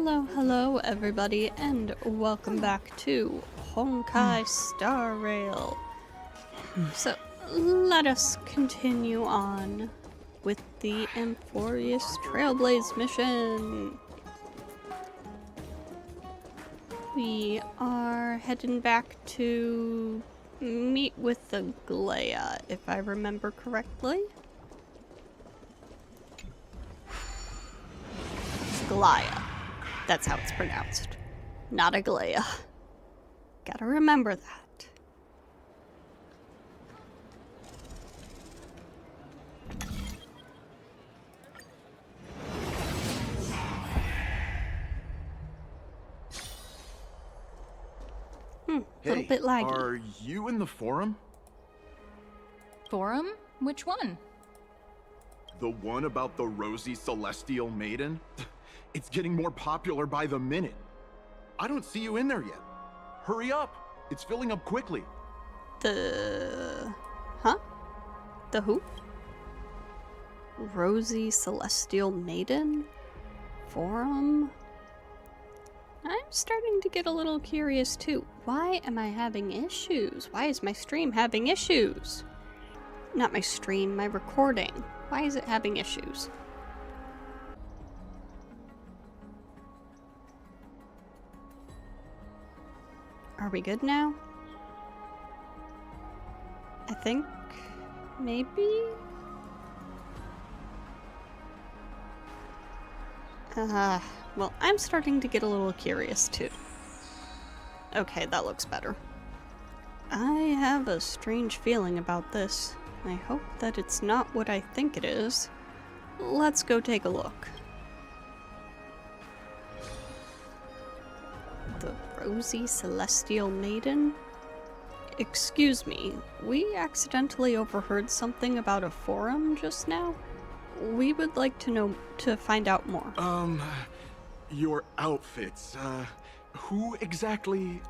Hello everybody, and welcome back to Honkai Star Rail. So, let us continue on with the Amphorius Trailblaze mission. We are heading back to meet with Aglaea, if I remember correctly. Aglaea. That's how it's pronounced. Not Aglaea. Gotta remember that. A little bit laggy. Are you in the forum? Forum? Which one? The one about the rosy Celestial Maiden? It's getting more popular by the minute. I don't see you in there yet. Hurry up. It's filling up quickly. The who? Rosy Celestial Maiden? Forum? I'm starting to get a little curious too. Why am I having issues? Why is my stream having issues? Not my stream, my recording. Why is it having issues? Are we good now? I think maybe? Well, I'm starting to get a little curious too. Okay, that looks better. I have a strange feeling about this. I hope that it's not what I think it is. Let's go take a look. The Rosy Celestial Maiden? Excuse me, we accidentally overheard something about a forum just now. We would like to find out more. Your outfits, who exactly?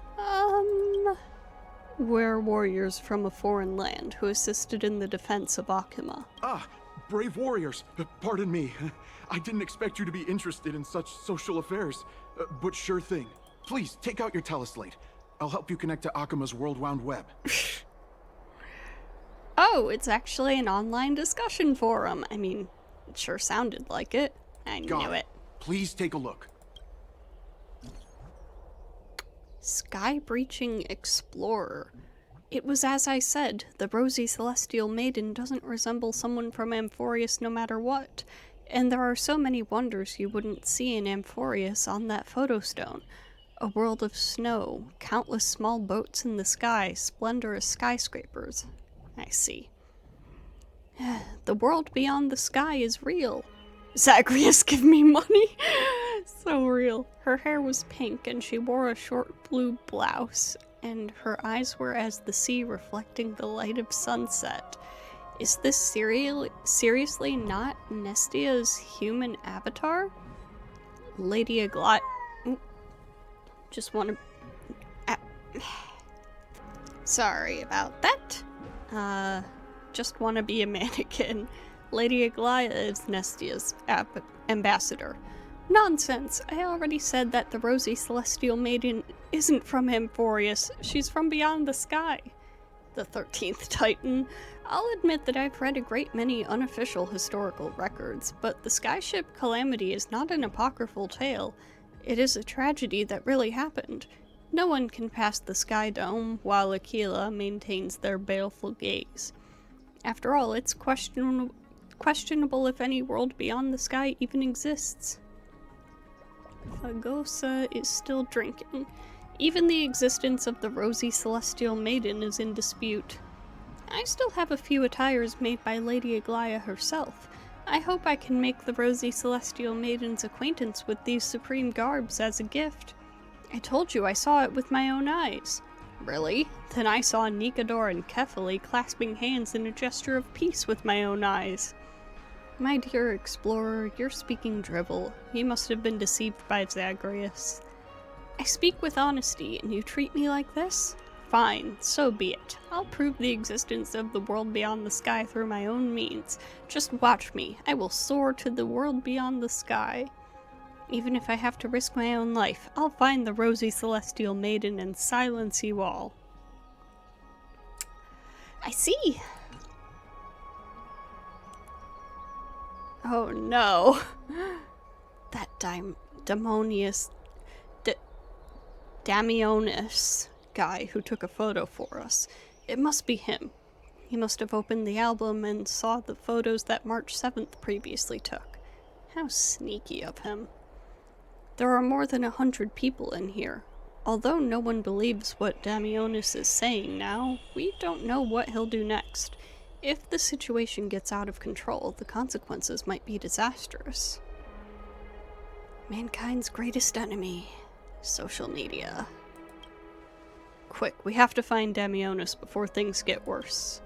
We're warriors from a foreign land who assisted in the defense of Akima. Ah, brave warriors. Pardon me. I didn't expect you to be interested in such social affairs, but sure thing. Please, take out your teleslate. I'll help you connect to Akima's World Wound Web. Oh, it's actually an online discussion forum. I mean, it sure sounded like it. I knew it. Please take a look. Sky-breaching explorer. It was as I said, the Rosy Celestial Maiden doesn't resemble someone from Amphorius no matter what. And there are so many wonders you wouldn't see in Amphorius on that photo stone. A world of snow, countless small boats in the sky, splendorous skyscrapers. I see. The world beyond the sky is real. Zagreus, give me money! So real. Her hair was pink and she wore a short blue blouse, and her eyes were as the sea reflecting the light of sunset. Is this seriously not Nestia's human avatar? Lady Aglaea... Just want to... Sorry about that. Just want to be a mannequin. Lady Aglaea is Nestia's ambassador. Nonsense. I already said that the Rosy Celestial Maiden isn't from Amphorius. She's from beyond the sky. The 13th Titan. I'll admit that I've read a great many unofficial historical records, but the skyship Calamity is not an apocryphal tale. It is a tragedy that really happened. No one can pass the Sky Dome, while Aquila maintains their baleful gaze. After all, it's questionable if any world beyond the sky even exists. Fagosa is still drinking. Even the existence of the Rosy Celestial Maiden is in dispute. I still have a few attires made by Lady Aglaea herself. I hope I can make the Rosy Celestial Maiden's acquaintance with these supreme garbs as a gift. I told you I saw it with my own eyes. Really? Then I saw Nikador and Kefali clasping hands in a gesture of peace with my own eyes. My dear explorer, you're speaking drivel. You must have been deceived by Zagreus. I speak with honesty, and you treat me like this? Fine, so be it. I'll prove the existence of the world beyond the sky through my own means. Just watch me. I will soar to the world beyond the sky. Even if I have to risk my own life, I'll find the rosy Celestial Maiden and silence you all. I see! Oh no! That Damionis guy who took a photo for us. It must be him. He must have opened the album and saw the photos that March 7th previously took. How sneaky of him. There are more than 100 people in here. Although no one believes what Damionis is saying now, we don't know what he'll do next. If the situation gets out of control, the consequences might be disastrous. Mankind's greatest enemy. Social media. Quick, we have to find Damionis before things get worse.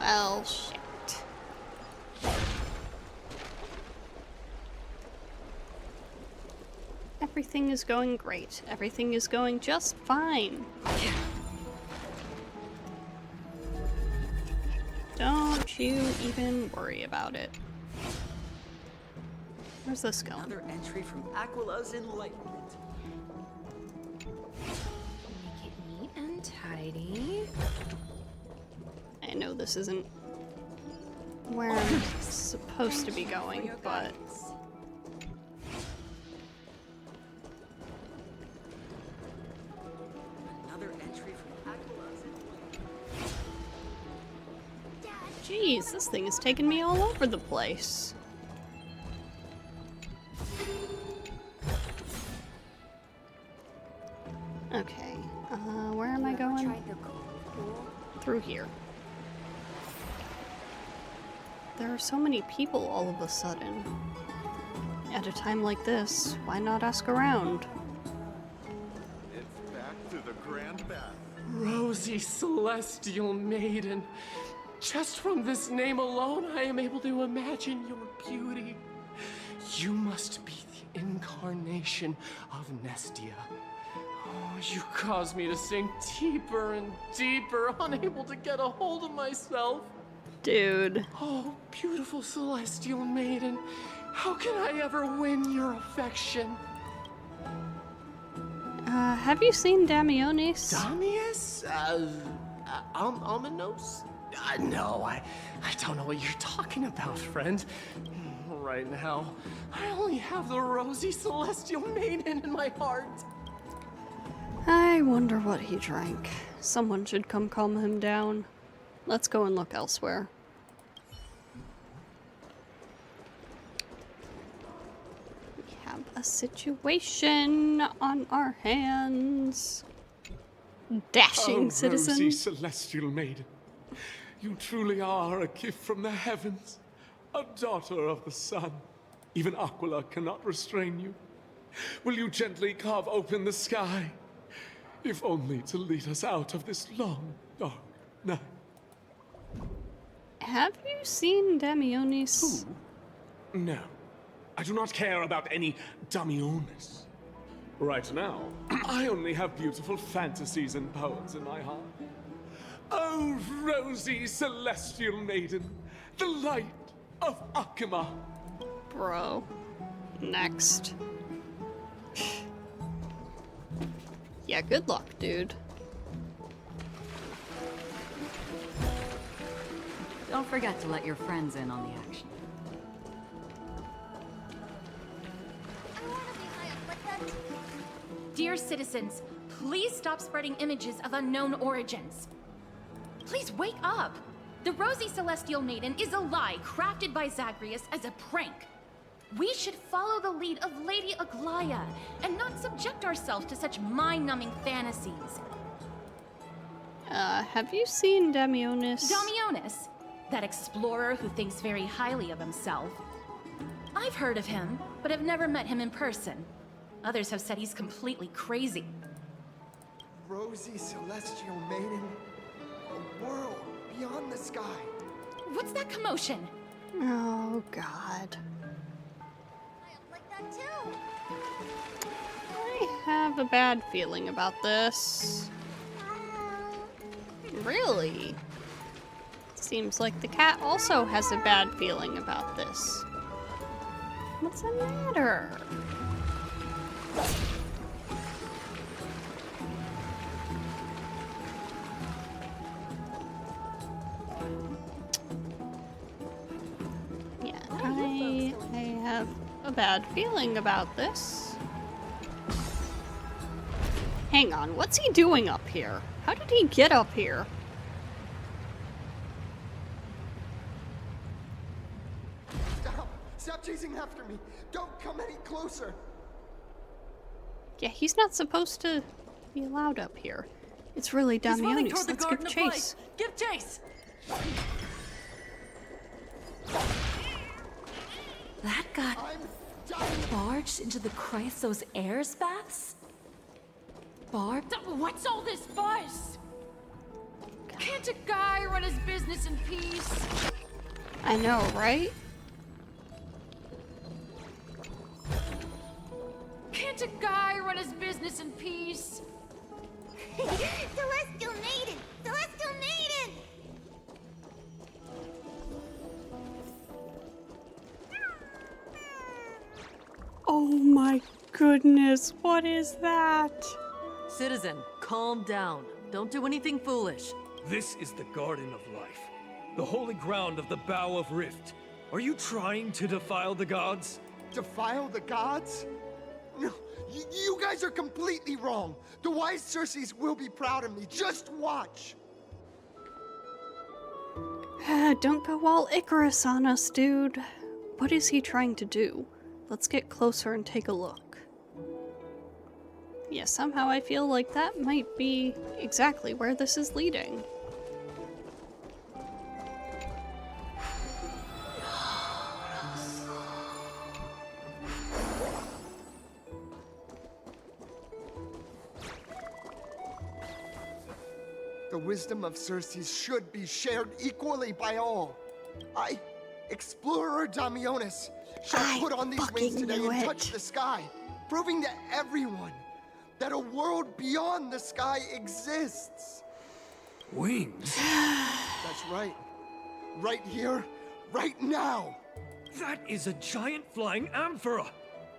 Well, shit. Everything is going great. Everything is going just fine. Don't you even worry about it. Where's this going? Another entry from Aglaea's Enlightenment. Make it neat and tidy. I know this isn't where I'm supposed to be going, but... Another entry from Aglaea's Enlightenment. Jeez, this thing is taking me all over the place. Okay, where am I going? Tried the cold pool? Through here. There are so many people all of a sudden. At a time like this, why not ask around? It's back to the Grand Bath. Rosy Celestial Maiden. Just from this name alone, I am able to imagine your beauty. You must be the incarnation of Nestia. Oh, you cause me to sink deeper and deeper, unable to get a hold of myself. Dude. Oh, beautiful Celestial Maiden. How can I ever win your affection? Have you seen Damionis? Damius? Almanos? No, I don't know what you're talking about, friend. Right now, I only have the rosy Celestial Maiden in my heart. I wonder what he drank. Someone should come calm him down. Let's go and look elsewhere. We have a situation on our hands. Dashing citizen. Rosy Celestial Maiden, you truly are a gift from the heavens, a daughter of the sun. Even Aglaea cannot restrain you. Will you gently carve open the sky, if only to lead us out of this long, dark night? Have you seen Damionis? No, I do not care about any Damionis. Right now, I only have beautiful fantasies and poems in my heart. Oh, rosy Celestial Maiden, the light of Akima. Bro. Next. Yeah, good luck, dude. Don't forget to let your friends in on the action. Dear citizens, please stop spreading images of unknown origins. Please wake up! The Rosy Celestial Maiden is a lie crafted by Zagreus as a prank. We should follow the lead of Lady Aglaea and not subject ourselves to such mind-numbing fantasies. Have you seen Damionis? Damionis, that explorer who thinks very highly of himself. I've heard of him, but have never met him in person. Others have said he's completely crazy. Rosy Celestial Maiden, a world beyond the sky. What's that commotion? Oh, God. I like that too. I have have a bad feeling about this. Really? Seems like the cat also has a bad feeling about this. What's the matter? Yeah, I have a bad feeling about this. Hang on, what's he doing up here? How did he get up here? Stop! Stop chasing after me! Don't come any closer! Yeah, he's not supposed to be allowed up here. It's really He's running Damionis. toward the Let's garden give of light. chase. Give chase! That got I'm dying! barged into the Chrysos Airs baths? What's all this fuss? Can't a guy run his business in peace? I know, right? Can't a guy run his business in peace? Celestial Maiden! Celestial Maiden! Oh my goodness, what is that? Citizen, calm down. Don't do anything foolish. This is the Garden of Life, the holy ground of the Bow of Rift. Are you trying to defile the gods? Defile the gods? No, you guys are completely wrong. The wise Circes will be proud of me. Just watch. Don't go all Icarus on us, dude. What is he trying to do? Let's get closer and take a look. Yeah, somehow I feel like that might be exactly where this is leading. The wisdom of Circes should be shared equally by all. I, Explorer Damionis, shall I put on these wings fucking today knew and it. touch the sky, proving to everyone that a world beyond the sky exists. Wings? That's right. Right here, right now. That is a giant flying amphora!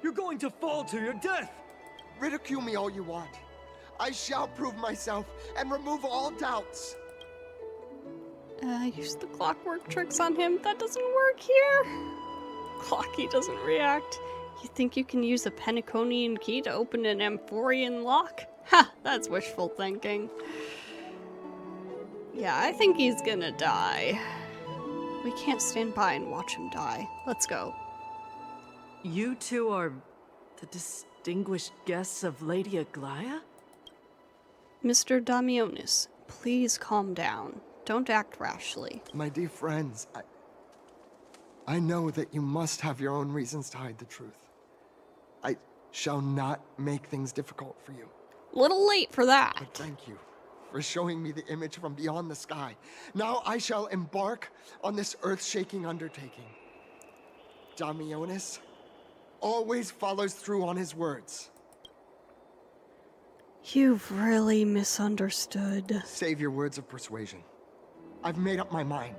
You're going to fall to your death! Ridicule me all you want. I shall prove myself and remove all doubts. Use the clockwork tricks on him. That doesn't work here. Clocky doesn't react. You think you can use a Penaconian key to open an Amphorian lock? Ha! That's wishful thinking. Yeah, I think he's gonna die. We can't stand by and watch him die. Let's go. You two are the distinguished guests of Lady Aglaea? Mr. Damionis, please calm down. Don't act rashly. My dear friends, I know that you must have your own reasons to hide the truth. I shall not make things difficult for you. Little late for that. But thank you for showing me the image from beyond the sky. Now I shall embark on this earth-shaking undertaking. Damionis always follows through on his words. You've really misunderstood. Save your words of persuasion. I've made up my mind.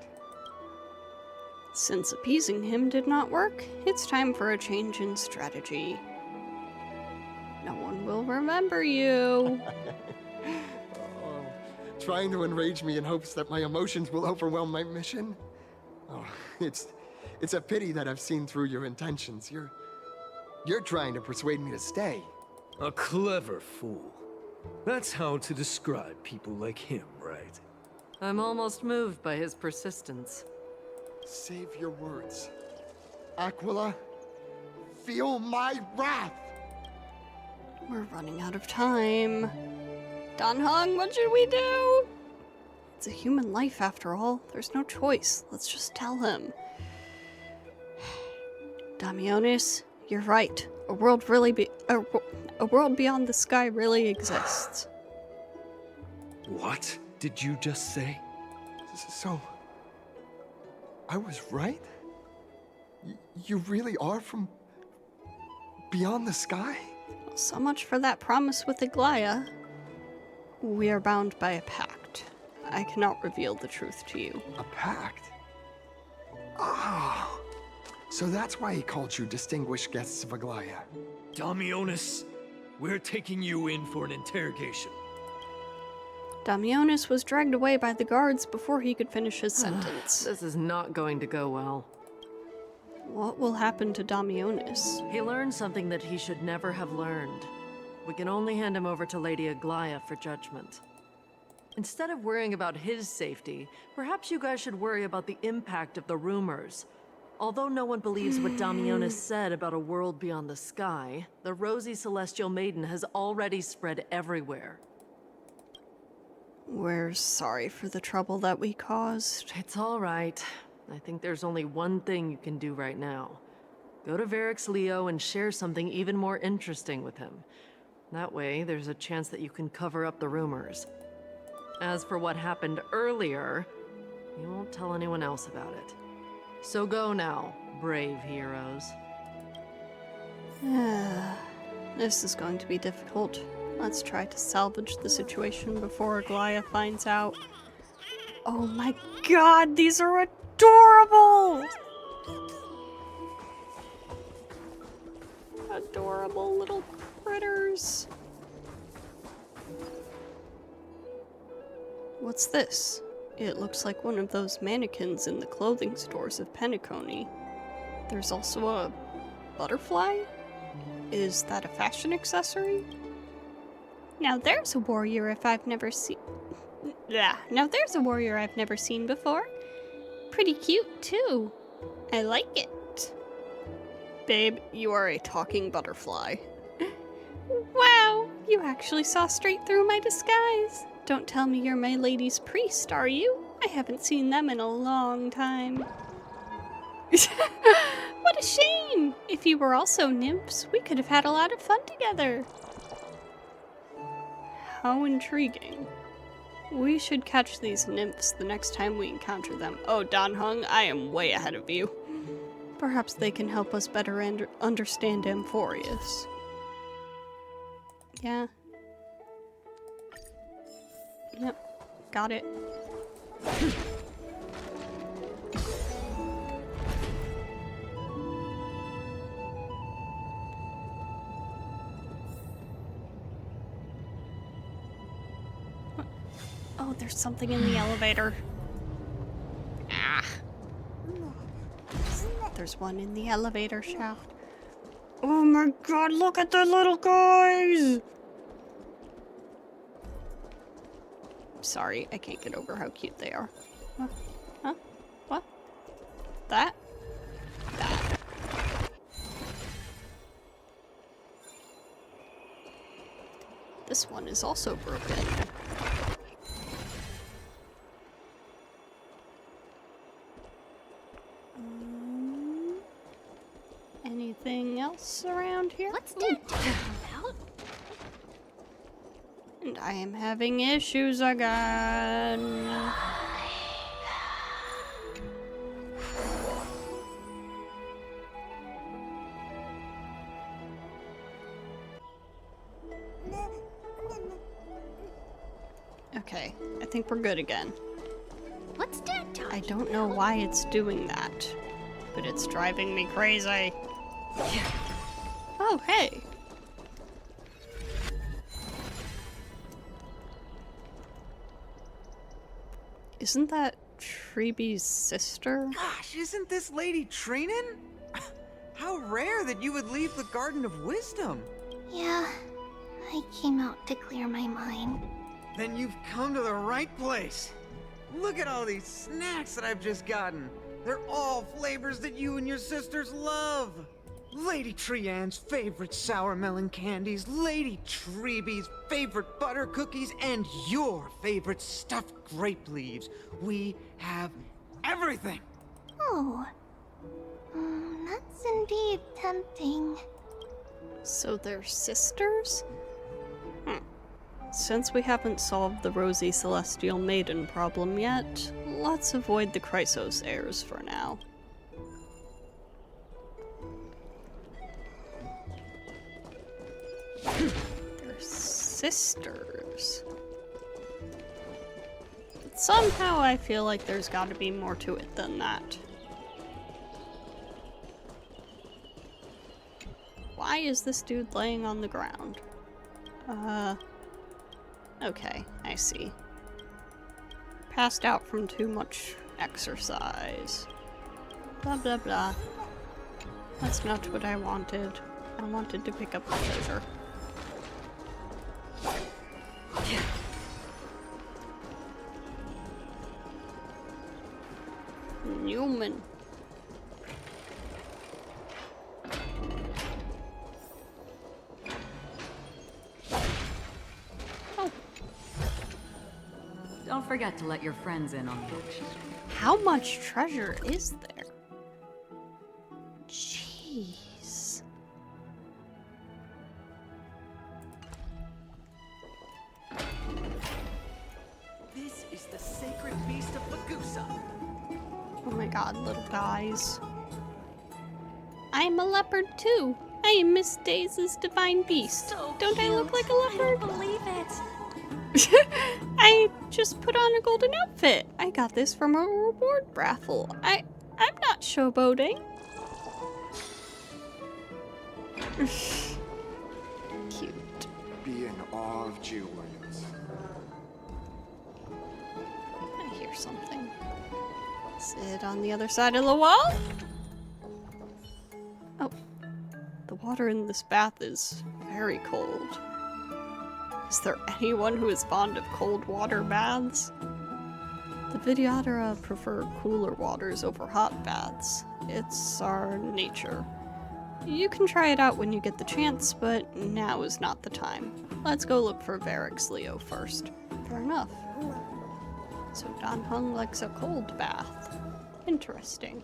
Since appeasing him did not work, it's time for a change in strategy. No one will remember you. Trying to enrage me in hopes that my emotions will overwhelm my mission? Oh, it's a pity that I've seen through your intentions. You're trying to persuade me to stay. A clever fool. That's how to describe people like him, right? I'm almost moved by his persistence. Save your words. Aquila, feel my wrath! We're running out of time. Dan Heng, what should we do? It's a human life after all. There's no choice. Let's just tell him. Damionis, you're right. A world beyond the sky really exists. What did you just say? So, I was right? You really are from beyond the sky? So much for that promise with Aglaea. We are bound by a pact. I cannot reveal the truth to you. A pact? Oh, so that's why he called you distinguished guests of Aglaea. Damionis, we're taking you in for an interrogation. Damionis was dragged away by the guards before he could finish his sentence. This is not going to go well. What will happen to Damionis? He learned something that he should never have learned. We can only hand him over to Lady Aglaea for judgment. Instead of worrying about his safety, perhaps you guys should worry about the impact of the rumors. Although no one believes what Damionis said about a world beyond the sky, the rosy Celestial Maiden has already spread everywhere. We're sorry for the trouble that we caused. It's all right. I think there's only one thing you can do right now. Go to Varric's Leo and share something even more interesting with him. That way, there's a chance that you can cover up the rumors. As for what happened earlier, you won't tell anyone else about it. So go now, brave heroes. This is going to be difficult. Let's try to salvage the situation before Aglaea finds out. Oh my god, these are adorable! Adorable little critters. What's this? It looks like one of those mannequins in the clothing stores of Penacony. There's also a butterfly? Is that a fashion accessory? Now there's a warrior I've never seen before. Pretty cute too. I like it. Babe, you are a talking butterfly. Wow, you actually saw straight through my disguise. Don't tell me you're my lady's priest, are you? I haven't seen them in a long time. What a shame! If you were also nymphs, we could have had a lot of fun together. How intriguing. We should catch these nymphs the next time we encounter them. Oh, Dan Hung, I am way ahead of you. Perhaps they can help us better understand Amphorius. Yeah. Yep, got it. Oh, there's something in the elevator. Ah. There's one in the elevator shaft. Oh my god, look at the little guys! Sorry, I can't get over how cute they are. Huh? What? That? That. This one is also broken. Anything else around here? What's Dad talking about? And I am having issues again. Okay, I think we're good again. What's Dad talking about? I don't know why it's doing that, but it's driving me crazy. Oh, hey. Isn't that Treeby's sister? Gosh, isn't this Lady Treenan? How rare that you would leave the Garden of Wisdom. Yeah, I came out to clear my mind. Then you've come to the right place. Look at all these snacks that I've just gotten. They're all flavors that you and your sisters love. Lady Treeann's favorite sour melon candies, Lady Treeby's favorite butter cookies, and your favorite stuffed grape leaves. We have everything. Oh, that's indeed tempting. So they're sisters? Since we haven't solved the Rosy Celestial Maiden problem yet, let's avoid the Chrysos heirs for now. sisters. But somehow I feel like there's got to be more to it than that. Why is this dude laying on the ground? Okay, I see. Passed out from too much exercise. Blah blah blah. That's not what I wanted. I wanted to pick up the treasure. Newman. Oh. Don't forget to let your friends in on the action. How much treasure is there? Jeez. This is the sacred beast of Magusa. Oh my god, little guys. I'm a leopard too. I am Miss Dais's divine beast. So Don't cute. I look like a leopard? I don't believe it. I just put on a golden outfit. I got this from a reward raffle. I'm not showboating. Cute. Be in awe of Julians. I hear something. Is it on the other side of the wall? Oh. The water in this bath is very cold. Is there anyone who is fond of cold water baths? The Vidyadhara prefer cooler waters over hot baths. It's our nature. You can try it out when you get the chance, but now is not the time. Let's go look for Varric's Leo first. Fair enough. So Dan Heng likes a cold bath. Interesting.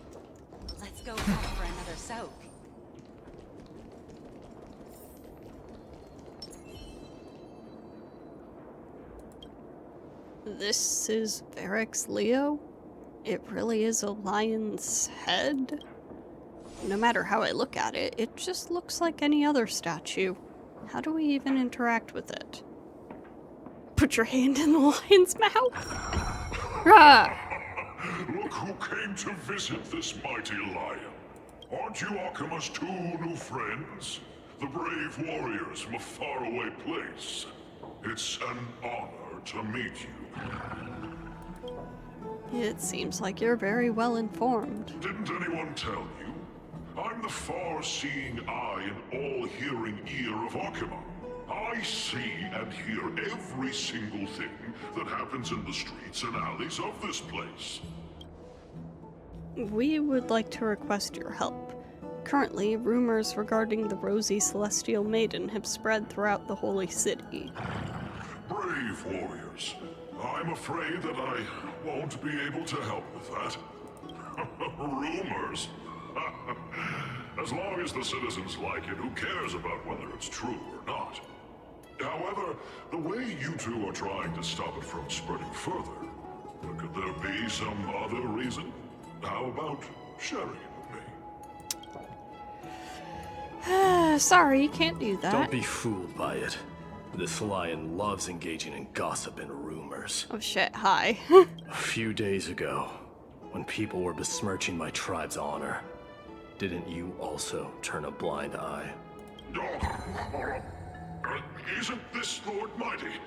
Let's go back for another soak. This is Varric's Leo? It really is a lion's head? No matter how I look at it, it just looks like any other statue. How do we even interact with it? Put your hand in the lion's mouth? Rah! Look who came to visit this mighty lion. Aren't you Akima's two new friends? The brave warriors from a faraway place. It's an honor to meet you. It seems like you're very well informed. Didn't anyone tell you? I'm the far-seeing eye and all-hearing ear of Akima. I see and hear every single thing that happens in the streets and alleys of this place. We would like to request your help. Currently, rumors regarding the rosy Celestial Maiden have spread throughout the Holy City. Brave warriors. I'm afraid that I won't be able to help with that. Rumors? As long as the citizens like it, who cares about whether it's true or not? However, the way you two are trying to stop it from spreading further, could there be some other reason? How about sharing it with me? Sorry, can't do that. Don't be fooled by it. This lion loves engaging in gossip and rumors. Oh shit, hi. A few days ago, when people were besmirching my tribe's honor, didn't you also turn a blind eye? Isn't this Lord Mighty?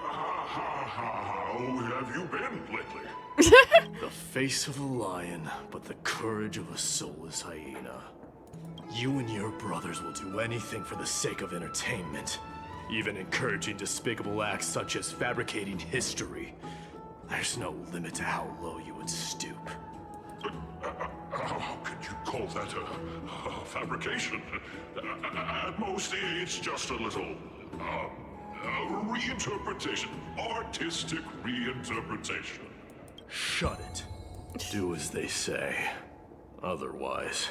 How have you been lately? The face of a lion, but the courage of a soulless hyena. You and your brothers will do anything for the sake of entertainment, even encouraging despicable acts such as fabricating history. There's no limit to how low you would stoop. How could you call that a fabrication? At most, it's just a little reinterpretation. Artistic reinterpretation. Shut it. Do as they say. Otherwise,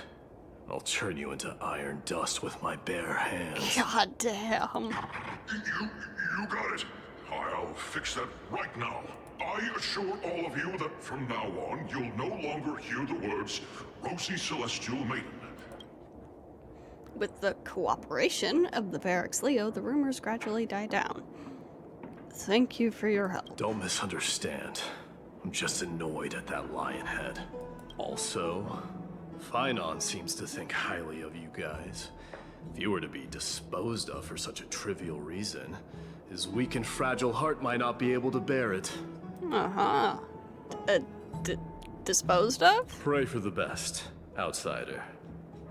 I'll turn you into iron dust with my bare hands. God damn. You got it. I'll fix that right now. I assure all of you that from now on, you'll no longer hear the words Rosy Celestial Maiden. With the cooperation of the Barracks Leo, the rumors gradually die down. Thank you for your help. Don't misunderstand. I'm just annoyed at that lion head. Also, Finon seems to think highly of you guys. If you were to be disposed of for such a trivial reason, his weak and fragile heart might not be able to bear it. Uh-huh. Disposed of? Pray for the best, outsider.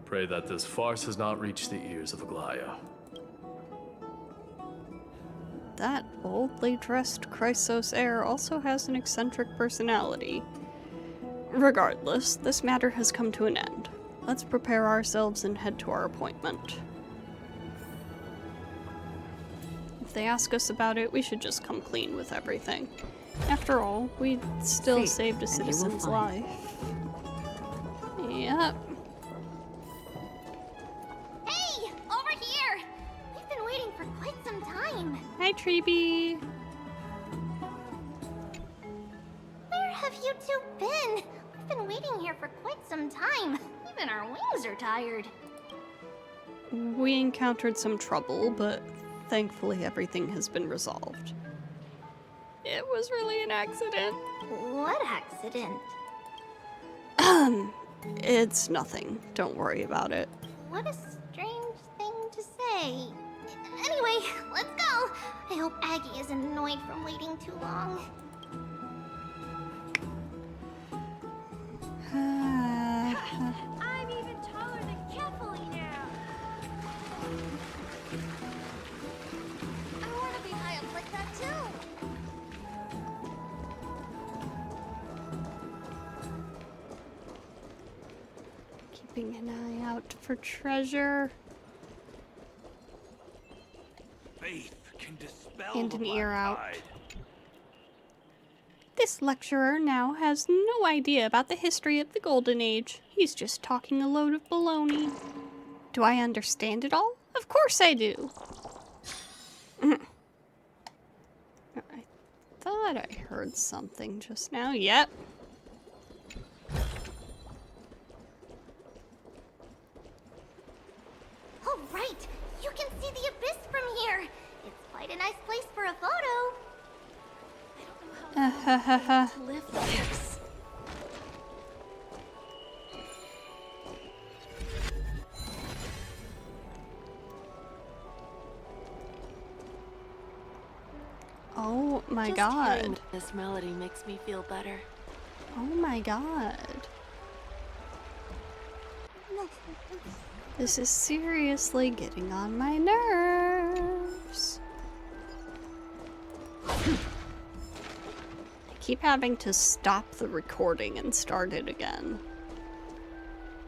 Pray that this farce has not reached the ears of Aglaea. That boldly dressed Chrysos heir also has an eccentric personality. Regardless, this matter has come to an end. Let's prepare ourselves and head to our appointment. If they ask us about it, we should just come clean with everything. After all, we still saved a citizen's life. Yep. Hey! Over here! We've been waiting for quite some time. Hi, Treeby. Where have you two been? We've been waiting here for quite some time. Even our wings are tired. We encountered some trouble, but thankfully everything has been resolved. It was really an accident. What accident? It's nothing. Don't worry about it. What a strange thing to say. Anyway, let's go. I hope Aggie isn't annoyed from waiting too long. I'm even taller than Kefali now. I want to be high up like that too. Keeping an eye out for treasure. Faith can dispel And the an ear black out. tide. This lecturer now has no idea about the history of the Golden Age. He's just talking a load of baloney. Do I understand it all? Of course I do. I thought I heard something just now. Yep. Oh, right. You can see the abyss from here. It's quite a nice place for a photo. To live like this. Oh my Just god. hearing this melody makes me feel better. Oh my god. This is seriously getting on my nerves. I keep having to stop the recording and start it again.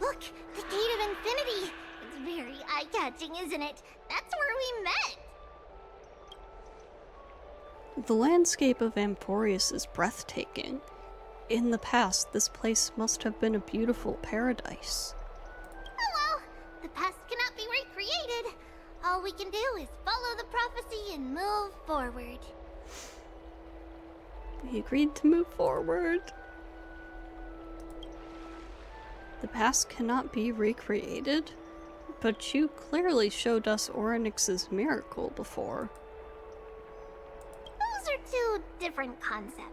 Look, the Gate of Infinity. It's very eye-catching, isn't it? That's where we met. The landscape of Amphorius is breathtaking. In the past, this place must have been a beautiful paradise. Oh well, the past cannot be recreated. All we can do is follow the prophecy and move forward. We agreed to move forward. The past cannot be recreated, but you clearly showed us Orynyx's miracle before. Those are two different concepts.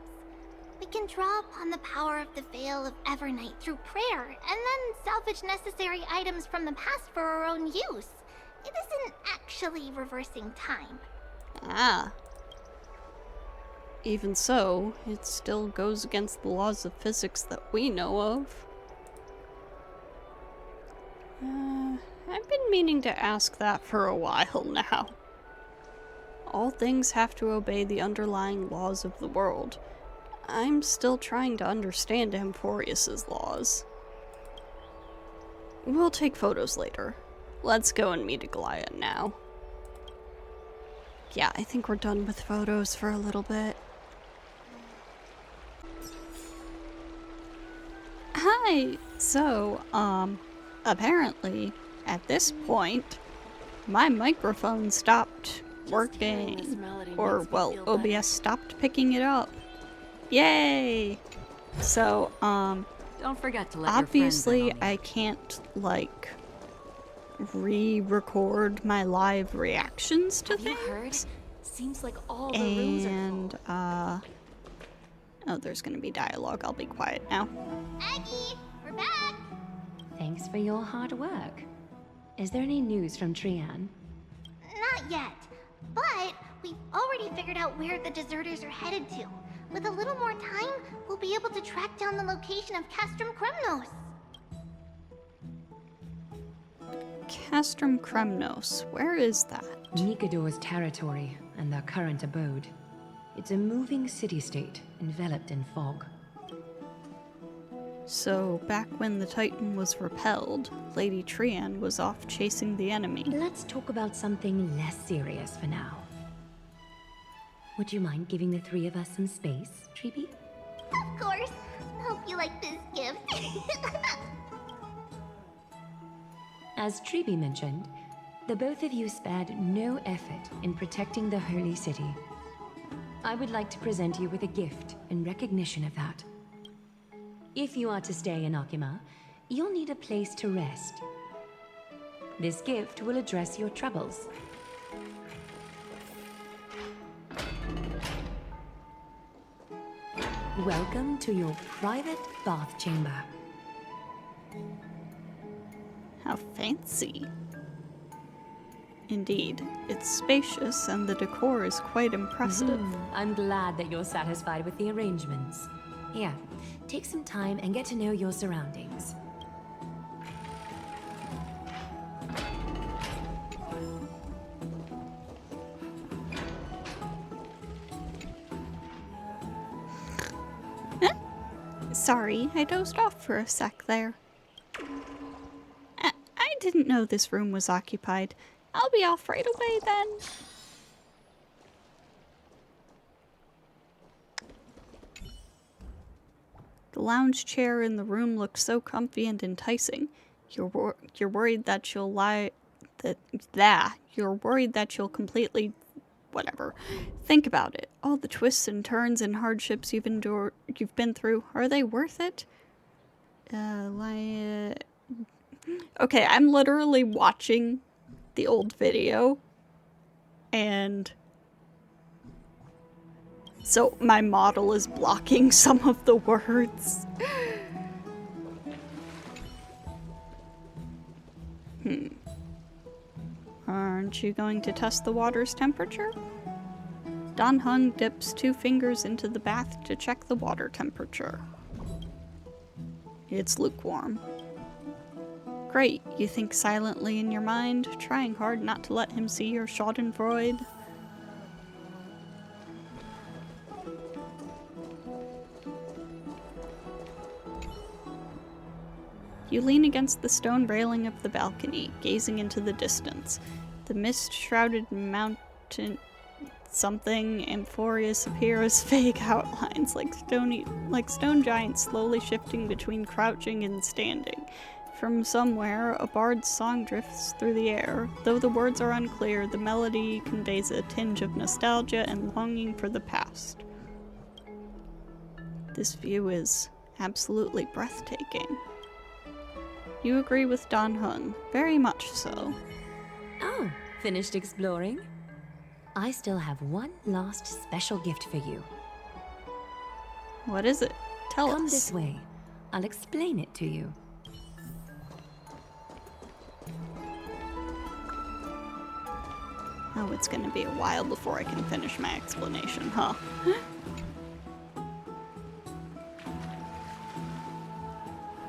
We can draw upon the power of the Veil of Evernight through prayer, and then salvage necessary items from the past for our own use. It isn't actually reversing time. Ah. Even so, it still goes against the laws of physics that we know of. I've been meaning to ask that for a while now. All things have to obey the underlying laws of the world. I'm still trying to understand Amphorius's laws. We'll take photos later. Let's go and meet Aglaea now. Yeah, I think we're done with photos for a little bit. Hi! So, apparently, at this point, my microphone stopped working. Or, well, OBS stopped picking it up. Yay! So, Don't forget to let obviously your friends in on I can't, like, re-record my live reactions to Have you heard? things. Seems like all the rooms are full. Oh, there's gonna be dialogue. I'll be quiet now. Aggie, we're back! Thanks for your hard work. Is there any news from Trian? Not yet, but we've already figured out where the deserters are headed to. With a little more time, we'll be able to track down the location of Castrum Kremnos. Castrum Kremnos. Where is that? Nikador's territory and their current abode. It's a moving city-state enveloped in fog. So, back when the Titan was repelled, Lady Trian was off chasing the enemy. Let's talk about something less serious for now. Would you mind giving the three of us some space, Treeby? Of course. Hope you like this gift. As Treeby mentioned, the both of you spared no effort in protecting the Holy City. I would like to present you with a gift in recognition of that. If you are to stay in Akima, you'll need a place to rest. This gift will address your troubles. Welcome to your private bath chamber. How fancy. Indeed, it's spacious and the decor is quite impressive. I'm glad that you're satisfied with the arrangements. Here, take some time and get to know your surroundings. Sorry, I dozed off for a sec there. I didn't know this room was occupied. I'll be off right away then. The lounge chair in the room looks so comfy and enticing. You're worried that you'll you're worried that you'll completely whatever. Think about it. All the twists and turns and hardships you've been through, are they worth it? Okay, I'm literally watching the old video, and so my model is blocking some of the words. Aren't you going to test the water's temperature? Dan Heng dips 2 fingers into the bath to check the water temperature. It's lukewarm. Great, you think silently in your mind, trying hard not to let him see your schadenfreude. You lean against the stone railing of the balcony, gazing into the distance. The mist-shrouded mountain something amphorious appear as vague outlines, like stone giants slowly shifting between crouching and standing. From somewhere, a bard's song drifts through the air. Though the words are unclear, the melody conveys a tinge of nostalgia and longing for the past. This view is absolutely breathtaking. You agree with Dan Heng, very much so. Oh, finished exploring? I still have one last special gift for you. What is it? Tell us. Come this way. I'll explain it to you. Oh, it's gonna be a while before I can finish my explanation, huh?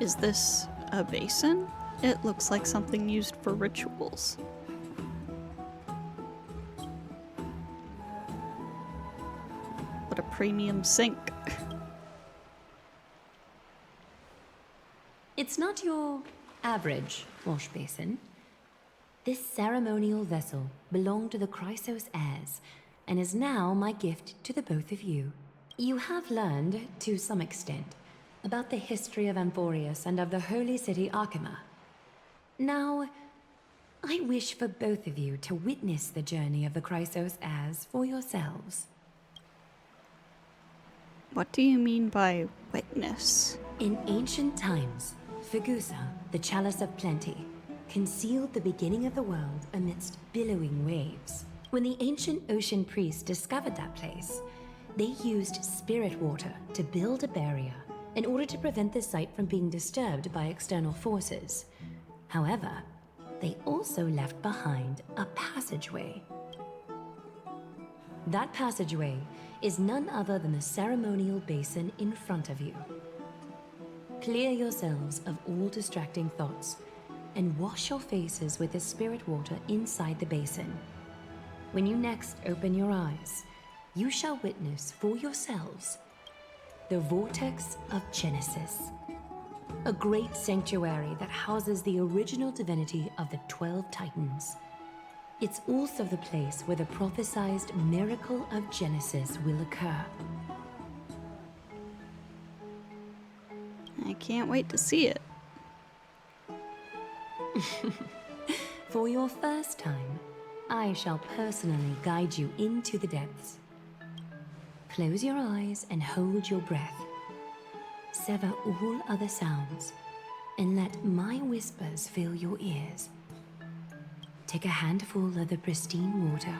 Is this a basin? It looks like something used for rituals. What a premium sink. It's not your average wash basin. This ceremonial vessel belonged to the Chrysos heirs, and is now my gift to the both of you. You have learned, to some extent, about the history of Amphorius and of the holy city Akima. Now, I wish for both of you to witness the journey of the Chrysos heirs for yourselves. What do you mean by witness? In ancient times, Figusa, the Chalice of Plenty, concealed the beginning of the world amidst billowing waves. When the ancient ocean priests discovered that place, they used spirit water to build a barrier in order to prevent the site from being disturbed by external forces. However, they also left behind a passageway. That passageway is none other than the ceremonial basin in front of you. Clear yourselves of all distracting thoughts and wash your faces with the spirit water inside the basin. When you next open your eyes, you shall witness for yourselves the Vortex of Genesis, a great sanctuary that houses the original divinity of the 12 Titans. It's also the place where the prophesized miracle of Genesis will occur. I can't wait to see it. For your first time, I shall personally guide you into the depths. Close your eyes and hold your breath. Sever all other sounds and let my whispers fill your ears. Take a handful of the pristine water.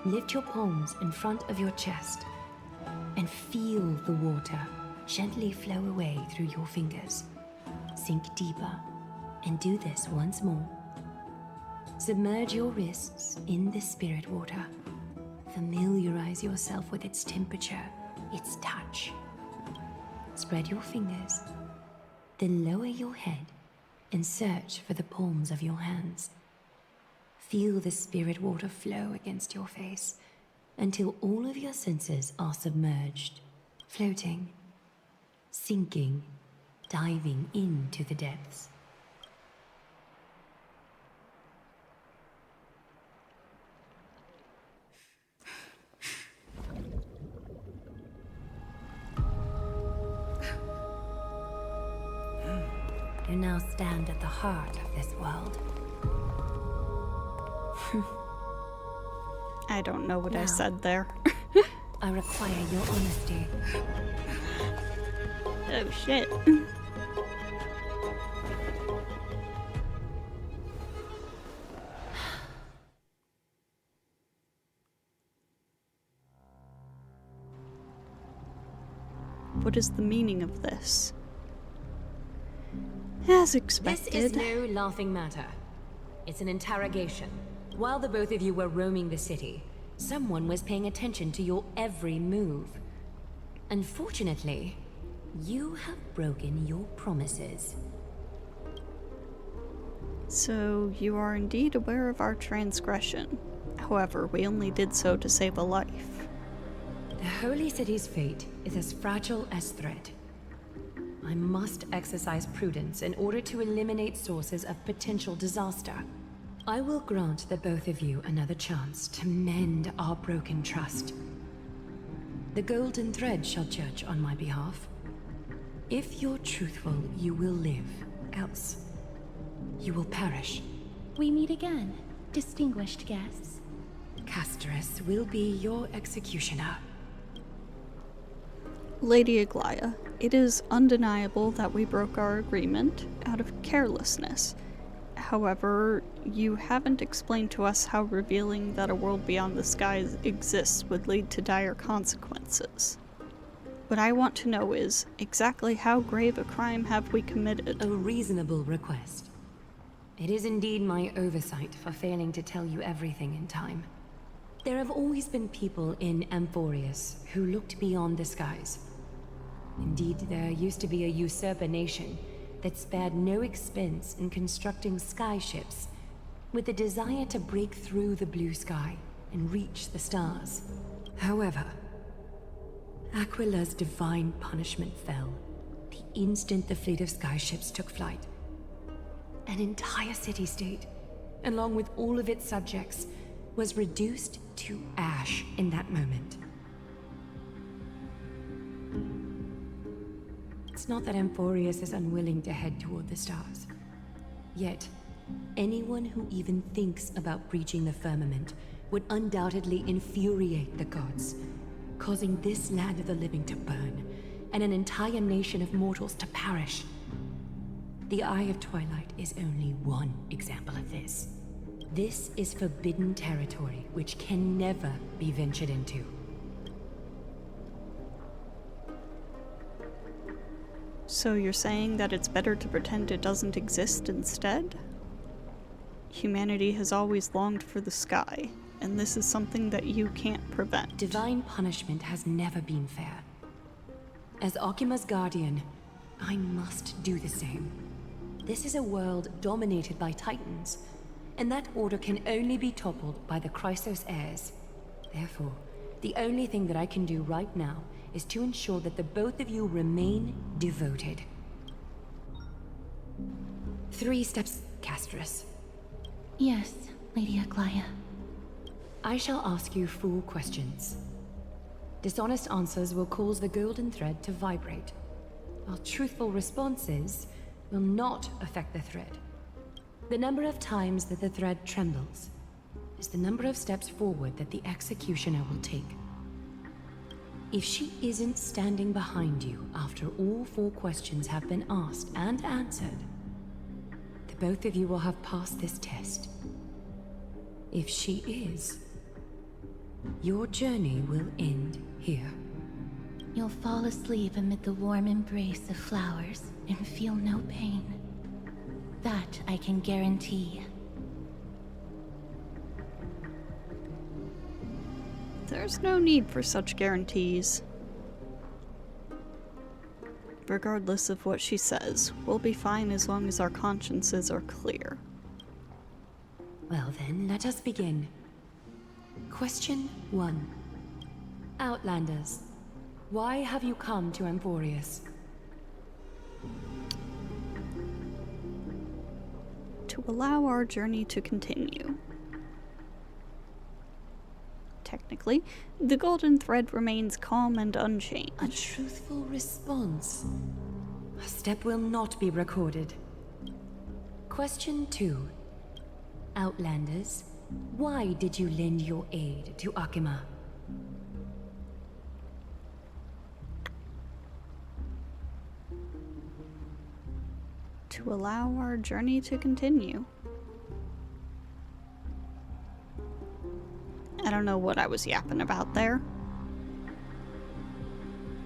Lift your palms in front of your chest and feel the water gently flow away through your fingers. Sink deeper and do this once more. Submerge your wrists in the spirit water. Familiarize yourself with its temperature, its touch. Spread your fingers, then lower your head and search for the palms of your hands. Feel the spirit water flow against your face until all of your senses are submerged, floating, sinking, diving into the depths. You now stand at the heart of this world. I don't know what I said there. I require your honesty. Oh shit. What is the meaning of this? As expected. This is no laughing matter. It's an interrogation. While the both of you were roaming the city, someone was paying attention to your every move. Unfortunately, you have broken your promises. So you are indeed aware of our transgression. However, we only did so to save a life. The Holy City's fate is as fragile as thread. I must exercise prudence in order to eliminate sources of potential disaster. I will grant the both of you another chance to mend our broken trust. The golden thread shall judge on my behalf. If you're truthful, you will live. Else, you will perish. We meet again, distinguished guests. Castrus will be your executioner. Lady Aglaea, it is undeniable that we broke our agreement out of carelessness. However, you haven't explained to us how revealing that a world beyond the skies exists would lead to dire consequences. What I want to know is, exactly how grave a crime have we committed? A reasonable request. It is indeed my oversight for failing to tell you everything in time. There have always been people in Amphorius who looked beyond the skies. Indeed, there used to be a usurper nation that spared no expense in constructing skyships with the desire to break through the blue sky and reach the stars. However, Aquila's divine punishment fell the instant the fleet of skyships took flight. An entire city-state, along with all of its subjects, was reduced to ash in that moment. It's not that Amphorius is unwilling to head toward the stars. Yet, anyone who even thinks about breaching the firmament would undoubtedly infuriate the gods, causing this land of the living to burn, and an entire nation of mortals to perish. The Eye of Twilight is only one example of this. This is forbidden territory which can never be ventured into. So you're saying that it's better to pretend it doesn't exist instead? Humanity has always longed for the sky, and this is something that you can't prevent. Divine punishment has never been fair. As Akima's guardian, I must do the same. This is a world dominated by Titans, and that order can only be toppled by the Chrysos heirs. Therefore, the only thing that I can do right now is to ensure that the both of you remain devoted. 3 steps, Castrus. Yes, Lady Aglaea. I shall ask you 4 questions. Dishonest answers will cause the golden thread to vibrate, while truthful responses will not affect the thread. The number of times that the thread trembles is the number of steps forward that the executioner will take. If she isn't standing behind you after all 4 questions have been asked and answered, the both of you will have passed this test. If she is, your journey will end here. You'll fall asleep amid the warm embrace of flowers and feel no pain. That I can guarantee. There's no need for such guarantees. Regardless of what she says, we'll be fine as long as our consciences are clear. Well then, let us begin. Question 1. Outlanders, why have you come to Emporius? To allow our journey to continue. Technically, the golden thread remains calm and unchanged. A truthful response. A step will not be recorded. Question 2. Outlanders, why did you lend your aid to Akima? To allow our journey to continue. I don't know what I was yapping about there.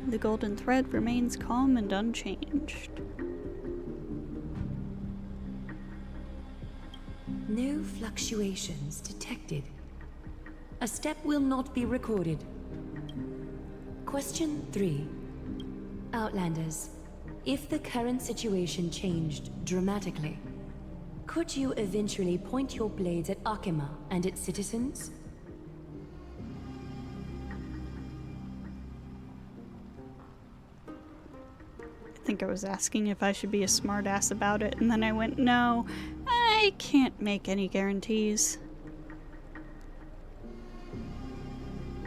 The golden thread remains calm and unchanged. No fluctuations detected. A step will not be recorded. Question 3. Outlanders, if the current situation changed dramatically, could you eventually point your blades at Akima and its citizens? I think I was asking if I should be a smartass about it, and then I went, no, I can't make any guarantees.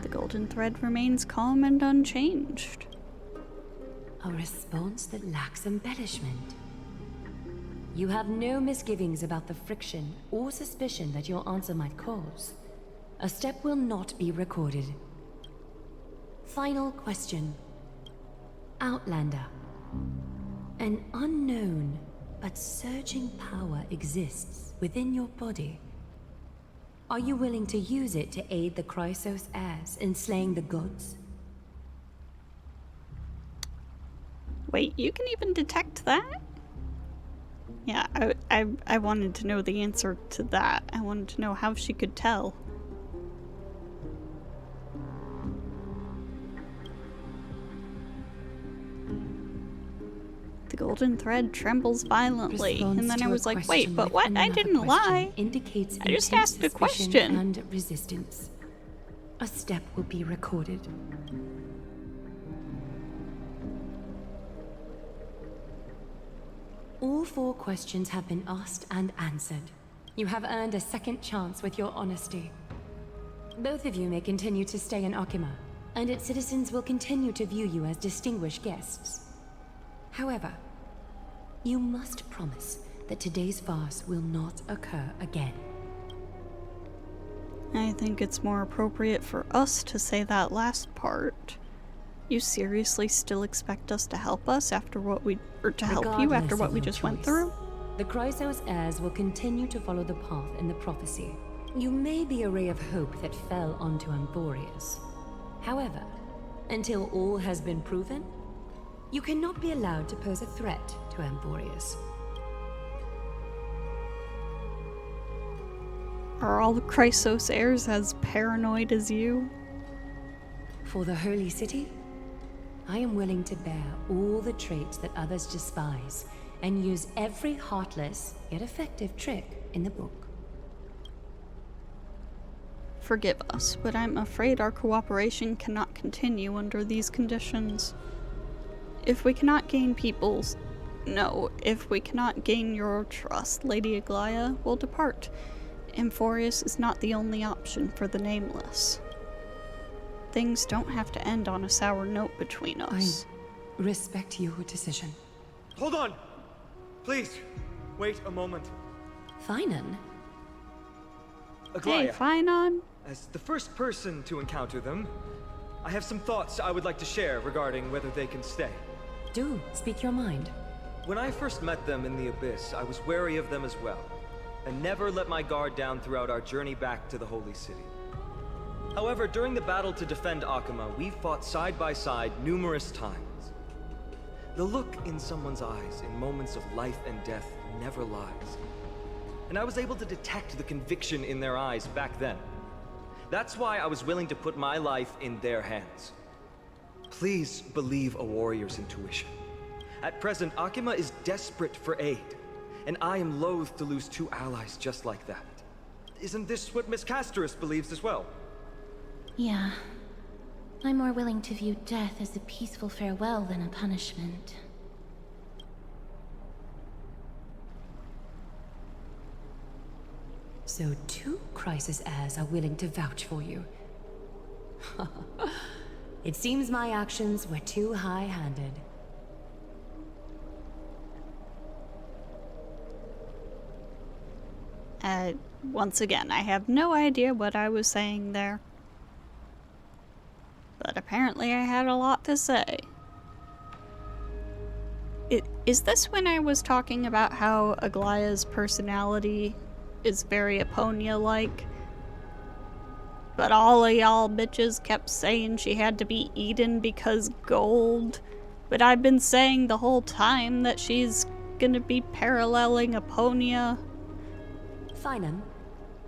The golden thread remains calm and unchanged. A response that lacks embellishment. You have no misgivings about the friction or suspicion that your answer might cause. A step will not be recorded. Final question. Outlander. An unknown but surging power exists within your body. Are you willing to use it to aid the Chrysos heirs in slaying the gods? Wait, you can even detect that? Yeah, I wanted to know the answer to that. I wanted to know how she could tell. The golden thread trembles violently, Response and then I to a was like, question wait, but with what? I another didn't question lie. Indicates I just intense asked a suspicion question. And resistance. A step will be recorded. All 4 questions have been asked and answered. You have earned a second chance with your honesty. Both of you may continue to stay in Akima, and its citizens will continue to view you as distinguished guests. However, you must promise that today's farce will not occur again. I think it's more appropriate for us to say that last part. You seriously still expect us to help us after what we, or to help you Regardless after what of we your just went choice, through? The Chrysos heirs will continue to follow the path in the prophecy. You may be a ray of hope that fell onto Amphorius. However, until all has been proven, you cannot be allowed to pose a threat to Amphorius. Are all the Chrysos heirs as paranoid as you? For the Holy City, I am willing to bear all the traits that others despise and use every heartless yet effective trick in the book. Forgive us, but I'm afraid our cooperation cannot continue under these conditions. If we cannot gain if we cannot gain your trust, Lady Aglaea will depart. Amphorius is not the only option for the Nameless. Things don't have to end on a sour note between us. I respect your decision. Hold on! Please, wait a moment. Finan? Aglaea. Hey, Finan? As the first person to encounter them, I have some thoughts I would like to share regarding whether they can stay. Do, speak your mind. When I first met them in the Abyss, I was wary of them as well, and never let my guard down throughout our journey back to the Holy City. However, during the battle to defend Akama, we fought side by side numerous times. The look in someone's eyes in moments of life and death never lies. And I was able to detect the conviction in their eyes back then. That's why I was willing to put my life in their hands. Please believe a warrior's intuition. At present, Akama is desperate for aid, and I am loath to lose two allies just like that. Isn't this what Miss Castorus believes as well? Yeah. I'm more willing to view death as a peaceful farewell than a punishment. So 2 Chrysos heirs are willing to vouch for you. It seems my actions were too high-handed. Once again, I have no idea what I was saying there. But apparently I had a lot to say. Is this when I was talking about how Aglaea's personality is very Aponia-like? But all of y'all bitches kept saying she had to be eaten because gold. But I've been saying the whole time that she's gonna be paralleling Aponia. Finan,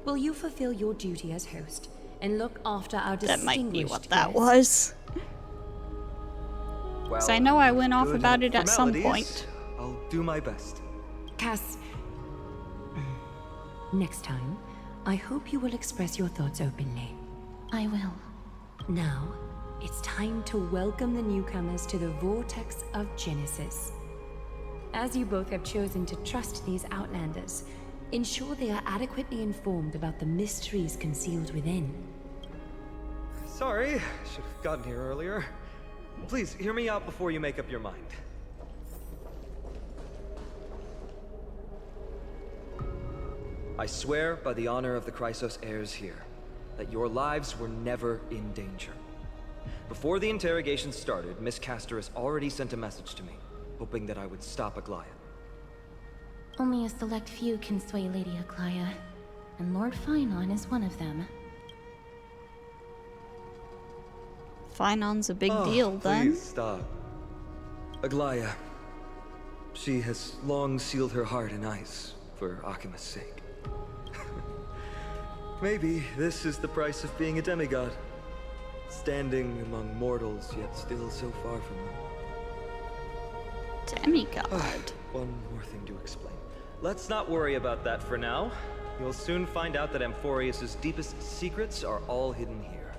will you fulfill your duty as host and look after our distinguished That might be what that guest? was. Well, So I know I went off good about it at some formalities. point. I'll do my best. Cass, next time, I hope you will express your thoughts openly. I will. Now, it's time to welcome the newcomers to the Vortex of Genesis. As you both have chosen to trust these Outlanders, ensure they are adequately informed about the mysteries concealed within. Sorry, should have gotten here earlier. Please, hear me out before you make up your mind. I swear by the honor of the Chrysos heirs here, that your lives were never in danger. Before the interrogation started, Miss Castorus already sent a message to me, hoping that I would stop Aglaea. Only a select few can sway Lady Aglaea, and Lord Finan is one of them. Finan's a big deal, then. Please stop. Aglaea. She has long sealed her heart in ice for Akima's sake. Maybe this is the price of being a demigod. Standing among mortals, yet still so far from them. Demigod. One more thing to explain. Let's not worry about that for now. You'll soon find out that Amphorius's deepest secrets are all hidden here.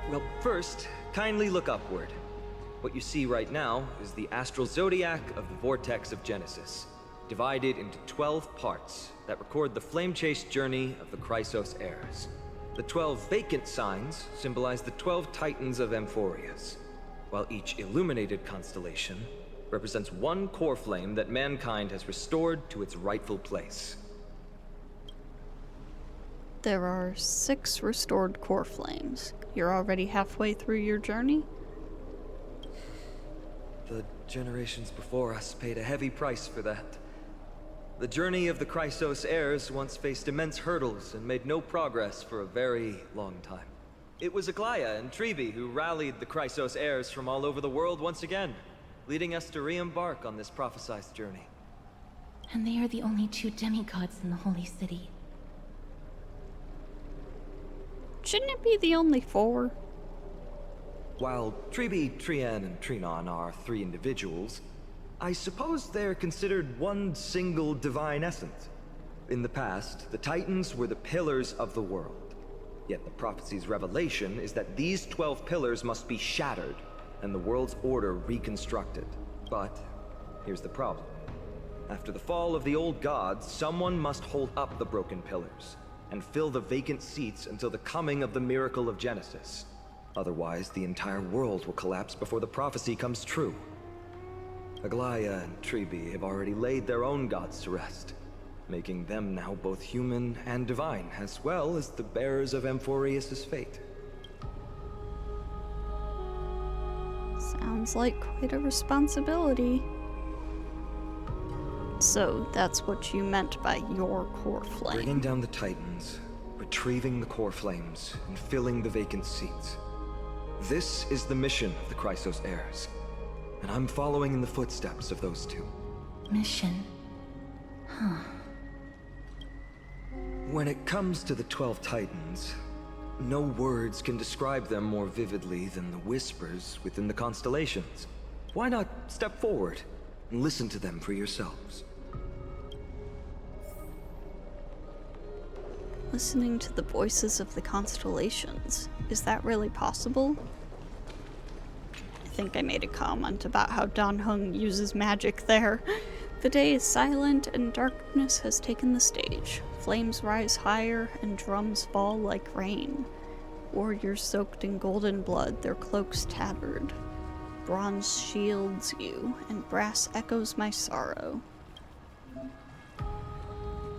Well, first, kindly look upward. What you see right now is the astral zodiac of the Vortex of Genesis, divided into 12 parts that record the flame-chased journey of the Chrysos heirs. The 12 vacant signs symbolize the 12 titans of Amphorius, while each illuminated constellation represents one core flame that mankind has restored to its rightful place. There are 6 restored core flames. You're already halfway through your journey? The generations before us paid a heavy price for that. The journey of the Chrysos heirs once faced immense hurdles and made no progress for a very long time. It was Aglaea and Trevi who rallied the Chrysos heirs from all over the world once again, leading us to re-embark on this prophesized journey. And they are the only 2 demigods in the Holy City. Shouldn't it be the only 4? While Trebi, Trian, and Trinon are 3 individuals, I suppose they're considered one single divine essence. In the past, the Titans were the pillars of the world. Yet the prophecy's revelation is that these 12 pillars must be shattered, and the world's order reconstructed. But here's the problem. After the fall of the old gods, someone must hold up the broken pillars, and fill the vacant seats until the coming of the miracle of Genesis. Otherwise, the entire world will collapse before the prophecy comes true. Aglaea and Trebi have already laid their own gods to rest, making them now both human and divine, as well as the bearers of Amphorius' fate. Sounds like quite a responsibility. So, that's what you meant by your core flame. Bringing down the Titans, retrieving the core flames, and filling the vacant seats. This is the mission of the Chrysos heirs, and I'm following in the footsteps of those 2. Mission? Huh. When it comes to the 12 Titans, no words can describe them more vividly than the whispers within the constellations. Why not step forward and listen to them for yourselves? Listening to the voices of the constellations. Is that really possible? I think I made a comment about how Dan Heng uses magic there. The day is silent and darkness has taken the stage. Flames rise higher and drums fall like rain. Warriors soaked in golden blood, their cloaks tattered. Bronze shields you, and brass echoes my sorrow.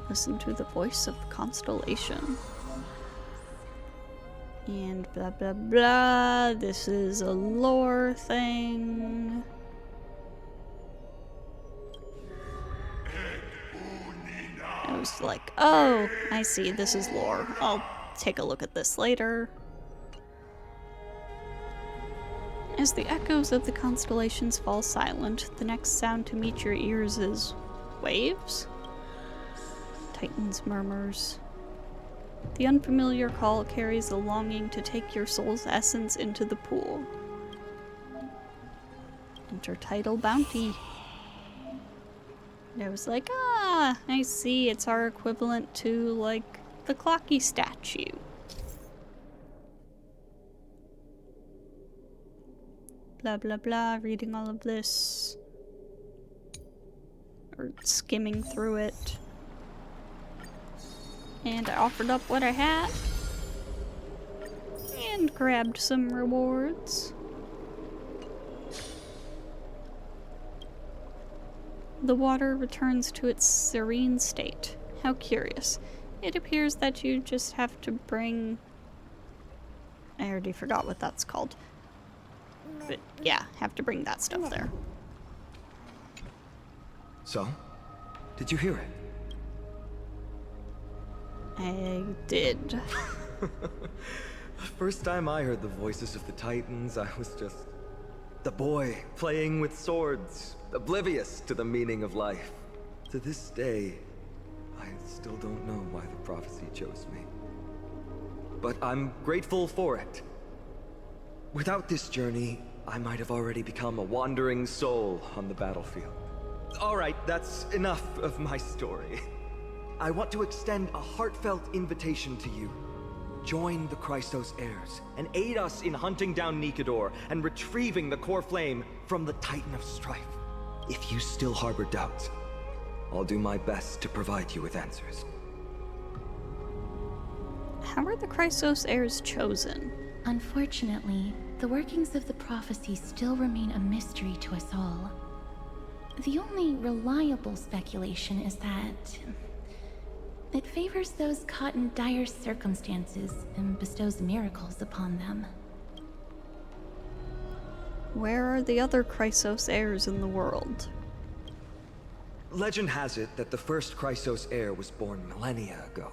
Listen to the voice of the constellation. And blah blah blah, this is a lore thing. I was like, oh, I see, this is lore. I'll take a look at this later. As the echoes of the constellations fall silent, the next sound to meet your ears is waves? Titan's murmurs. The unfamiliar call carries a longing to take your soul's essence into the pool. Intertidal bounty. And I was like, ah, I see, it's our equivalent to, like, the Clocky statue. Blah blah blah, reading all of this. Or skimming through it. And I offered up what I had. And grabbed some rewards. The water returns to its serene state. How curious. It appears that you just have to bring... I already forgot what that's called. But yeah, have to bring that stuff there. So, did you hear it? I did. The first time I heard the voices of the Titans, I was just the boy playing with swords, oblivious to the meaning of life. To this day, I still don't know why the prophecy chose me. But I'm grateful for it. Without this journey, I might have already become a wandering soul on the battlefield. All right, that's enough of my story. I want to extend a heartfelt invitation to you. Join the Chrysos heirs and aid us in hunting down Nikador and retrieving the core flame from the Titan of Strife. If you still harbor doubts, I'll do my best to provide you with answers. How are the Chrysos heirs chosen? Unfortunately, the workings of the prophecy still remain a mystery to us all. The only reliable speculation is that It favors those caught in dire circumstances and bestows miracles upon them. Where are the other Chrysos heirs in the world? Legend has it that the first Chrysos heir was born millennia ago.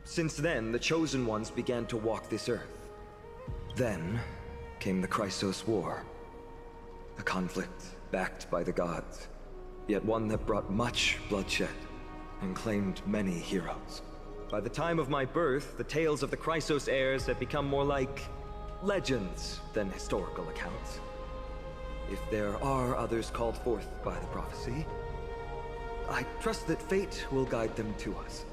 Since then, the Chosen Ones began to walk this earth. Then came the Chrysos War. A conflict backed by the gods, yet one that brought much bloodshed and claimed many heroes. By the time of my birth, the tales of the Chrysos heirs had become more like legends than historical accounts. If there are others called forth by the prophecy, I trust that fate will guide them to us.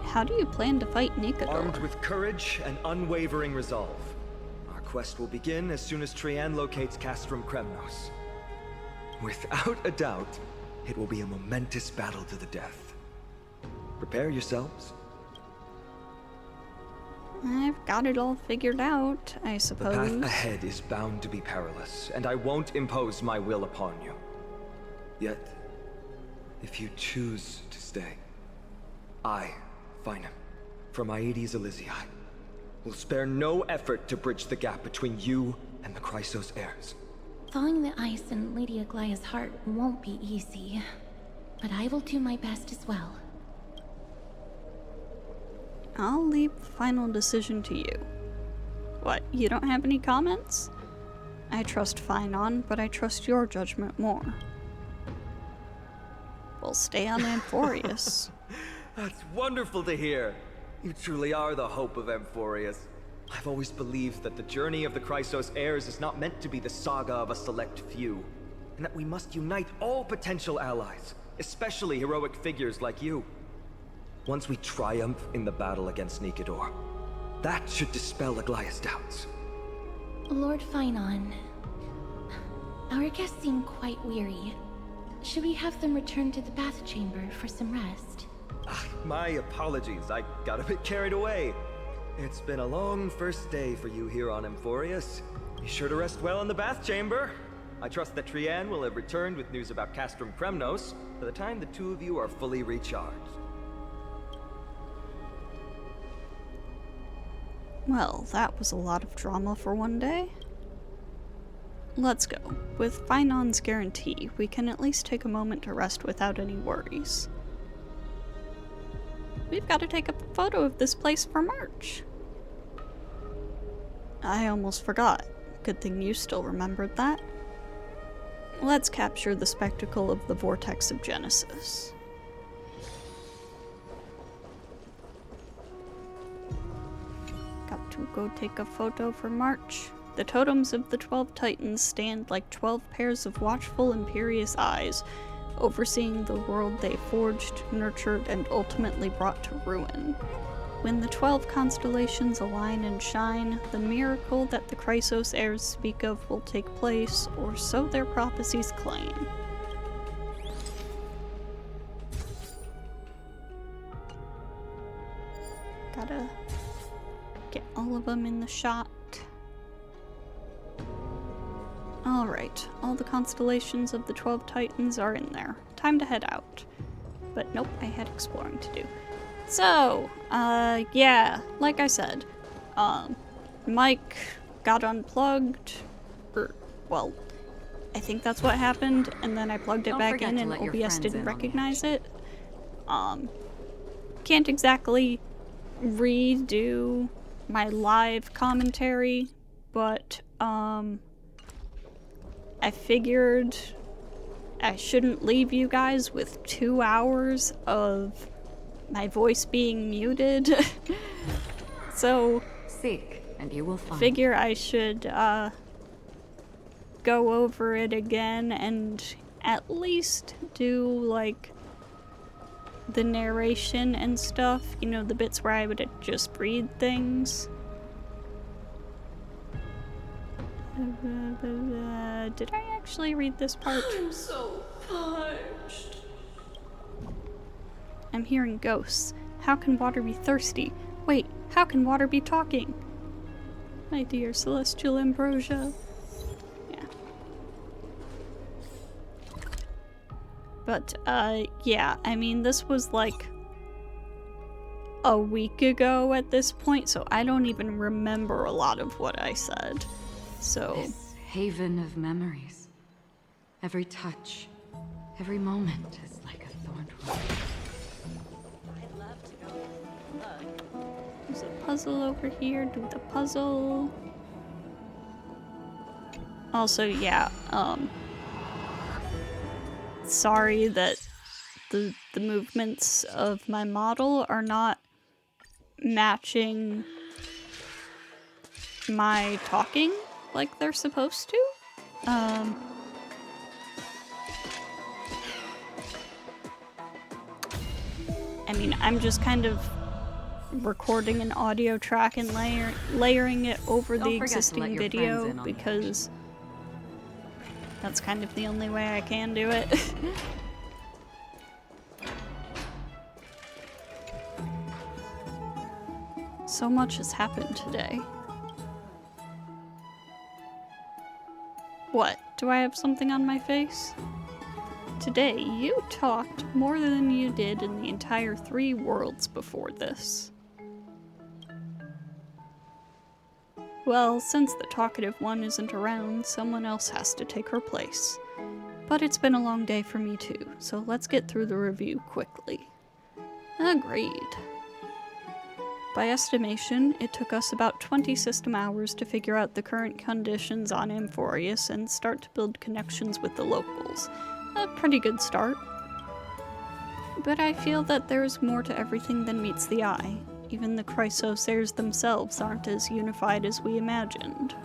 How do you plan to fight Nikador? Armed with courage and unwavering resolve. Our quest will begin as soon as Trian locates Castrum Kremnos. Without a doubt, it will be a momentous battle to the death. Prepare yourselves. I've got it all figured out, I suppose. The path ahead is bound to be perilous, and I won't impose my will upon you. Yet, if you choose to stay, I, Finam, from Aedes Elysiae, will spare no effort to bridge the gap between you and the Chrysos heirs. Thawing the ice in Lady Aglaea's heart won't be easy, but I will do my best as well. I'll leave the final decision to you. What, you don't have any comments? I trust Finon, but I trust your judgment more. We'll stay on Amphorius. That's wonderful to hear. You truly are the hope of Amphorius. I've always believed that the journey of the Chrysos heirs is not meant to be the saga of a select few, and that we must unite all potential allies, especially heroic figures like you. Once we triumph in the battle against Nikador, that should dispel Aglaea's doubts. Lord Finon, our guests seem quite weary. Should we have them return to the bath chamber for some rest? My apologies, I got a bit carried away. It's been a long first day for you here on Amphorius. Be sure to rest well in the bath chamber. I trust that Trian will have returned with news about Castrum Kremnos by the time the two of you are fully recharged. Well, that was a lot of drama for one day. Let's go. With Finon's guarantee, we can at least take a moment to rest without any worries. We've got to take a photo of this place for March. I almost forgot. Good thing you still remembered that. Let's capture the spectacle of the Vortex of Genesis. Got to go take a photo for March. The totems of the 12 Titans stand like 12 pairs of watchful, imperious eyes, overseeing the world they forged, nurtured, and ultimately brought to ruin. When the 12 constellations align and shine, the miracle that the Chrysos heirs speak of will take place, or so their prophecies claim. Gotta get all of them in the shot. Alright, all the constellations of the 12 Titans are in there. Time to head out. But nope, I had exploring to do. So, yeah, like I said, Mike got unplugged, well, I think that's what happened, and then I plugged it back in and OBS didn't recognize it. Can't exactly redo my live commentary, but, I figured I shouldn't leave you guys with 2 hours of my voice being muted. So seek and you will find. Figure I should go over it again and at least do like the narration and stuff, you know, the bits where I would just read things. Did I actually read this part? I'm so parched. I'm hearing ghosts. How can water be thirsty? Wait, how can water be talking? My dear Celestial Ambrosia. Yeah. But, yeah, I mean, this was like a week ago at this point, so I don't even remember a lot of what I said. So... This haven of memories. Every touch, every moment is like a thorn wound. I'd love to go. There's a puzzle over here. Do the puzzle. Also, yeah, sorry that the movements of my model are not matching my talking like they're supposed to. I mean, I'm just kind of recording an audio track and layering it over the existing video because that's kind of the only way I can do it. So much has happened today. What? Do I have something on my face? Today, you talked more than you did in the entire 3 worlds before this. Well, since the talkative one isn't around, someone else has to take her place. But it's been a long day for me too, so let's get through the review quickly. Agreed. By estimation, it took us about 20 system hours to figure out the current conditions on Amphorius and start to build connections with the locals. A pretty good start. But I feel that there's more to everything than meets the eye. Even the Chrysosairs themselves aren't as unified as we imagined.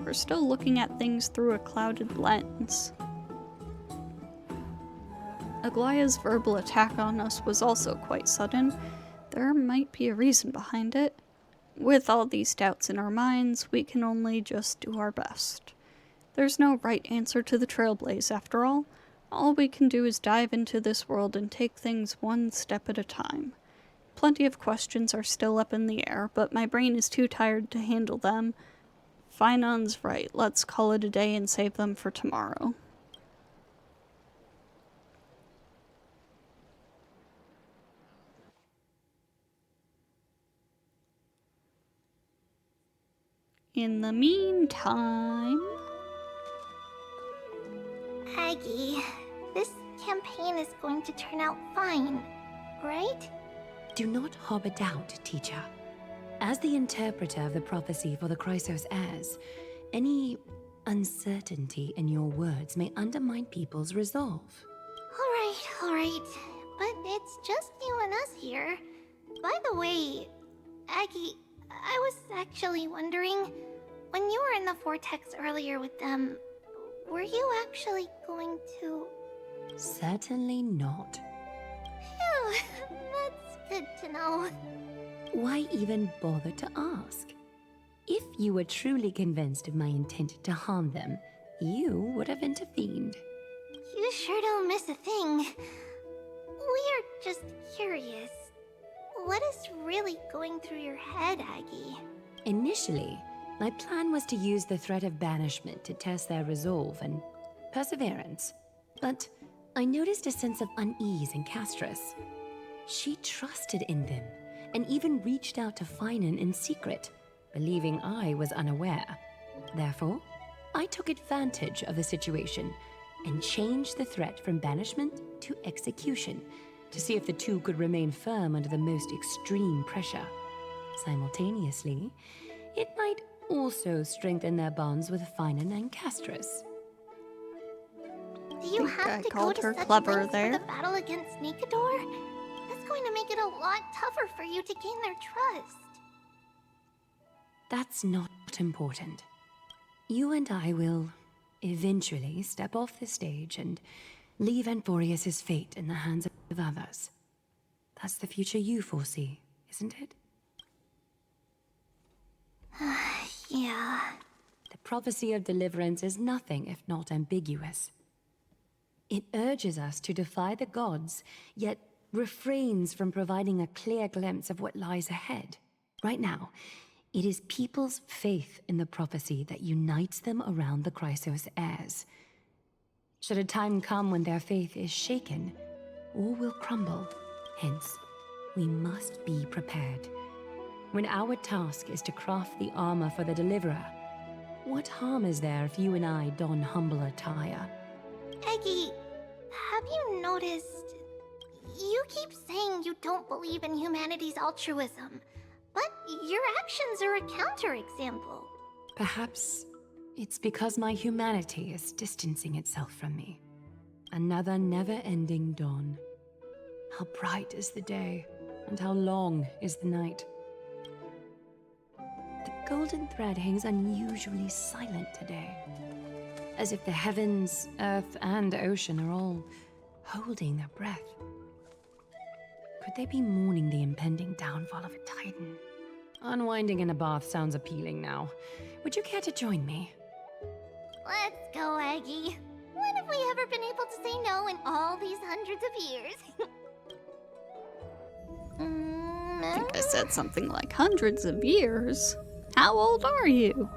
We're still looking at things through a clouded lens. Aglaea's verbal attack on us was also quite sudden. There might be a reason behind it. With all these doubts in our minds, we can only just do our best. There's no right answer to the Trailblaze, after all. All we can do is dive into this world and take things one step at a time. Plenty of questions are still up in the air, but my brain is too tired to handle them. Finon's right, let's call it a day and save them for tomorrow. In the meantime... Aggie, this campaign is going to turn out fine, right? Do not harbor doubt, teacher. As the interpreter of the prophecy for the Chrysos heirs, any uncertainty in your words may undermine people's resolve. Alright. But it's just you and us here. By the way, Aggie, I was actually wondering, when you were in the vortex earlier with them, were you actually going to... Certainly not. Phew, that's good to know. Why even bother to ask? If you were truly convinced of my intent to harm them, you would have intervened. You sure don't miss a thing. We're just curious. What is really going through your head, Aggie? Initially, my plan was to use the threat of banishment to test their resolve and perseverance. But I noticed a sense of unease in Castrum. She trusted in them, and even reached out to Finan in secret, believing I was unaware. Therefore, I took advantage of the situation and changed the threat from banishment to execution to see if the two could remain firm under the most extreme pressure. Simultaneously, it might also strengthen their bonds with Finan and Castrum. Do you have to go to such lengths for the battle against Nikador? That's going to make it a lot tougher for you to gain their trust. That's not important. You and I will eventually step off the stage and leave Amphorius' fate in the hands of others. That's the future you foresee, isn't it? Yeah. The prophecy of deliverance is nothing if not ambiguous. It urges us to defy the gods, yet refrains from providing a clear glimpse of what lies ahead. Right now, it is people's faith in the prophecy that unites them around the Chrysos heirs. Should a time come when their faith is shaken, all will crumble. Hence, we must be prepared. When our task is to craft the armor for the Deliverer, what harm is there if you and I don humble attire? Eggie, have you noticed? You keep saying you don't believe in humanity's altruism, but your actions are a counterexample. Perhaps it's because my humanity is distancing itself from me. Another never-ending dawn. How bright is the day, and how long is the night. The golden thread hangs unusually silent today, as if the heavens, earth, and ocean are all holding their breath. Could they be mourning the impending downfall of a titan? Unwinding in a bath sounds appealing now. Would you care to join me? Let's go, Aggie. When have we ever been able to say no in all these hundreds of years? I think I said something like hundreds of years. How old are you?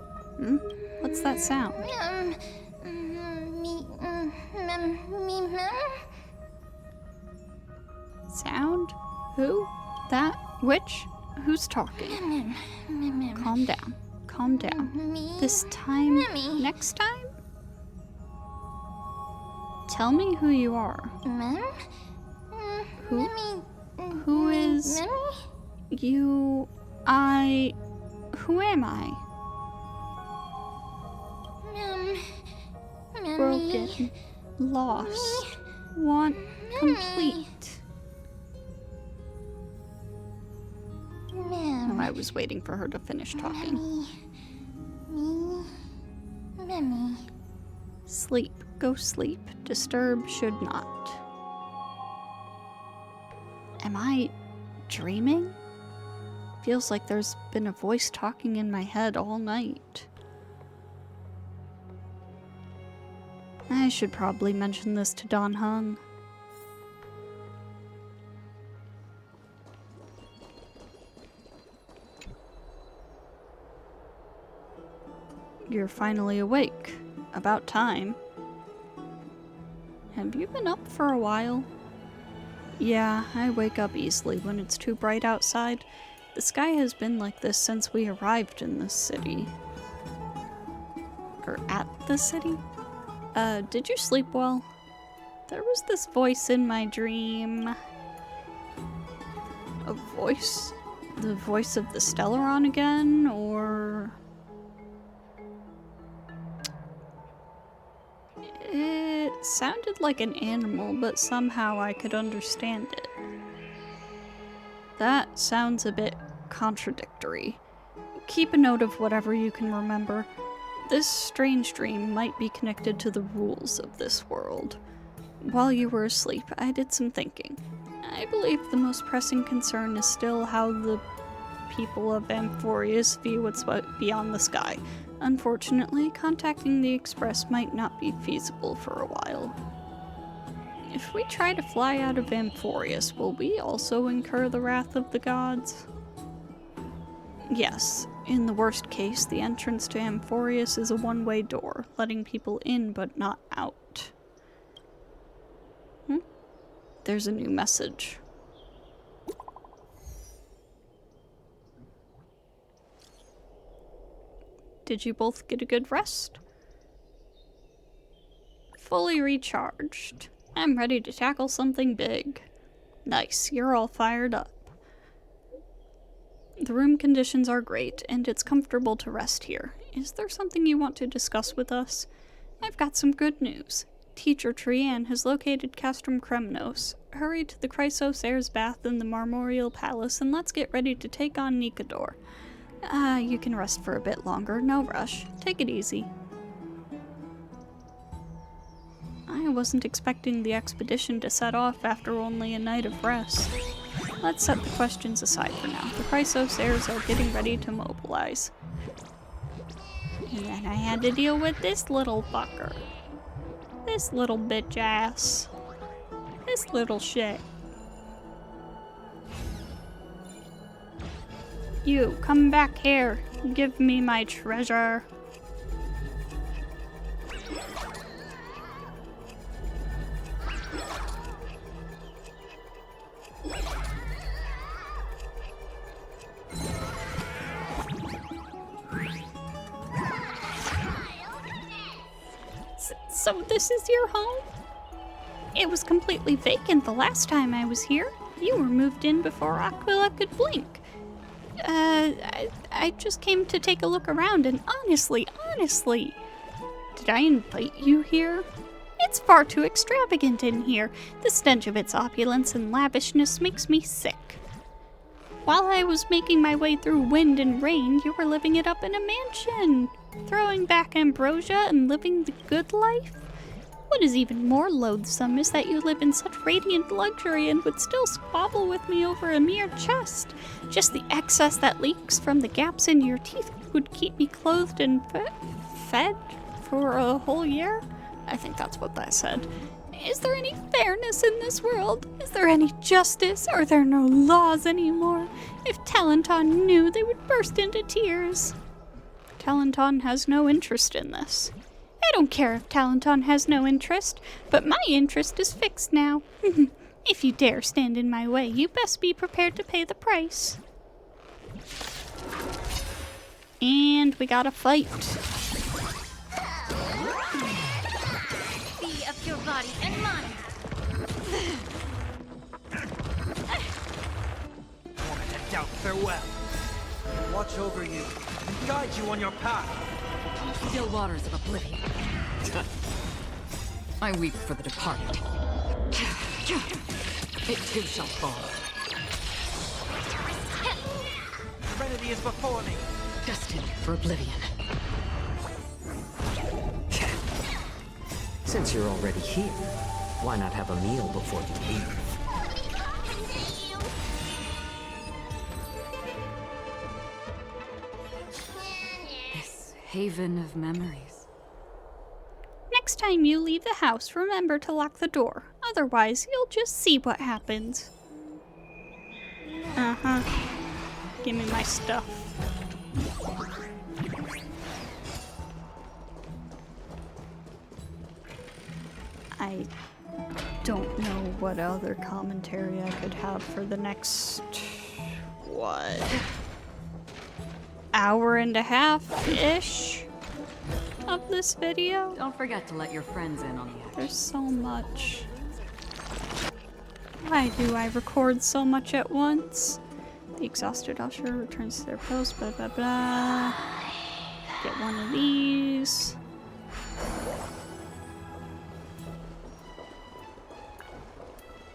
What's that sound? Sound? Who? That? Which? Who's talking? Calm down. Calm down. This time? Next time? Tell me who you are. Who is... You... I... Who am I? Broken. Lost. Want... Complete. Oh, I was waiting for her to finish talking. Sleep. Go sleep. Disturb should not. Am I dreaming? Feels like there's been a voice talking in my head all night. I should probably mention this to Don Hung. You're finally awake. About time. Have you been up for a while? Yeah, I wake up easily when it's too bright outside. The sky has been like this since we arrived in this city. Or at the city? Did you sleep well? There was this voice in my dream. A voice? The voice of the Stellaron again, or... It sounded like an animal, but somehow I could understand it. That sounds a bit contradictory. Keep a note of whatever you can remember. This strange dream might be connected to the rules of this world. While you were asleep, I did some thinking. I believe the most pressing concern is still how the people of Amphorius view what's beyond the sky. Unfortunately, contacting the Express might not be feasible for a while. If we try to fly out of Amphorius, will we also incur the wrath of the gods? Yes, in the worst case, the entrance to Amphorius is a one-way door, letting people in but not out. There's a new message. Did you both get a good rest? Fully recharged. I'm ready to tackle something big. Nice, you're all fired up. The room conditions are great, and it's comfortable to rest here. Is there something you want to discuss with us? I've got some good news. Teacher Trianne has located Castrum Kremnos. Hurry to the Chrysos Heir's bath in the Marmorial Palace, and let's get ready to take on Nikador. You can rest for a bit longer, no rush. Take it easy. I wasn't expecting the expedition to set off after only a night of rest. Let's set the questions aside for now. The Chrysos Heirs are getting ready to mobilize. And then I had to deal with this little fucker. This little bitch ass. This little shit. You, come back here. Give me my treasure. So this is your home? It was completely vacant the last time I was here. You were moved in before Aglaea could blink. I just came to take a look around, and honestly, did I invite you here? It's far too extravagant in here. The stench of its opulence and lavishness makes me sick. While I was making my way through wind and rain, you were living it up in a mansion, throwing back ambrosia and living the good life. What is even more loathsome is that you live in such radiant luxury and would still squabble with me over a mere chest. Just the excess that leaks from the gaps in your teeth would keep me clothed and fed for a whole year? I think that's what that said. Is there any fairness in this world? Is there any justice? Are there no laws anymore? If Talenton knew, they would burst into tears. Talenton has no interest in this. I don't care if Talenton has no interest, but my interest is fixed now. If you dare stand in my way, you best be prepared to pay the price. And we got a fight. Be of your body and mind. Woman and doubt, farewell. Watch over you and guide you on your path. Still waters of oblivion. I weep for the departed. It too shall fall. Serenity is before me. Destined for oblivion. Since you're already here, why not have a meal before you leave? This haven of memories. Next time you leave the house, remember to lock the door. Otherwise, you'll just see what happens. Uh-huh. Give me my stuff. I don't know what other commentary I could have for the next... what? Hour and a half-ish of this video. Don't forget to let your friends in on the action. There's so much. Why do I record so much at once? The exhausted usher returns to their post, blah blah blah. Get one of these.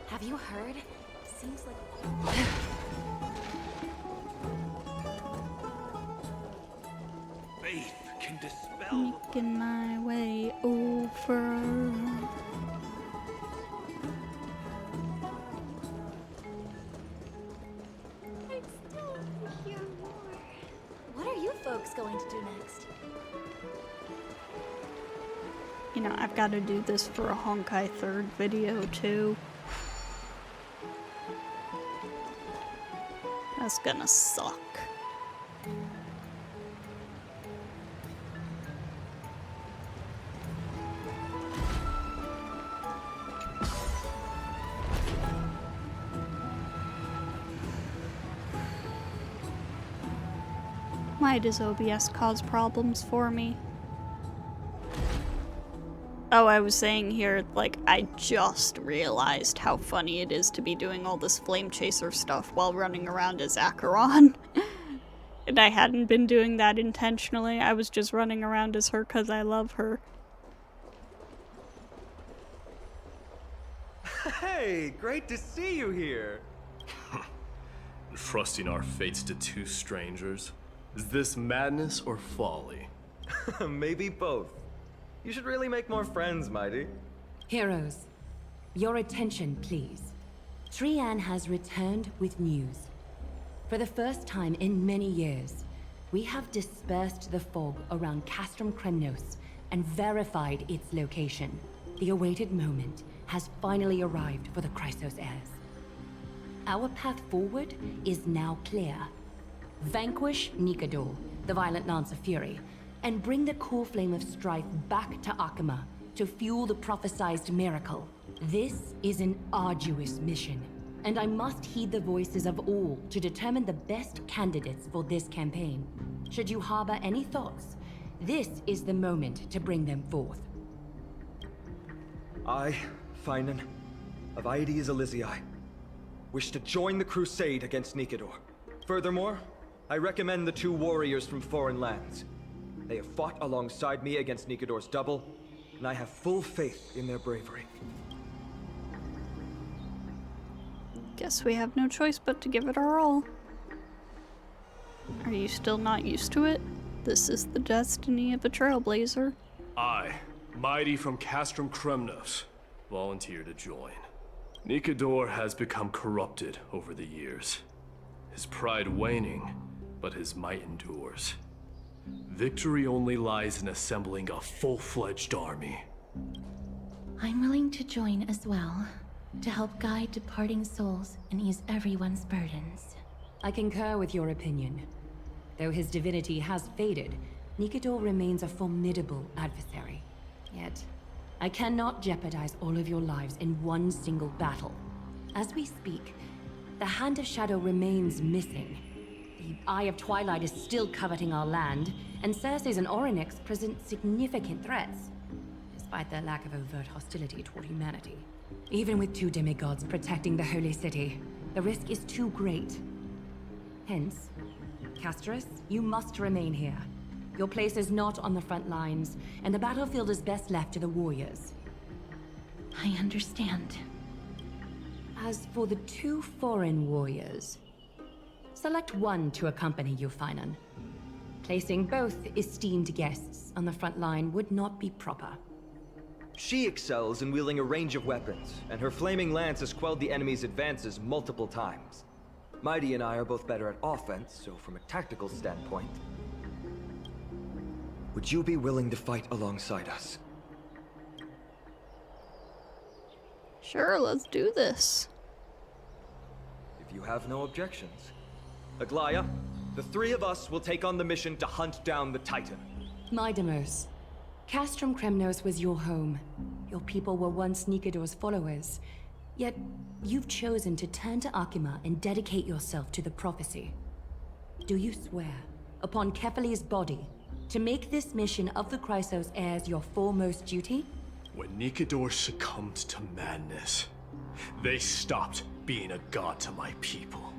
Have you heard? Seems like... Faith can dispel. Making my way over. I'd still like to hear more. What are you folks going to do next? You know, I've got to do this for a Honkai 3rd video too. That's gonna suck. Why does OBS cause problems for me? Oh, I was saying here, like, I just realized how funny it is to be doing all this Flame Chaser stuff while running around as Acheron. And I hadn't been doing that intentionally. I was just running around as her because I love her. Hey, great to see you here. Trusting our fates to two strangers? Is this madness or folly? Maybe both. You should really make more friends, Mighty. Heroes, your attention, please. Trian has returned with news. For the first time in many years, we have dispersed the fog around Castrum Kremnos and verified its location. The awaited moment has finally arrived for the Chrysos heirs. Our path forward is now clear. Vanquish Nikador, the violent Lance of Fury, and bring the core flame of strife back to Akama to fuel the prophesized miracle. This is an arduous mission, and I must heed the voices of all to determine the best candidates for this campaign. Should you harbor any thoughts, this is the moment to bring them forth. I, Finan, of Aedes Elysiae, wish to join the crusade against Nikador. Furthermore, I recommend the 2 warriors from foreign lands. They have fought alongside me against Nikador's double, and I have full faith in their bravery. Guess we have no choice but to give it our all. Are you still not used to it? This is the destiny of a Trailblazer. I, Mighty from Castrum Kremnos, volunteer to join. Nikador has become corrupted over the years. His pride waning, but his might endures. Victory only lies in assembling a full-fledged army. I'm willing to join as well, to help guide departing souls and ease everyone's burdens. I concur with your opinion. Though his divinity has faded, Nikador remains a formidable adversary. Yet, I cannot jeopardize all of your lives in one single battle. As we speak, the Hand of Shadow remains missing. The Eye of Twilight is still coveting our land, and Circes and Orynyx present significant threats, despite their lack of overt hostility toward humanity. Even with 2 demigods protecting the Holy City, the risk is too great. Hence, Castrus, you must remain here. Your place is not on the front lines, and the battlefield is best left to the warriors. I understand. As for the 2 foreign warriors, select one to accompany you, Finan. Placing both esteemed guests on the front line would not be proper. She excels in wielding a range of weapons, and her flaming lance has quelled the enemy's advances multiple times. Mighty and I are both better at offense, so from a tactical standpoint, would you be willing to fight alongside us? Sure, let's do this. If you have no objections. Aglaea, the 3 of us will take on the mission to hunt down the Titan. Mydemos, Castrum Kremnos was your home. Your people were once Nikador's followers. Yet, you've chosen to turn to Akima and dedicate yourself to the prophecy. Do you swear, upon Kefali's body, to make this mission of the Chrysos heirs your foremost duty? When Nikador succumbed to madness, they stopped being a god to my people.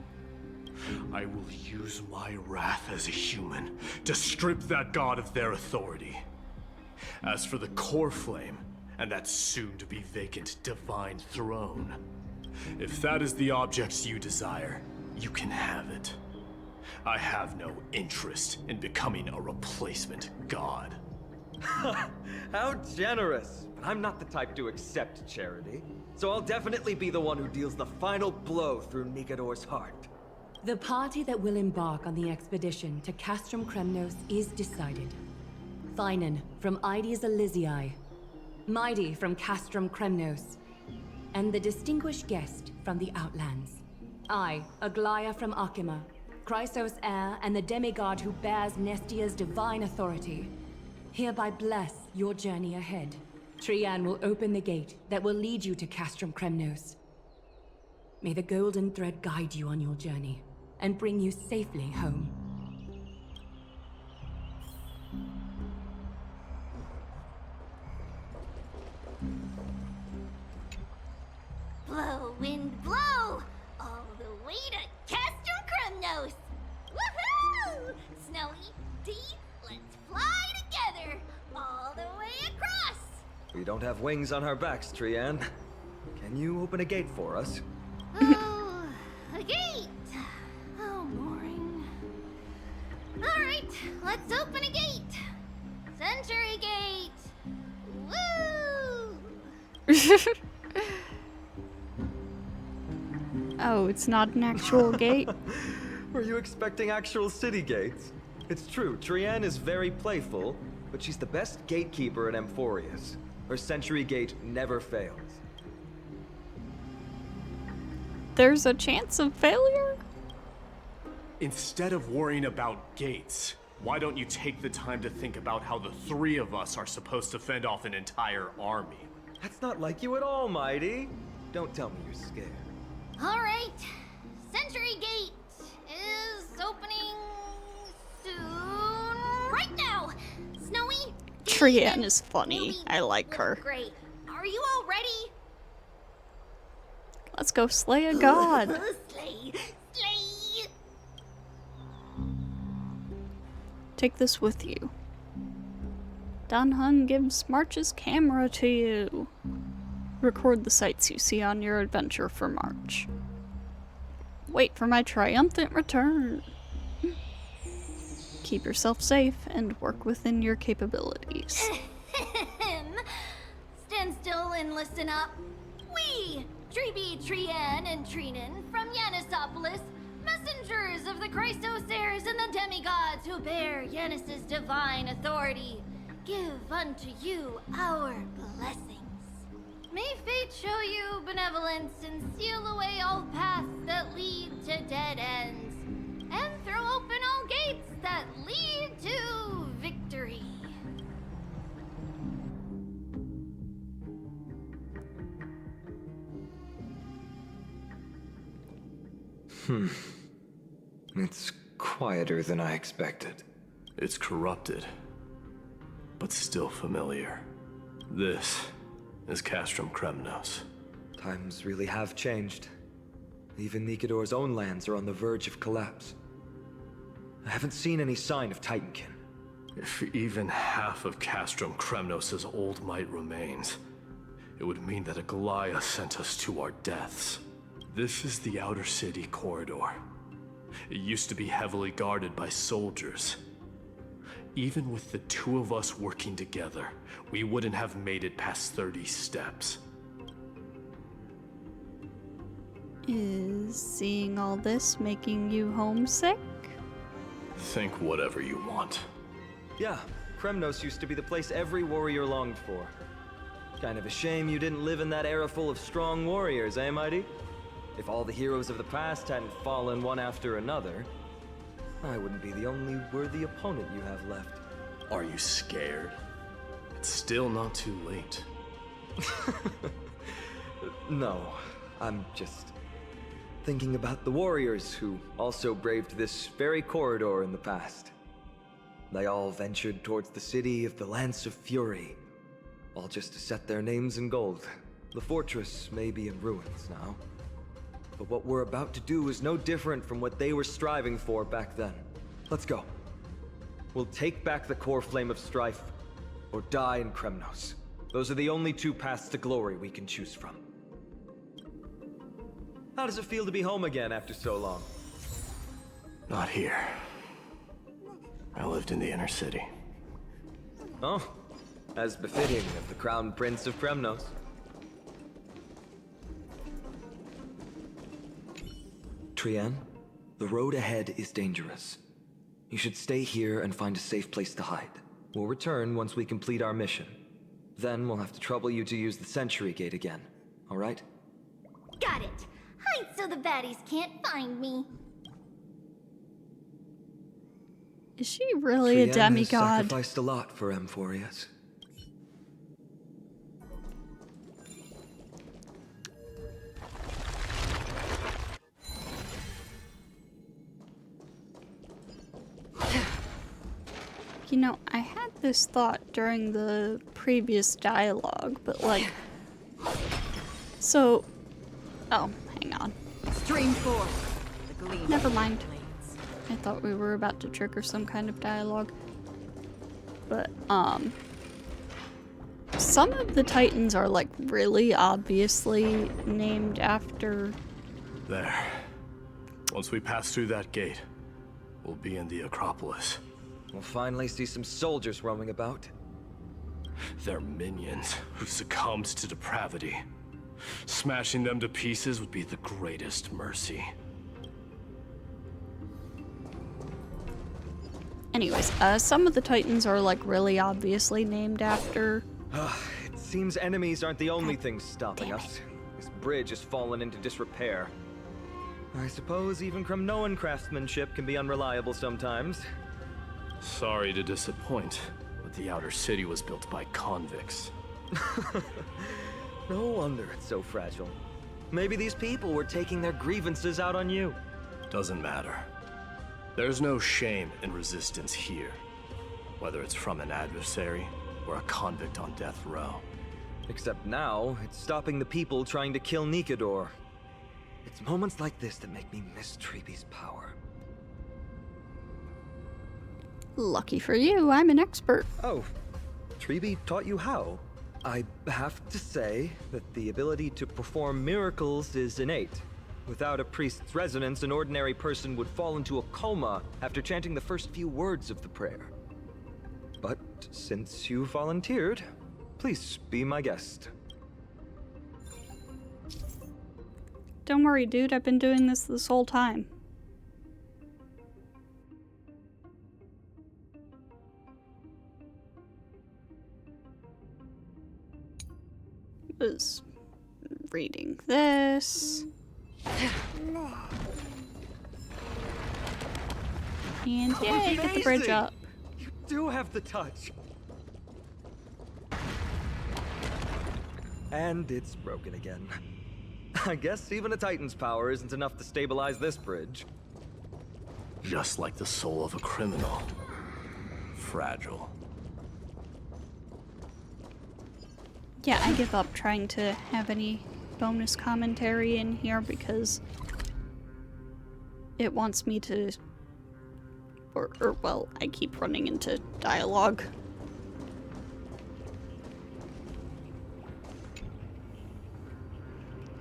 I will use my wrath as a human to strip that god of their authority. As for the core flame, and that soon-to-be vacant divine throne, if that is the object you desire, you can have it. I have no interest in becoming a replacement god. How generous! But I'm not the type to accept charity, so I'll definitely be the one who deals the final blow through Nikador's heart. The party that will embark on the expedition to Castrum Kremnos is decided. Finan from Aedes Elysiae, Mighty from Castrum Kremnos, and the distinguished guest from the Outlands. I, Aglaea from Akima, Chrysos heir and the demigod who bears Nestia's divine authority, hereby bless your journey ahead. Trian will open the gate that will lead you to Castrum Kremnos. May the golden thread guide you on your journey and bring you safely home. Blow, wind, blow! All the way to Castrum Kremnos! Woohoo! Snowy, Dee, let's fly together! All the way across! We don't have wings on our backs, Trian. Can you open a gate for us? Oh, a gate! Oh, boring. Alright, let's open a gate! Century Gate! Woo! Oh, it's not an actual gate? Were you expecting actual city gates? It's true, Trian is very playful, but she's the best gatekeeper in Amphorius. Her Century Gate never fails. There's a chance of failure? Instead of worrying about gates, why don't you take the time to think about how the 3 of us are supposed to fend off an entire army? That's not like you at all, Mighty. Don't tell me you're scared. Alright, Century Gate is opening soon. Right now! Snowy, Trian is funny. I like her. great. Are you all ready? go slay a god. Slay! Slay! Take this with you. Dan Hun gives March's camera to you. Record the sights you see on your adventure for March. Wait for my triumphant return. Keep yourself safe and work within your capabilities. Stand still and listen up. We, Treeby, Trian, and Trinan from Yanisopolis, messengers of the Christos heirs and the demigods who bear Yanis's divine authority, give unto you our blessings. May fate show you benevolence and seal away all paths that lead to dead ends, and throw open all gates that lead to victory. It's quieter than I expected. It's corrupted, but still familiar. This is Castrum Kremnos. Times really have changed. Even Nikador's own lands are on the verge of collapse. I haven't seen any sign of Titankin. If even half of Castrum Kremnos' old might remains, it would mean that Aglaea sent us to our deaths. This is the outer city corridor. It used to be heavily guarded by soldiers. Even with the two of us working together, we wouldn't have made it past 30 steps. Is seeing all this making you homesick? Think whatever you want. Yeah, Kremnos used to be the place every warrior longed for. Kind of a shame you didn't live in that era full of strong warriors, eh, Mighty? If all the heroes of the past hadn't fallen one after another, I wouldn't be the only worthy opponent you have left. Are you scared? It's still not too late. No, I'm just thinking about the warriors who also braved this very corridor in the past. They all ventured towards the city of the Lance of Fury, all just to set their names in gold. The fortress may be in ruins now, but what we're about to do is no different from what they were striving for back then. Let's go. We'll take back the core flame of strife, or die in Kremnos. Those are the only two paths to glory we can choose from. How does it feel to be home again after so long? Not here. I lived in the inner city. Oh, as befitting of the Crown Prince of Kremnos. Trian, the road ahead is dangerous. You should stay here and find a safe place to hide. We'll return once we complete our mission. Then we'll have to trouble you to use the Sentry Gate again, all right? Got it. Hide so the baddies can't find me. Is she really a Trian demigod? has sacrificed a lot for Amphorius. You know, I had this thought during the previous dialogue, but like... So... Oh, hang on. Stream forth. The gleam. Never mind. I thought we were about to trigger some kind of dialogue. But, some of the Titans are like really obviously named after... There. Once we pass through that gate, we'll be in the Acropolis. We'll finally see some soldiers roaming about. They're minions who succumbed to depravity. Smashing them to pieces would be the greatest mercy. Anyways, some of the Titans are like really obviously named after... It seems enemies aren't the only things stopping us. This bridge has fallen into disrepair. I suppose even Kremnoan craftsmanship can be unreliable sometimes. Sorry to disappoint, but the outer city was built by convicts. No wonder it's so fragile. Maybe these people were taking their grievances out on you. Doesn't matter. There's no shame in resistance here, whether it's from an adversary or a convict on death row. Except now, it's stopping the people trying to kill Nikador. It's moments like this that make me miss Treeby's power. Lucky for you, I'm an expert. Oh, Treeby taught you how? I have to say that the ability to perform miracles is innate. Without a priest's resonance, an ordinary person would fall into a coma after chanting the first few words of the prayer. But since you volunteered, please be my guest. Don't worry, dude, I've been doing this whole time. Was reading this. And yay, get the bridge up. You do have the touch. And it's broken again. I guess even a Titan's power isn't enough to stabilize this bridge. Just like the soul of a criminal. Fragile. Yeah, I give up trying to have any bonus commentary in here because it wants me to, or well, I keep running into dialogue.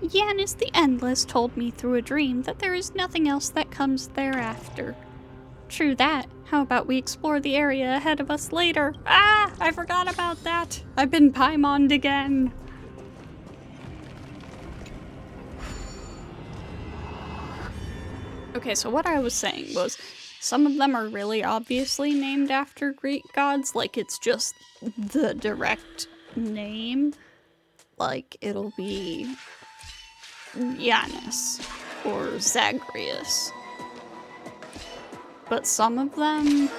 Yanis the Endless told me through a dream that there is nothing else that comes thereafter. True that. How about we explore the area ahead of us later? Ah! I forgot about that! I've been Paimoned again! Okay, so what I was saying was, some of them are really obviously named after Greek gods, like it's just the direct name. Like, it'll be Yanis or Zagreus. But some of them,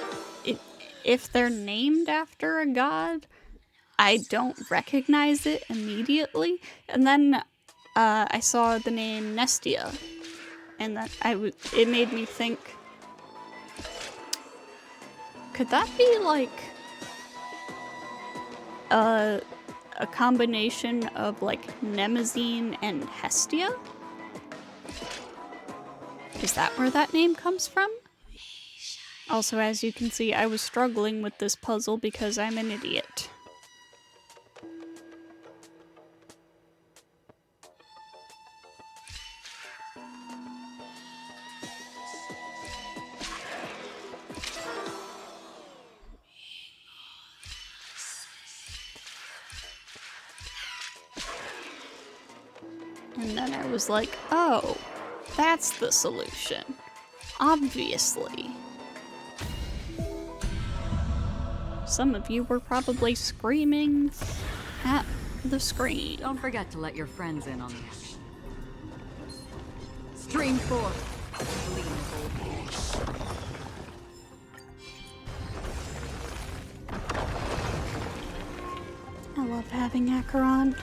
if they're named after a god, I don't recognize it immediately. And then I saw the name Nestia, and that it made me think, could that be like a combination of like Nemazine and Hestia? Is that where that name comes from? Also, as you can see, I was struggling with this puzzle because I'm an idiot. And then I was like, oh, that's the solution. Obviously. Some of you were probably screaming at the screen. Don't forget to let your friends in on the action. Stream 4. I love having Acheron.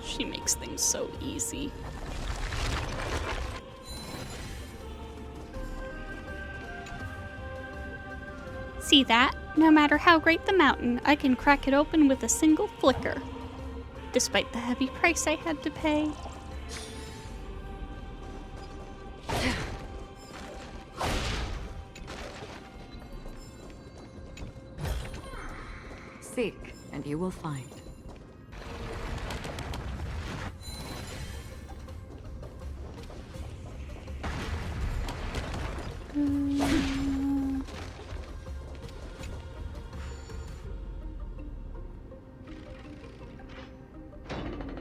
She makes things so easy. See that? No matter how great the mountain, I can crack it open with a single flicker. Despite the heavy price I had to pay. Seek, and you will find.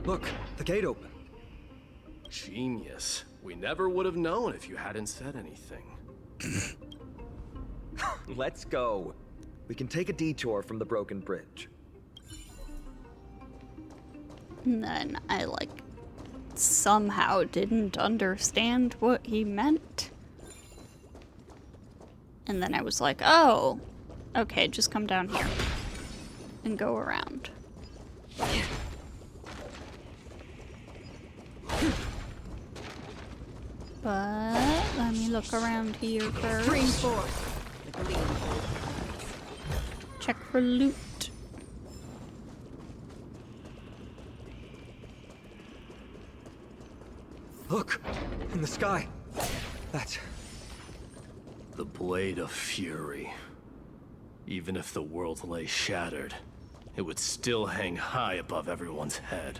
Look, the gate open. Genius. We never would have known if you hadn't said anything. Let's go. We can take a detour from the broken bridge. And then I, like, somehow didn't understand what he meant. And then I was like, oh, okay, just come down here and go around. But let me look around here first. Check for loot. Look, in the sky. That's... The Blade of Fury. Even if the world lay shattered, it would still hang high above everyone's head.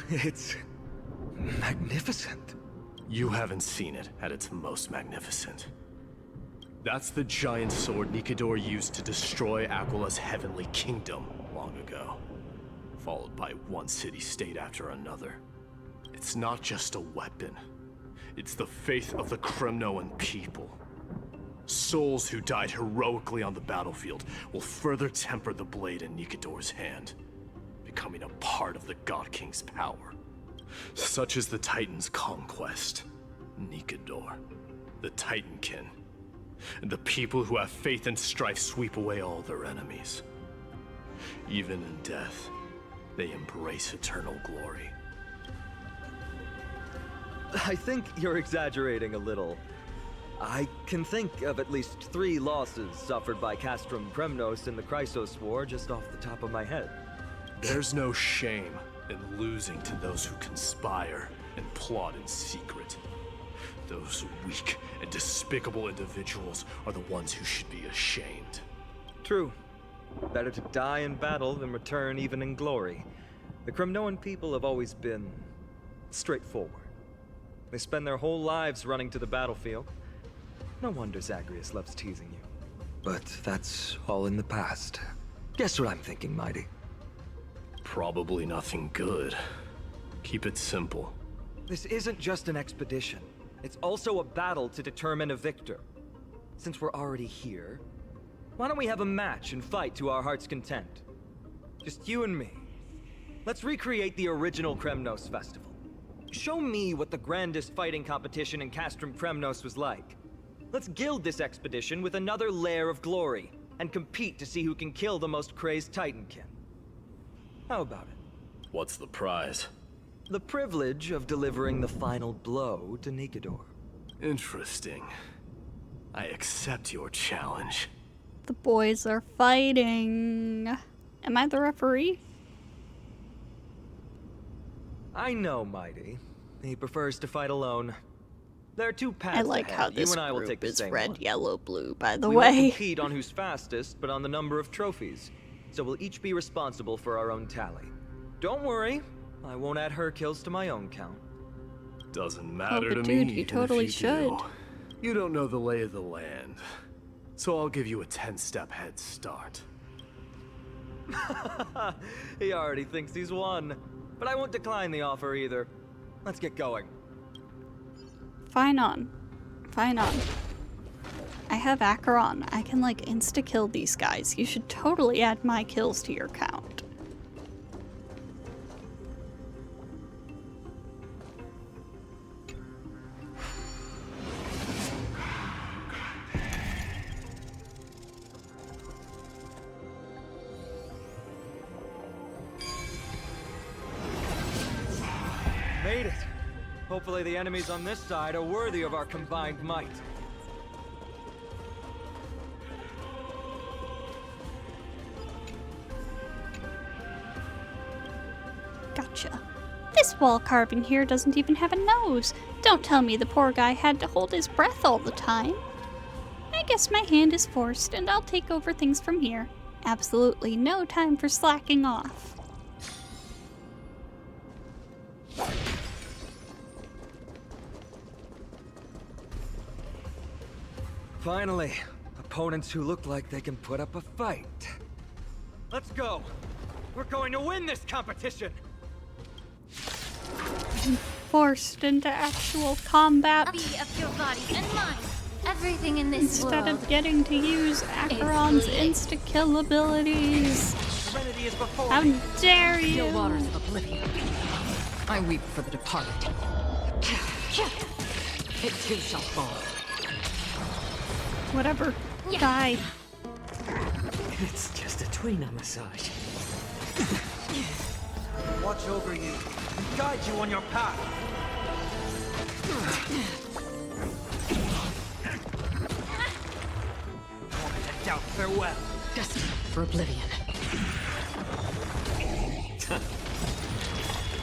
It's... magnificent. You haven't seen it at its most magnificent. That's the giant sword Nikador used to destroy Aglaea's heavenly kingdom long ago, followed by one city-state after another. It's not just a weapon. It's the faith of the Kremnoan people. Souls who died heroically on the battlefield will further temper the blade in Nikador's hand, becoming a part of the God King's power. Such is the Titan's conquest. Nikador, the Titankin, and the people who have faith and strife sweep away all their enemies. Even in death, they embrace eternal glory. I think you're exaggerating a little. I can think of at least 3 losses suffered by Castrum Kremnos in the Chrysos War just off the top of my head. There's no shame in losing to those who conspire and plot in secret. Those weak and despicable individuals are the ones who should be ashamed. True. Better to die in battle than return even in glory. The Kremnoan people have always been straightforward. They spend their whole lives running to the battlefield. No wonder Zagreus loves teasing you. But that's all in the past. Guess what I'm thinking, Mighty? Probably nothing good. Keep it simple. This isn't just an expedition. It's also a battle to determine a victor. Since we're already here, why don't we have a match and fight to our heart's content? Just you and me. Let's recreate the original Kremnos festival. Show me what the grandest fighting competition in Castrum Kremnos was like. Let's gild this expedition with another layer of glory, and compete to see who can kill the most crazed Titankin. How about it? What's the prize? The privilege of delivering the final blow to Nikador. Interesting. I accept your challenge. The boys are fighting. Am I the referee? I know, Mighty. He prefers to fight alone. There are 2 paths I like ahead. how this you and I will group take the is same red, one. yellow, blue, by the We won't way. compete on who's fastest, but on the number of trophies. So we'll each be responsible for our own tally. Don't worry, I won't add her kills to my own count. Doesn't matter but to me. dude, you even totally if you do. should. You don't know the lay of the land, so I'll give you a 10-step head start. He already thinks he's won. But I won't decline the offer either. Let's get going. Fine on. Fine on. I have Acheron. I can like insta-kill these guys. You should totally add my kills to your count. Made it. Hopefully the enemies on this side are worthy of our combined might. Gotcha. This wall carving here doesn't even have a nose. Don't tell me the poor guy had to hold his breath all the time. I guess my hand is forced and I'll take over things from here. Absolutely no time for slacking off. Finally, opponents who look like they can put up a fight. Let's go. We're going to win this competition. Forced into actual combat. Be of your body and mind. Everything in this Instead world of getting to use Acheron's insta-kill abilities. Serenity is before How me. dare you! Still waters of oblivion. I weep for the departed. It too shall fall. Whatever. Die. It's just a tween on the side. Watch over you and guide you on your path. Moment to doubt farewell. Destined for oblivion.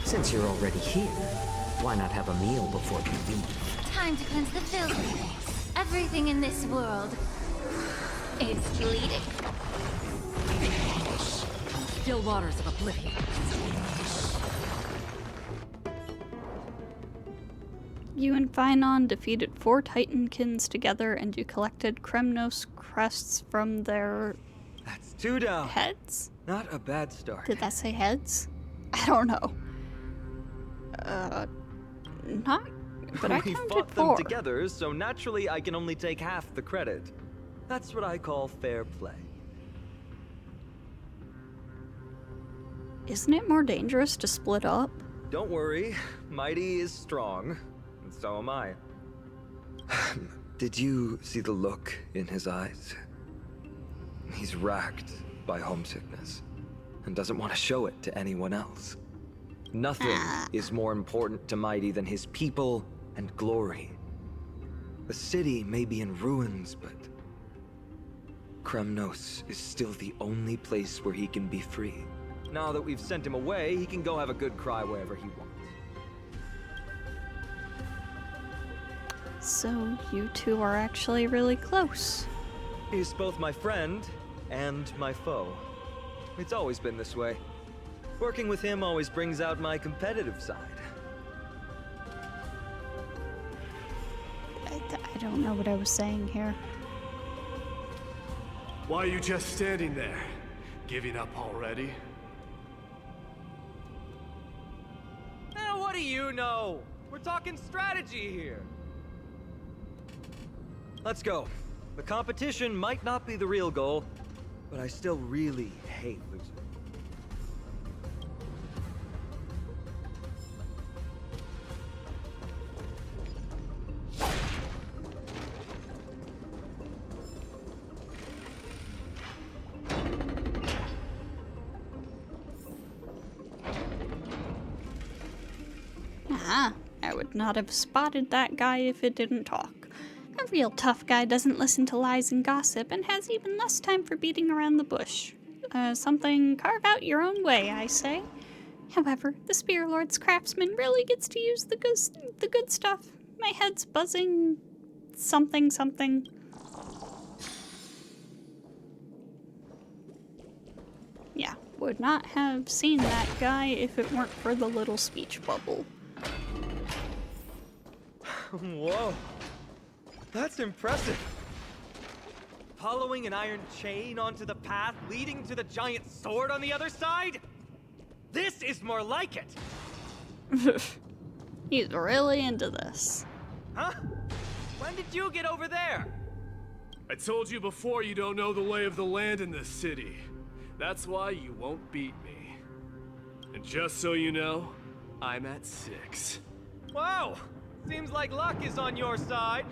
Since you're already here, why not have a meal before you leave? Time to cleanse the filthy. Everything in this world is bleeding. Still waters of oblivion. You and Phynon defeated 4 Titankins together, and you collected Kremnos crests from their... That's 2 down. Heads? Not a bad start. Did that say heads? I don't know. Not... But I We counted fought 4. them together, so naturally I can only take half the credit. That's what I call fair play. Isn't it more dangerous to split up? Don't worry, Mighty is strong, and so am I. Did you see the look in his eyes? He's racked by homesickness, and doesn't want to show it to anyone else. Nothing is more important to Mighty than his people and glory. The city may be in ruins, but Kremnos is still the only place where he can be free. Now that we've sent him away, he can go have a good cry wherever he wants. So you two are actually really close. He's both my friend and my foe. It's always been this way. Working with him always brings out my competitive side. I don't know what I was saying here. Why are you just standing there? Giving up already? What do you know? We're talking strategy here. Let's go. The competition might not be the real goal, but I still really hate losing. I would not have spotted that guy if it didn't talk. A real tough guy doesn't listen to lies and gossip, and has even less time for beating around the bush. Something carve out your own way, I say. However, the Spear Lord's craftsman really gets to use the good stuff. My head's buzzing... something. Yeah, would not have seen that guy if it weren't for the little speech bubble. Whoa. That's impressive. Following an iron chain onto the path leading to the giant sword on the other side? This is more like it. He's really into this. Huh? When did you get over there? I told you before you don't know the lay of the land in this city. That's why you won't beat me. And just so you know, I'm at 6. Wow! Seems like luck is on your side.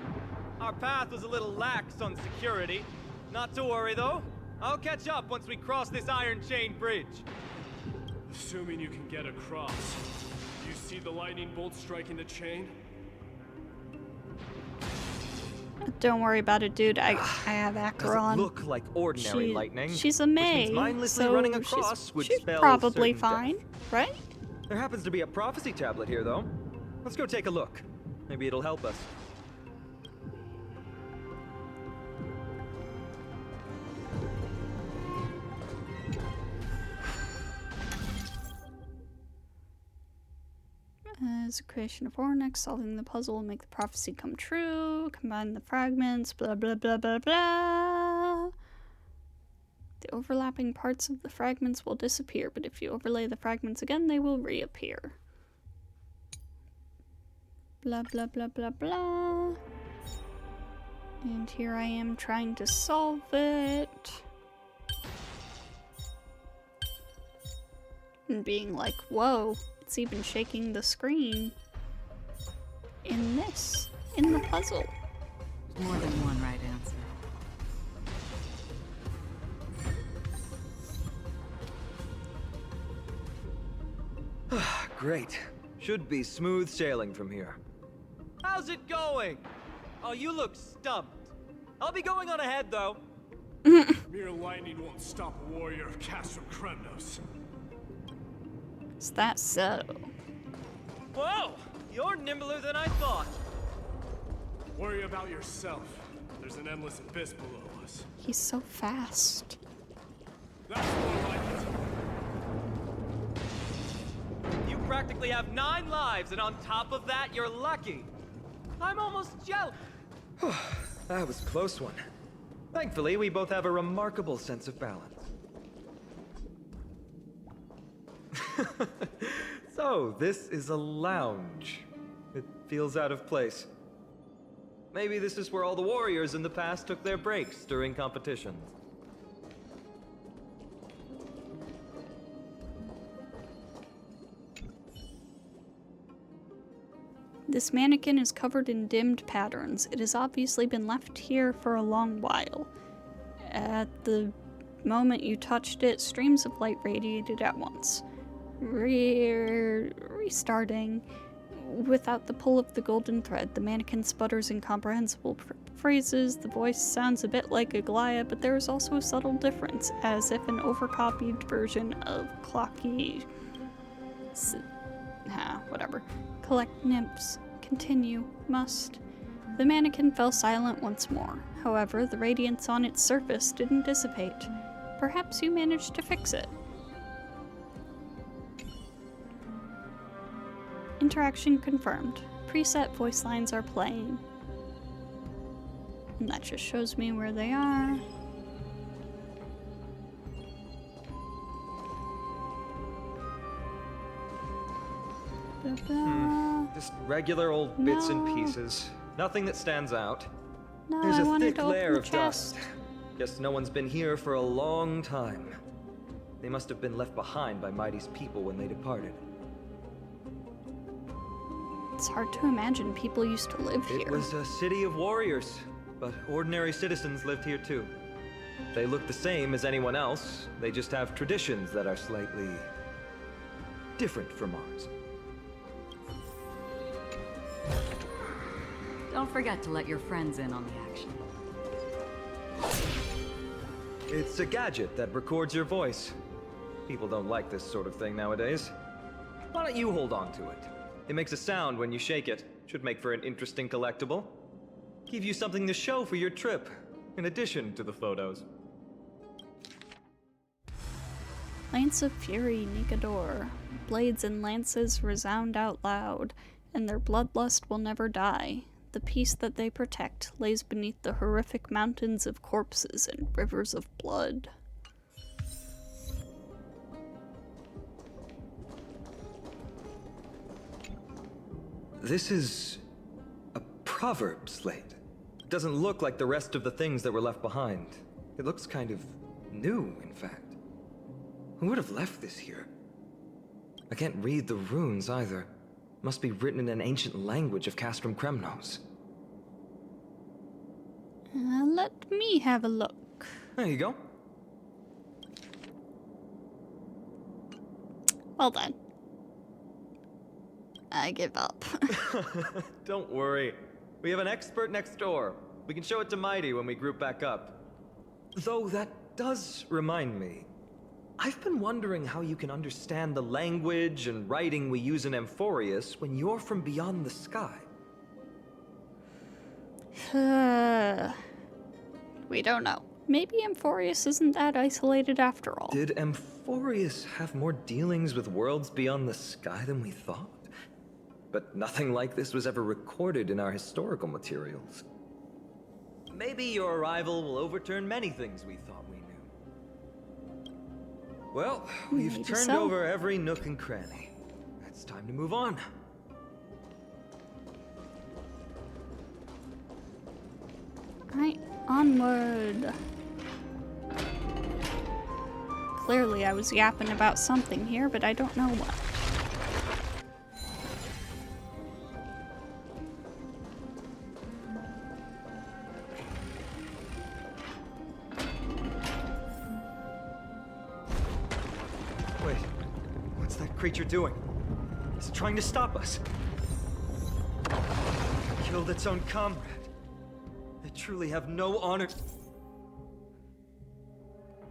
Our path was a little lax on security. Not to worry, though. I'll catch up once we cross this iron chain bridge. Assuming you can get across. You see the lightning bolt striking the chain? Don't worry about it, dude. I have Acheron. Doesn't look like ordinary lightning. She's a May, mindlessly so running across she's probably fine, right? There happens to be a prophecy tablet here, though. Let's go take a look. Maybe it'll help us. As a creation of Ornyx, solving the puzzle will make the prophecy come true. Combine the fragments, blah blah blah blah blah. The overlapping parts of the fragments will disappear, but if you overlay the fragments again, they will reappear. Blah blah blah blah blah. And here I am trying to solve it. And being like, whoa. It's even shaking the screen in the puzzle. More than one right answer. Great. Should be smooth sailing from here. How's it going? Oh, you look stumped. I'll be going on ahead, though. Mere lightning won't stop a warrior of Castrum Kremnos. Is that so? Whoa! You're nimbler than I thought. Worry about yourself. There's an endless abyss below us. He's so fast. That's more like it. You practically have 9 lives, and on top of that, you're lucky. I'm almost jealous. That was a close one. Thankfully, we both have a remarkable sense of balance. So, this is a lounge. It feels out of place. Maybe this is where all the warriors in the past took their breaks during competitions. This mannequin is covered in dimmed patterns. It has obviously been left here for a long while. At the moment you touched it, streams of light radiated at once. Restarting. Without the pull of the golden thread, the mannequin sputters incomprehensible phrases. The voice sounds a bit like Aglaea, but there is also a subtle difference, as if an overcopied version of Clocky... whatever. Collect nymphs. Continue. Must. The mannequin fell silent once more. However, the radiance on its surface didn't dissipate. Perhaps you managed to fix it. Interaction confirmed. Preset voice lines are playing. And that just shows me where they are. Just regular old bits and pieces. Nothing that stands out. No, There's I a wanted thick to open layer the of chest. dust. Guess no one's been here for a long time. They must have been left behind by Mighty's people when they departed. It's hard to imagine people used to live here. It was a city of warriors, but ordinary citizens lived here too. They look the same as anyone else. They just have traditions that are slightly different from ours. Don't forget to let your friends in on the action. It's a gadget that records your voice. People don't like this sort of thing nowadays. Why don't you hold on to it? It makes a sound when you shake it. Should make for an interesting collectible. Give you something to show for your trip, in addition to the photos. Lance of Fury, Nikador. Blades and lances resound out loud, and their bloodlust will never die. The peace that they protect lays beneath the horrific mountains of corpses and rivers of blood. This is a proverb slate. It doesn't look like the rest of the things that were left behind. It looks kind of new, in fact. Who would have left this here? I can't read the runes either. Must be written in an ancient language of Castrum Kremnos. Let me have a look. There you go. Well then. I give up. Don't worry. We have an expert next door. We can show it to Mighty when we group back up. Though that does remind me. I've been wondering how you can understand the language and writing we use in Amphorius when you're from beyond the sky. We don't know. Maybe Amphorius isn't that isolated after all. Did Amphorius have more dealings with worlds beyond the sky than we thought? But nothing like this was ever recorded in our historical materials. Maybe your arrival will overturn many things we thought we knew. Well, we've Maybe turned so. over every nook and cranny. It's time to move on. Alright, onward. Clearly I was yapping about something here, but I don't know what. Wait, what's that creature doing? It's trying to stop us. It killed its own comrade. They truly have no honor.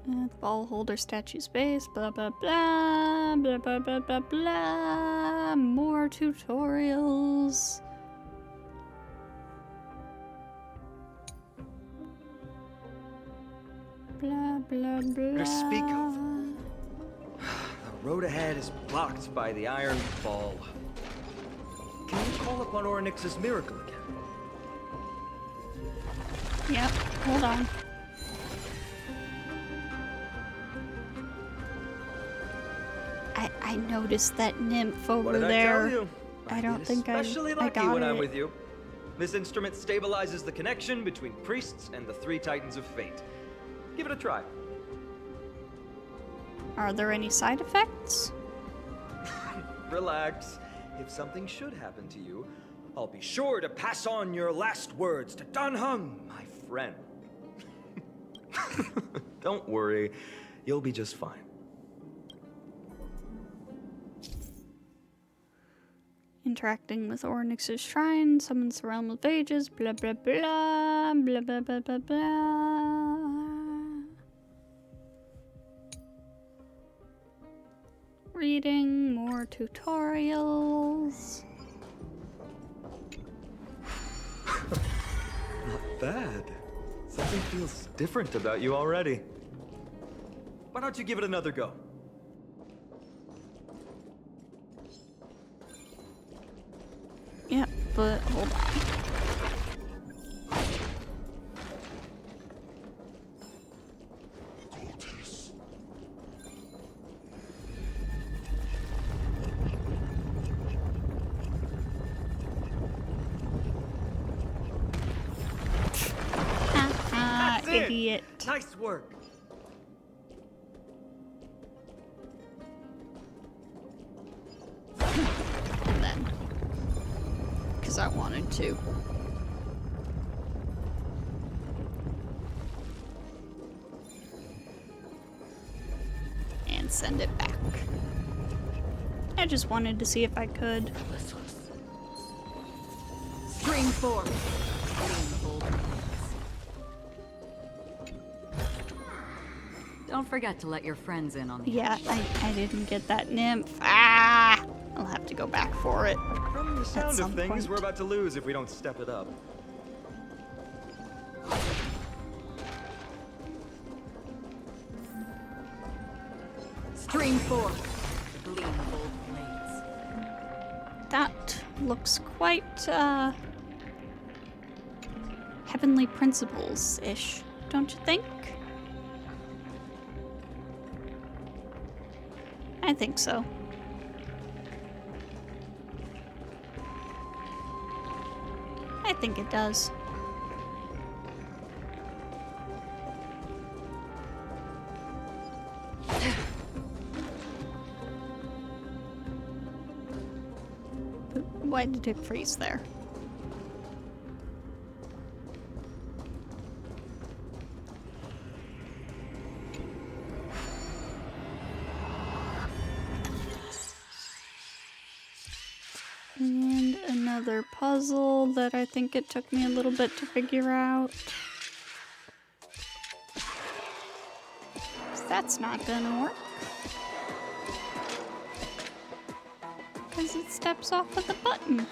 The ball holder statue space, blah blah blah, blah blah blah blah blah. More tutorials. Blah blah blah. To speak of, the road ahead is blocked by the iron ball. Can you call upon Ornyx's miracle again? Yep, hold on. I noticed that nymph over What did there. I tell you? I don't get think especially I lucky got when it. I'm with you. This instrument stabilizes the connection between priests and the three titans of fate. Give it a try. Are there any side effects? Relax. If something should happen to you, I'll be sure to pass on your last words to Dan Heng, my friend. Don't worry, you'll be just fine. Interacting with Ornyx's shrine, summons the realm of ages, blah blah blah, blah blah blah blah blah. Reading more tutorials. Not bad. Something feels different about you already. Why don't you give it another go? Yep, but hold on. That's it. Idiot. Nice work. And then, because I wanted to. And send it back. I just wanted to see if I could. Spring forth. Don't forget to let your friends in on the Yeah, action. I didn't get that nymph. Ah! I'll have to go back for it. From the sound of some things, point. we're about to lose if we don't step it up. Stream forth. Gleam bold blades. That looks quite, Heavenly Principles-ish, don't you think? I think so. I think it does. But why did it freeze there? And another puzzle that I think it took me a little bit to figure out. That's not gonna work. Because it steps off of the button.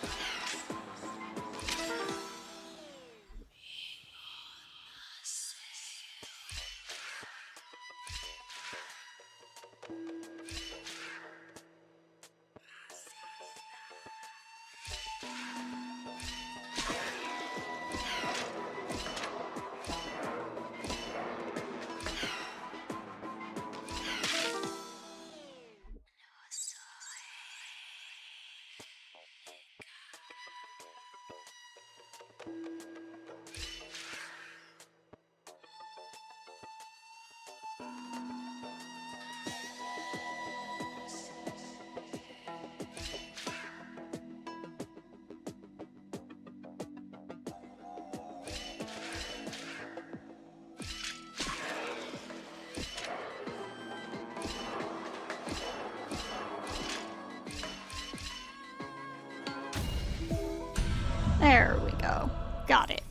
There we go. Got it.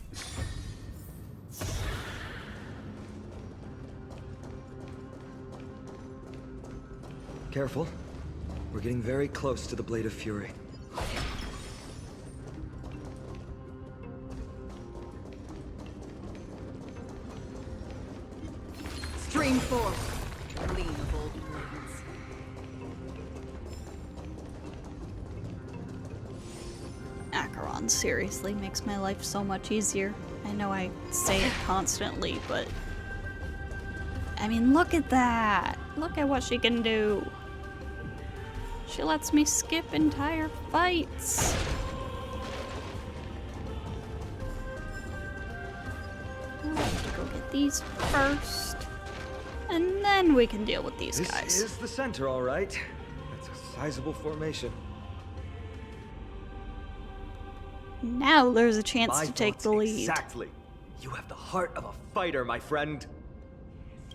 Careful. We're getting very close to the Blade of Fury. Stream forward. Clean bold blades. Acheron seriously makes my life so much easier. I know I say it constantly, but I mean, look at that! Look at what she can do! She lets me skip entire fights! Go get these first, and then we can deal with these guys. This is the center, all right. That's a sizable formation. Now there's a chance My to take thoughts the lead. Exactly. You have the heart of a fighter, my friend.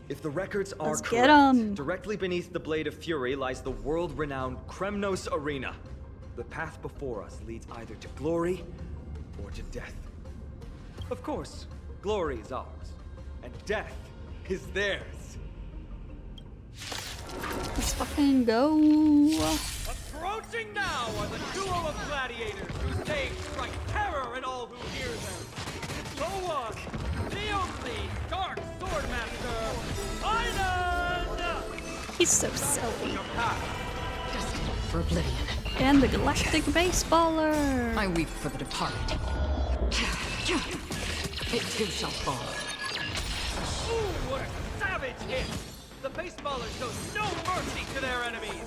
If the records are Let's correct, get 'em. directly beneath the Blade of Fury lies the world-renowned Kremnos Arena. The path before us leads either to glory or to death. Of course, glory is ours, and death is theirs. Let's fucking go. Approaching now are the duo of gladiators whose names strike terror in all who hear them. The one, the only Dark Swordmaster, Iden! He's so silly. For oblivion. And the Galactic Baseballer. I weep for the departed. It too shall fall. Ooh, what a savage hit! The baseballers show no mercy to their enemies!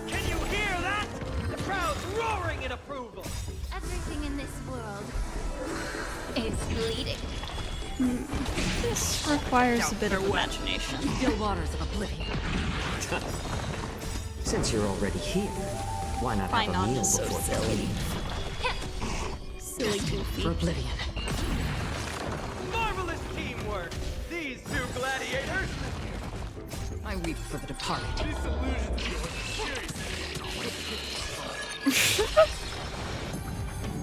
Can you hear that? The crowd's roaring in approval! Everything in this world is bleeding. This requires a bit of imagination. Still waters of oblivion. Since you're already here, why not have a Finon meal is so before silly. you leave? Silly goofy. For oblivion. Marvelous teamwork! These two gladiators! I weep for the departed.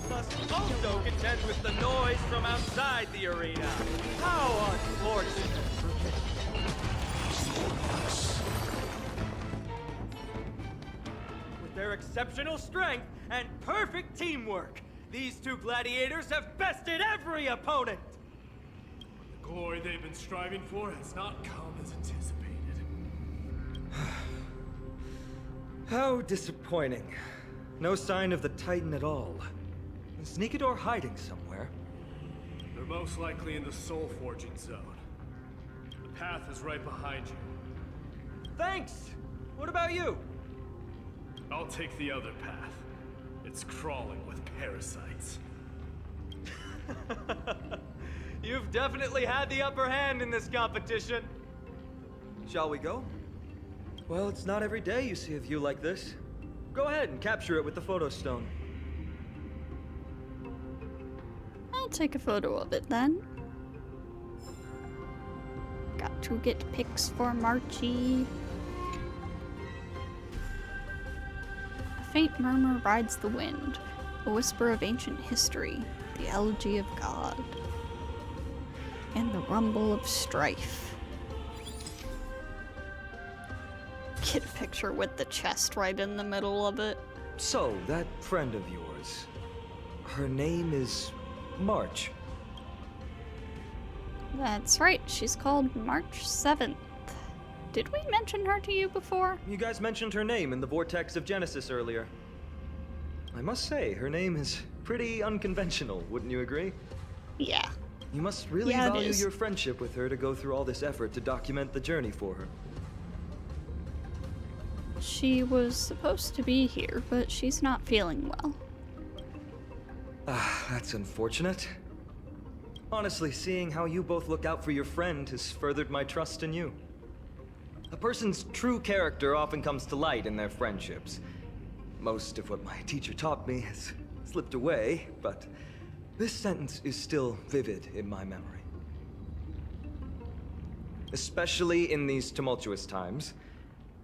Must also contend with the noise from outside the arena. How unfortunate! With their exceptional strength and perfect teamwork, these two gladiators have bested every opponent! The glory they've been striving for has not come as anticipated. How disappointing. No sign of the Titan at all. Is Nikador hiding somewhere? They're most likely in the soul forging zone. The path is right behind you. Thanks! What about you? I'll take the other path. It's crawling with parasites. You've definitely had the upper hand in this competition. Shall we go? Well, it's not every day you see a view like this. Go ahead and capture it with the photo stone. I'll take a photo of it then. Got to get pics for Marchie. A faint murmur rides the wind, a whisper of ancient history, the elegy of God, and the rumble of strife. Get a picture with the chest right in the middle of it. So, that friend of yours, her name is March. That's right, she's called March 7th. Did we mention her to you before? You guys mentioned her name in the Vortex of Genesis earlier. I must say, her name is pretty unconventional, wouldn't you agree? Yeah. You must really Yeah, it value is. your friendship with her to go through all this effort to document the journey for her. She was supposed to be here, but she's not feeling well. Ah, that's unfortunate. Honestly, seeing how you both look out for your friend has furthered my trust in you. A person's true character often comes to light in their friendships. Most of what my teacher taught me has slipped away, but this sentence is still vivid in my memory. Especially in these tumultuous times,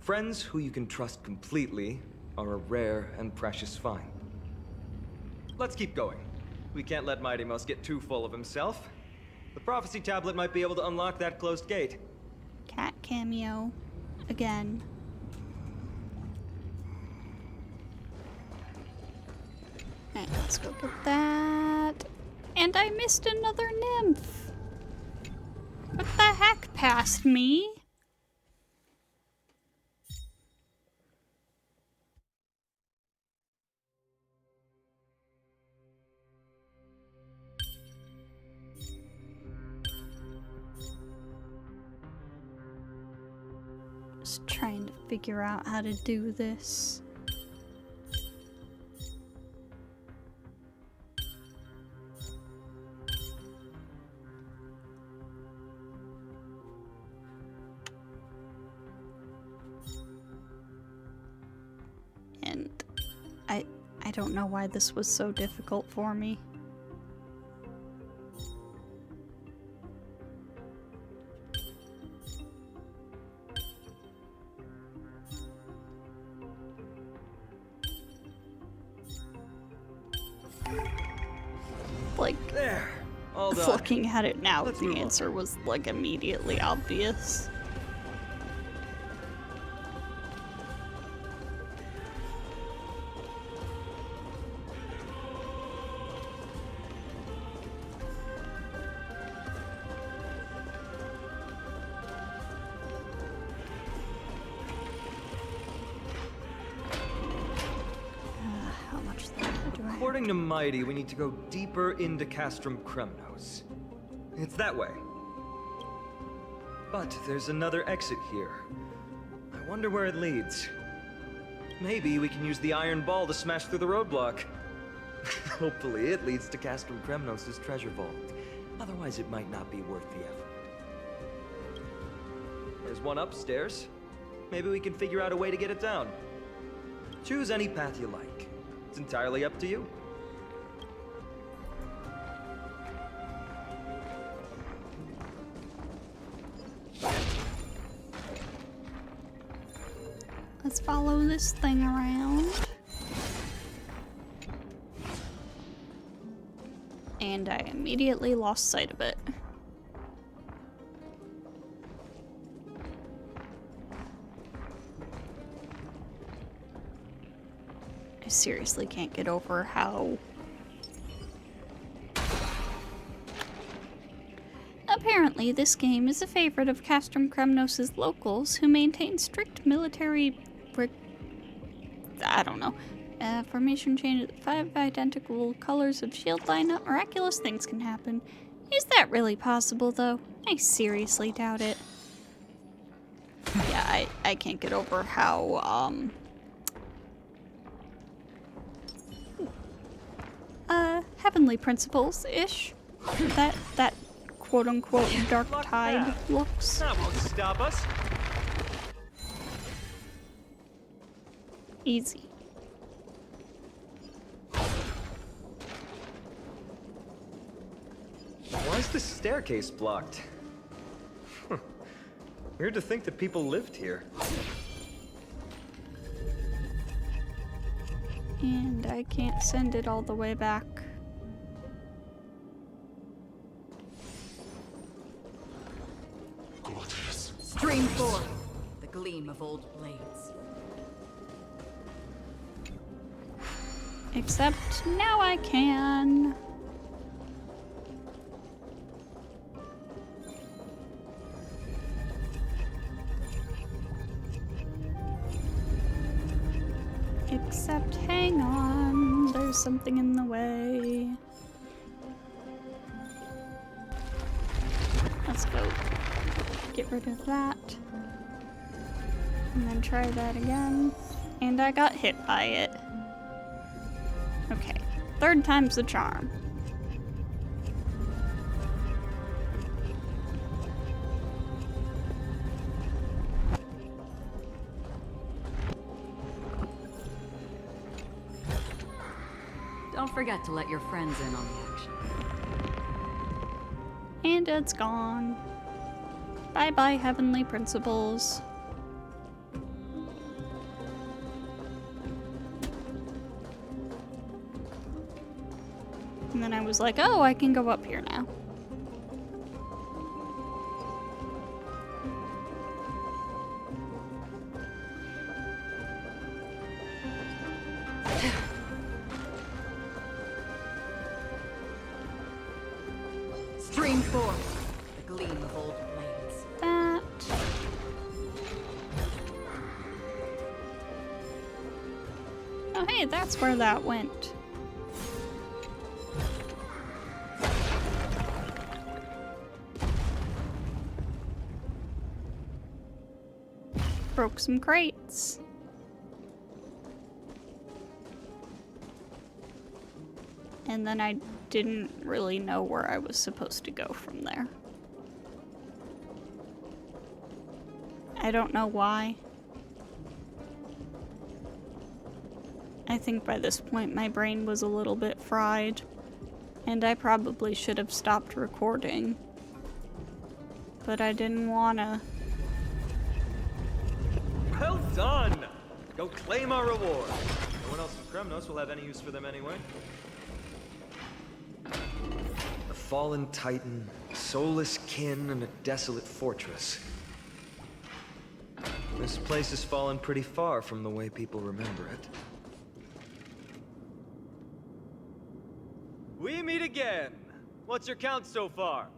friends who you can trust completely are a rare and precious find. Let's keep going. We can't let Mighty Mouse get too full of himself. The prophecy tablet might be able to unlock that closed gate. Cat cameo. Again. Alright, let's go get that. And I missed another nymph. What the heck passed me? Just trying to figure out how to do this. And I don't know why this was so difficult for me. Like, there, all done. Looking at it now, the answer was like immediately obvious. According to Mighty, we need to go deeper into Castrum Kremnos. It's that way. But there's another exit here. I wonder where it leads. Maybe we can use the iron ball to smash through the roadblock. Hopefully it leads to Castrum Kremnos' treasure vault. Otherwise it might not be worth the effort. There's one upstairs. Maybe we can figure out a way to get it down. Choose any path you like. It's entirely up to you. Let's follow this thing around. And I immediately lost sight of it. I seriously can't get over how... Apparently, this game is a favorite of Castrum Kremnos' locals who maintain strict military... I don't know. Formation changes 5 identical colors of shield lineup. Miraculous things can happen. Is that really possible, though? I seriously doubt it. Yeah, I can't get over how, heavenly principles-ish. That quote-unquote dark tide looks. That won't stop us. Easy. Why is the staircase blocked? Weird to think that people lived here. And I can't send it all the way back. Stream forth the gleam of old blades. Except now I can. Except, hang on, there's something in the way. Let's go get rid of that. And then try that again. And I got hit by it. Okay, 3rd time's the charm. Don't forget to let your friends in on the action. And it's gone. Bye-bye, heavenly principles. And then I was like, oh, I can go up here now. forth, the gleam of old blades. That. Oh, hey, that's where that went. Broke some crates. And then I didn't really know where I was supposed to go from there. I don't know why. I think by this point my brain was a little bit fried, and I probably should have stopped recording. But I didn't wanna. Well done! Go claim our reward. No one else in Kremnos will have any use for them anyway. A fallen titan, soulless kin, and a desolate fortress. This place has fallen pretty far from the way people remember it. We meet again! What's your count so far?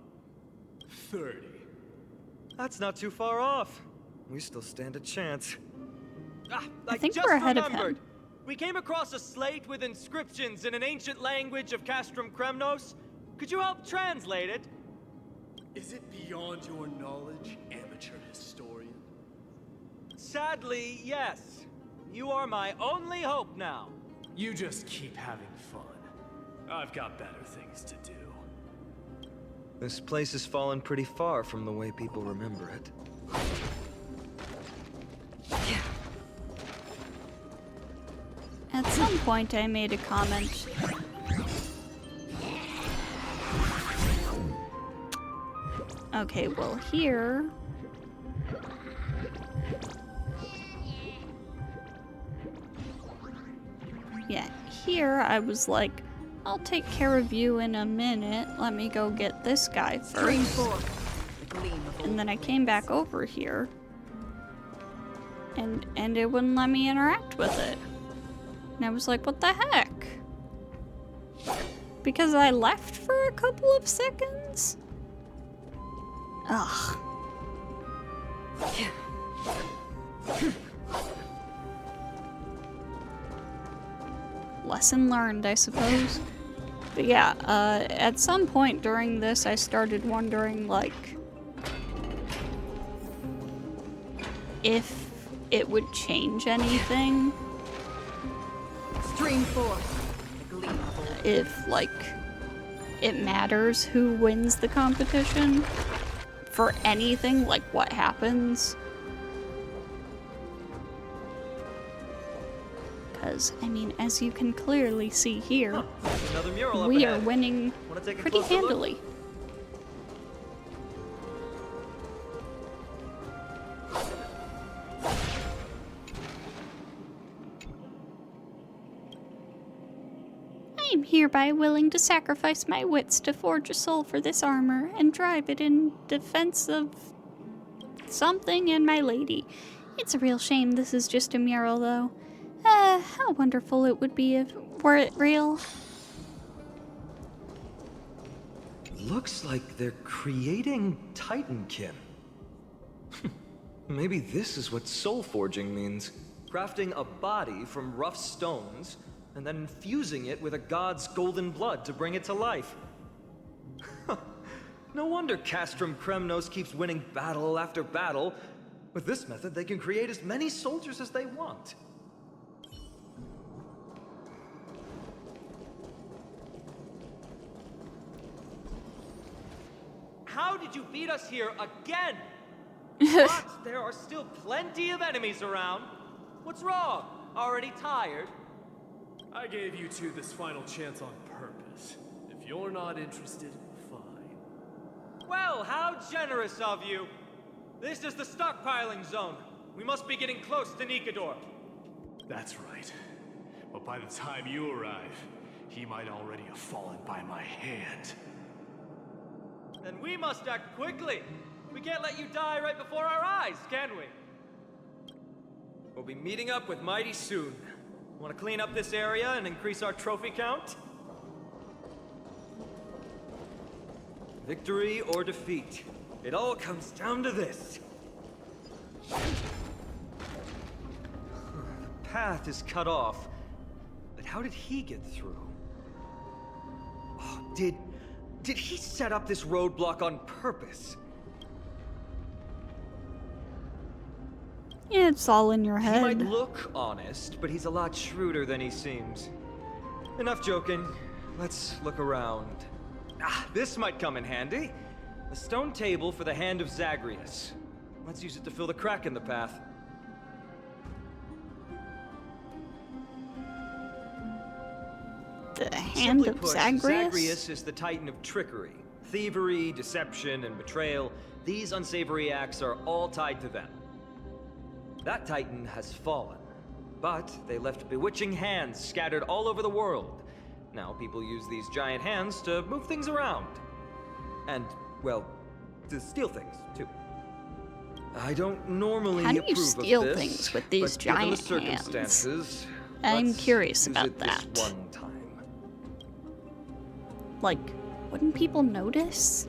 30. That's not too far off. We still stand a chance. I think we're ahead of him. We came across a slate with inscriptions in an ancient language of Castrum Kremnos. Could you help translate it? Is it beyond your knowledge, amateur historian? Sadly, yes. You are my only hope now. You just keep having fun. I've got better things to do. This place has fallen pretty far from the way people remember it. At some point I made a comment. Okay, well here... Yeah, here I was like, I'll take care of you in a minute. Let me go get this guy first. And then I came back over here. And it wouldn't let me interact with it. And I was like, what the heck? Because I left for a couple of seconds? Ugh. Lesson learned, I suppose. But yeah, at some point during this, I started wondering, like, if it would change anything. Stream forth. If, like, it matters who wins the competition for anything, like what happens. Because, I mean, as you can clearly see here, Another mural we up are ahead. winning Wanna take a pretty closer look? handily. I am hereby willing to sacrifice my wits to forge a soul for this armor and drive it in defense of something and my lady. It's a real shame this is just a mural, though. How wonderful it would be if were it real. Looks like they're creating Titankin. Maybe this is what soul forging means. Crafting a body from rough stones, and then infusing it with a god's golden blood to bring it to life. No wonder Castrum Kremnos keeps winning battle after battle. With this method, they can create as many soldiers as they want. How did you beat us here again? But there are still plenty of enemies around. What's wrong? Already tired? I gave you two this final chance on purpose. If you're not interested, fine. Well, how generous of you. This is the stockpiling zone. We must be getting close to Nikador. That's right. But by the time you arrive, he might already have fallen by my hand. Then we must act quickly. We can't let you die right before our eyes, can we? We'll be meeting up with Mighty soon. Want to clean up this area and increase our trophy count? Victory or defeat. It all comes down to this. The path is cut off. But how did he get through? Oh, did he set up this roadblock on purpose? Yeah, it's all in your head. He might look honest, but he's a lot shrewder than he seems. Enough joking. Let's look around. Ah, this might come in handy. A stone table for the hand of Zagreus. Let's use it to fill the crack in the path. The hand of Simply put, Zagreus? Zagreus is the titan of trickery. Thievery, deception, and betrayal. These unsavory acts are all tied to them. That titan has fallen, but they left bewitching hands scattered all over the world. Now people use these giant hands to move things around. And, well, to steal things, too. I don't normally How do you approve steal of this, things with these but given giant the circumstances, I'm let's curious use about it that. this one time. Like, wouldn't people notice?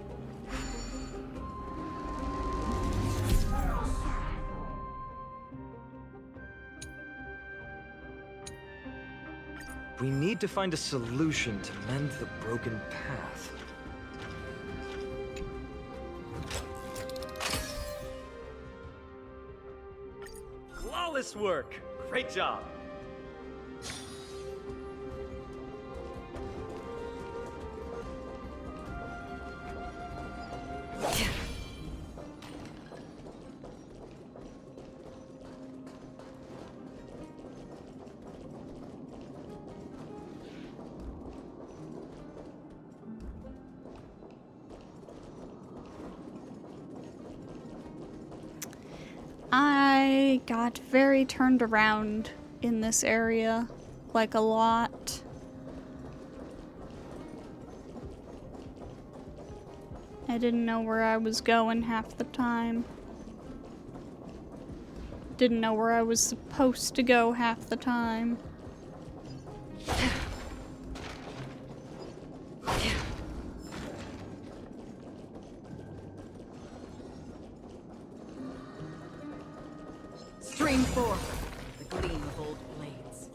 We need to find a solution to mend the broken path. Flawless work! Great job! I got very turned around in this area, like a lot. I didn't know where I was going half the time. Didn't know where I was supposed to go half the time. Stream forward, the gleam of old blades.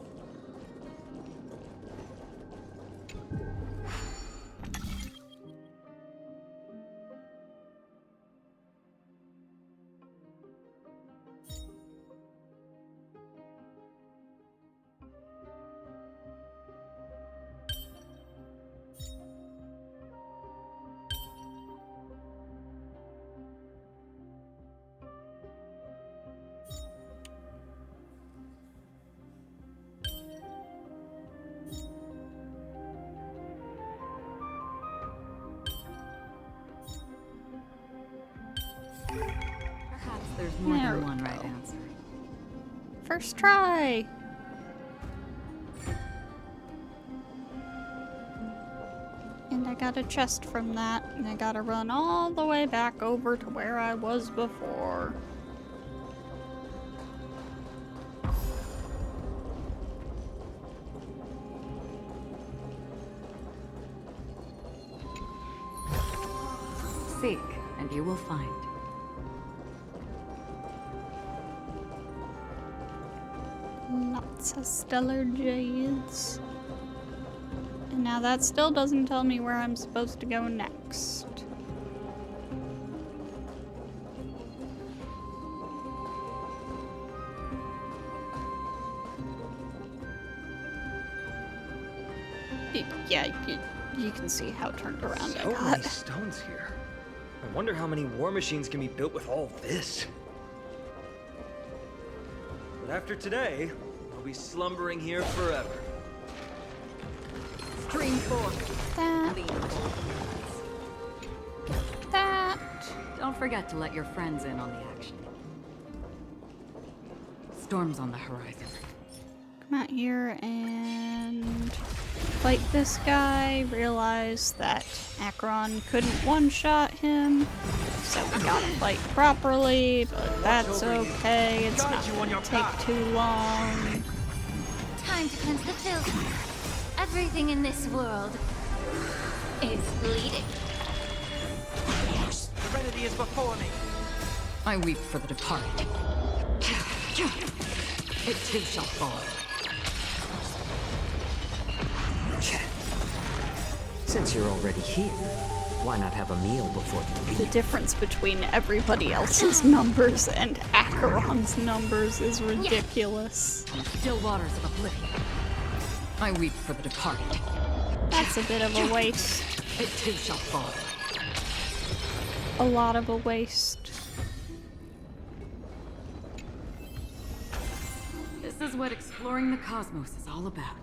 Perhaps there's more There than we one right go. answer. First try! And I got a chest from that, and I gotta run all the way back over to where I was before. Seek, and you will find. Lots of stellar jades. And now that still doesn't tell me where I'm supposed to go next. Yeah, you can see how turned around I So got. many stones here. I wonder how many war machines can be built with all this. But after today, I'll be slumbering here forever. Stream forth. That. Gleam of old blades. That. Don't forget to let your friends in on the action. Storm's on the horizon. Come out here and fight this guy. Realize that Acheron couldn't one-shot him, so we gotta fight properly, but that's okay. It's not gonna take too long. Time to cleanse the filth. Everything in this world is bleeding. safety is before me. I weep for the departed. It too shall fall. Since you're already here, why not have a meal before you The leave? difference between everybody else's numbers and Acheron's numbers is ridiculous. Still waters of oblivion. I weep for the departed. That's a bit of a waste. It too shall fall. A lot of a waste. This is what exploring the cosmos is all about.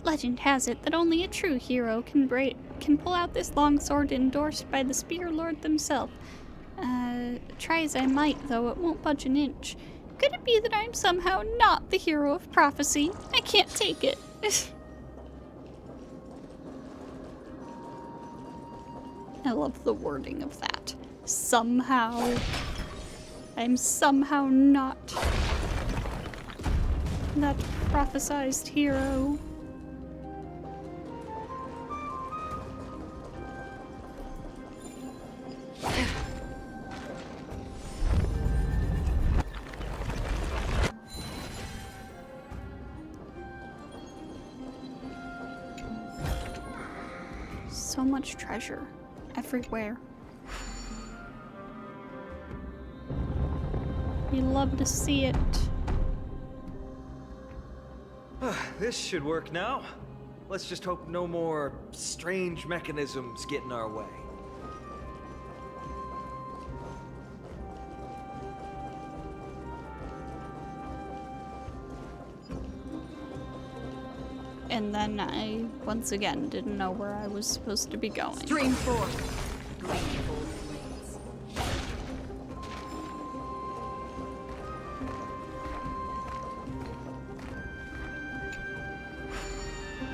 Legend has it that only a true hero can pull out this long sword endorsed by the Spear Lord themselves. Try as I might, though, it won't budge an inch. Could it be that I'm somehow not the hero of prophecy? I can't take it. I love the wording of that. Somehow. I'm somehow not that prophesized hero. So much treasure everywhere. You love to see it. This should work now. Let's just hope no more strange mechanisms get in our way. And then I, once again, didn't know where I was supposed to be going. Stream 4. Gleam of old blades.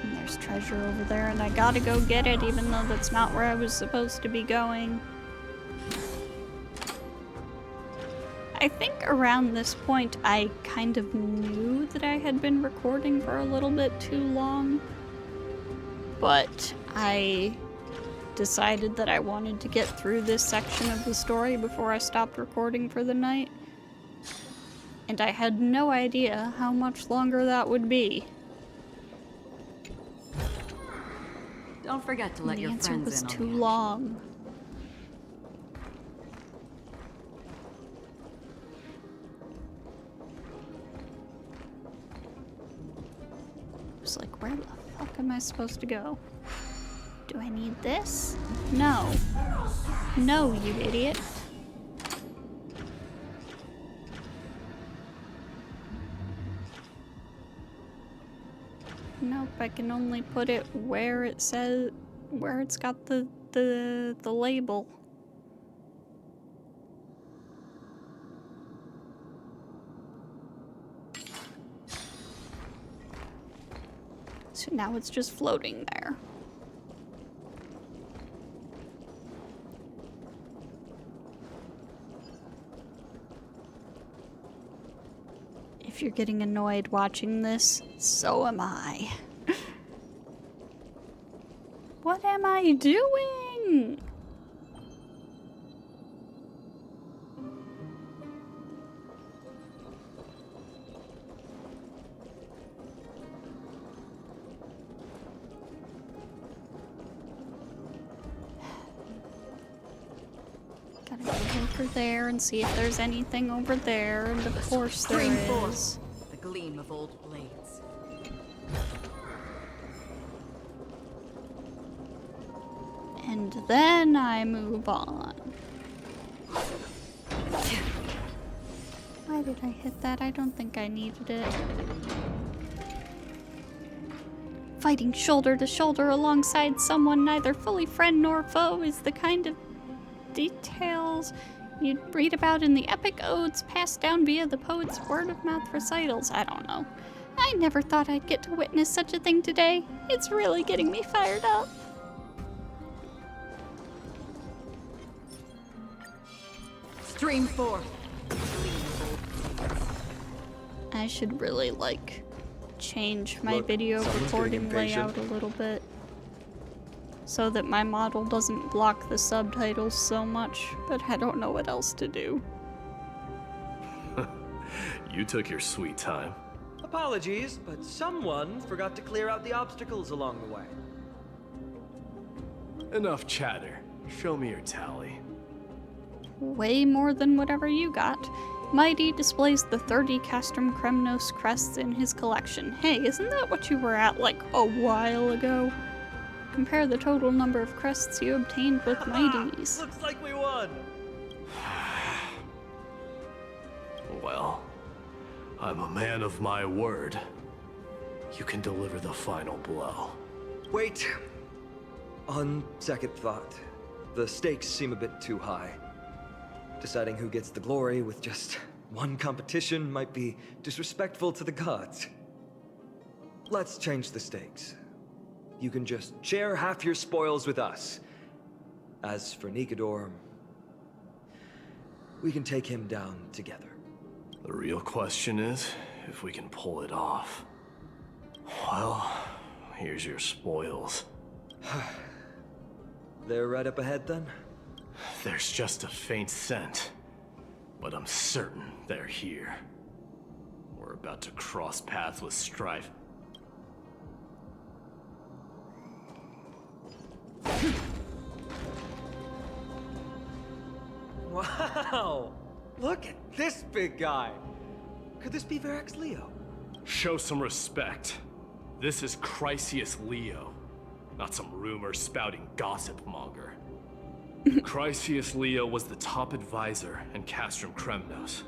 And there's treasure over there, and I gotta go get it, even though that's not where I was supposed to be going. I think around this point I kind of knew that I had been recording for a little bit too long, but I decided that I wanted to get through this section of the story before I stopped recording for the night, and I had no idea how much longer that would be. Don't forget to let your friends in on The answer was the too action. long. Like, where the fuck am I supposed to go? Do I need this? No. No, you idiot. Nope, I can only put it where it says, where it's got the label. So now it's just floating there. If you're getting annoyed watching this, so am I. What am I doing? Gotta go over there and see if there's anything over there, and of course there Stream is. 4. The gleam of old blades. And then I move on. Why did I hit that? I don't think I needed it. Fighting shoulder to shoulder alongside someone neither fully friend nor foe is the kind of details you'd read about in the epic odes passed down via the poet's word-of-mouth recitals. I don't know. I never thought I'd get to witness such a thing today. It's really getting me fired up. Stream 4. I should really, like, change my Look, video someone's recording getting impatient. layout a little bit so that my model doesn't block the subtitles so much, but I don't know what else to do. You took your sweet time. Apologies, but someone forgot to clear out the obstacles along the way. Enough chatter. Show me your tally. Way more than whatever you got. Mighty displays the 30 Castrum Kremnos crests in his collection. Hey, isn't that what you were at like a while ago? Compare the total number of crests you obtained with Mighties. Looks like we won! Well, I'm a man of my word. You can deliver the final blow. Wait. On second thought, the stakes seem a bit too high. Deciding who gets the glory with just one competition might be disrespectful to the gods. Let's change the stakes. You can just share half your spoils with us. As for Nikador, we can take him down together. The real question is if we can pull it off. Well, here's your spoils. They're right up ahead then? There's just a faint scent, but I'm certain they're here. We're about to cross paths with strife. Wow! Look at this big guy! Could this be Varric's Leo? Show some respect. This is Chrysius Leo, not some rumor-spouting gossip monger. Chrysius Leo was the top advisor in Castrum Kremnos,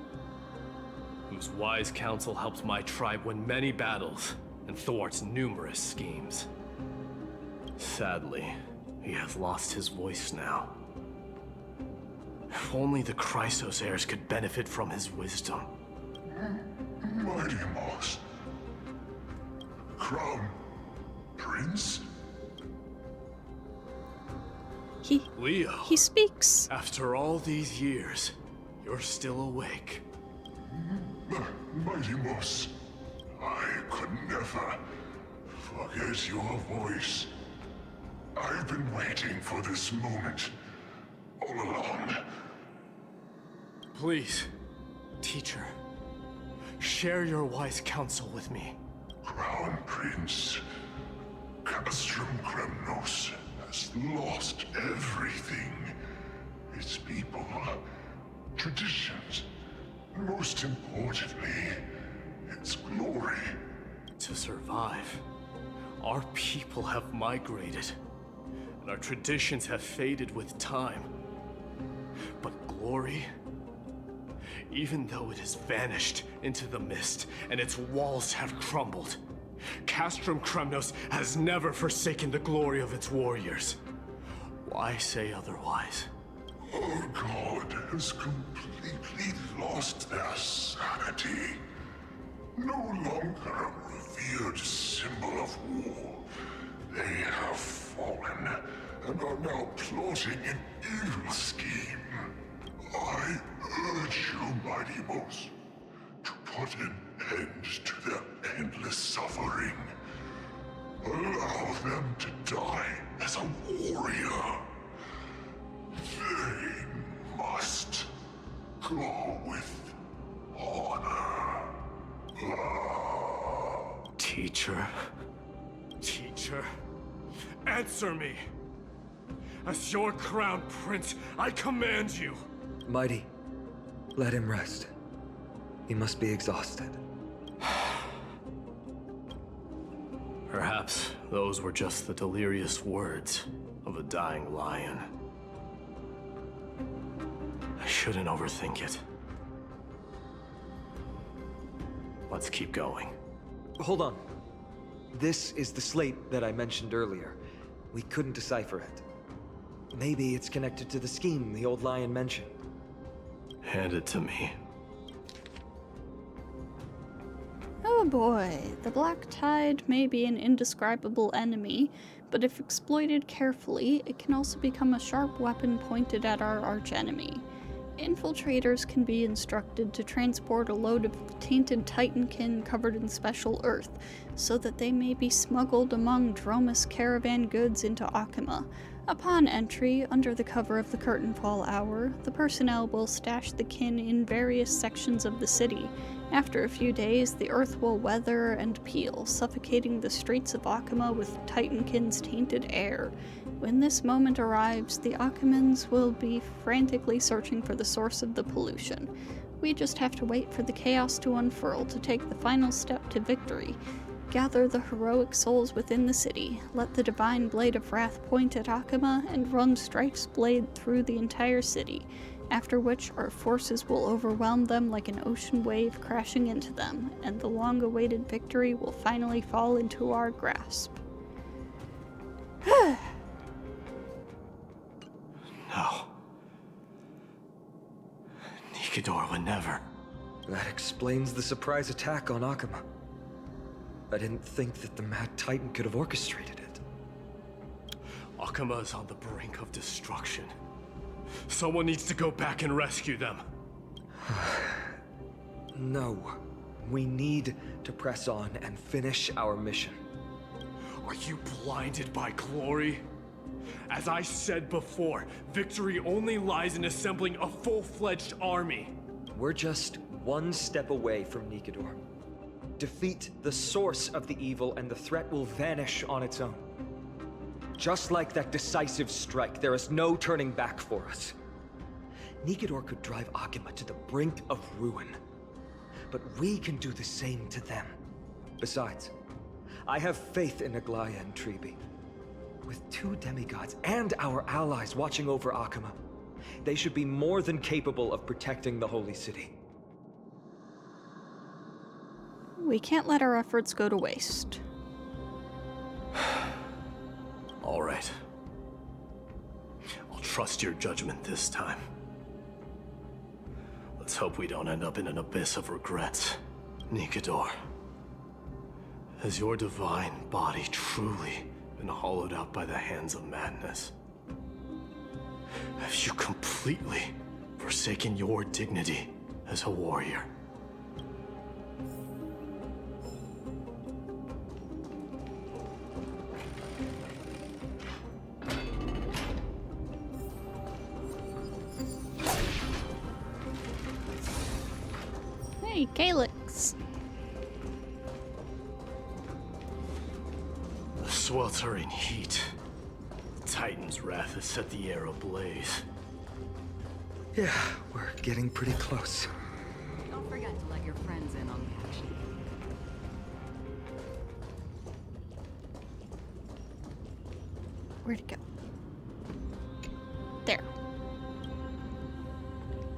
whose wise counsel helped my tribe win many battles and thwarts numerous schemes. Sadly, he has lost his voice now. If only the Chrysos heirs could benefit from his wisdom. Mighty Moss. Crown Prince? Leo. He speaks. After all these years, you're still awake. Mighty Moss, I could never forget your voice. I've been waiting for this moment all along. Please, teacher, share your wise counsel with me. Crown Prince, Castrum Kremnos has lost everything. Its people, traditions, most importantly, its glory. To survive, our people have migrated, and our traditions have faded with time. But glory, even though it has vanished into the mist and its walls have crumbled, Castrum Kremnos has never forsaken the glory of its warriors. Why say otherwise? Our god has completely lost their sanity. No longer a revered symbol of war. They have fallen and are now plotting an evil scheme. I urge you, Mighty Moss, to put an end to their endless suffering. Allow them to die as a warrior. They must go with honor. Teacher? Teacher? Answer me! As your crown prince, I command you! Mighty, let him rest. He must be exhausted. Perhaps those were just the delirious words of a dying lion. I shouldn't overthink it. Let's keep going. Hold on. This is the slate that I mentioned earlier. We couldn't decipher it. Maybe it's connected to the scheme the old lion mentioned. Hand it to me. Oh boy, the Black Tide may be an indescribable enemy, but if exploited carefully, it can also become a sharp weapon pointed at our archenemy. Infiltrators can be instructed to transport a load of tainted Titankin covered in special earth, so that they may be smuggled among Dromus caravan goods into Akima. Upon entry, under the cover of the Curtainfall Hour, the personnel will stash the kin in various sections of the city. After a few days, the earth will weather and peel, suffocating the streets of Akima with Titankin's tainted air. When this moment arrives, the Akimans will be frantically searching for the source of the pollution. We just have to wait for the chaos to unfurl to take the final step to victory. Gather the heroic souls within the city, let the divine blade of wrath point at Akima, and run Strife's blade through the entire city, after which our forces will overwhelm them like an ocean wave crashing into them, and the long-awaited victory will finally fall into our grasp. No. Nikador would never. That explains the surprise attack on Akima. I didn't think that the Mad Titan could have orchestrated it. Akima is on the brink of destruction. Someone needs to go back and rescue them. No. We need to press on and finish our mission. Are you blinded by glory? As I said before, victory only lies in assembling a full-fledged army. We're just one step away from Nikador. Defeat the source of the evil and the threat will vanish on its own. Just like that decisive strike, there is no turning back for us. Nikador could drive Akima to the brink of ruin, but we can do the same to them. Besides, I have faith in Aglaea and Tribi. With 2 demigods and our allies watching over Akima, they should be more than capable of protecting the Holy City. We can't let our efforts go to waste. All right. I'll trust your judgment this time. Let's hope we don't end up in an abyss of regrets. Nikador, has your divine body truly been hollowed out by the hands of madness? Have you completely forsaken your dignity as a warrior? Hey, Calyx. The sweltering heat. The Titan's wrath has set the air ablaze. Yeah, we're getting pretty close. Don't forget to let your friends in on the action. Where'd it go? There.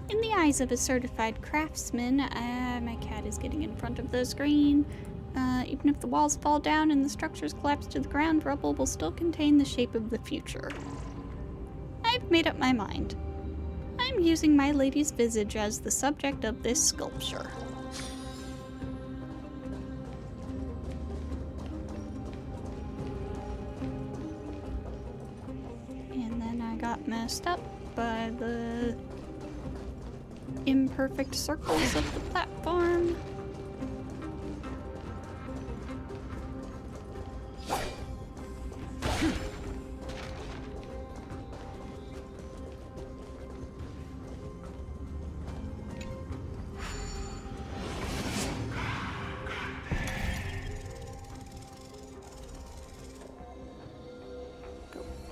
In the eyes of a certified craftsman, my cat is getting in front of the screen. Even if the walls fall down and the structures collapse to the ground, rubble will still contain the shape of the future. I've made up my mind. I'm using my lady's visage as the subject of this sculpture. And then I got messed up by the imperfect circles of the platform.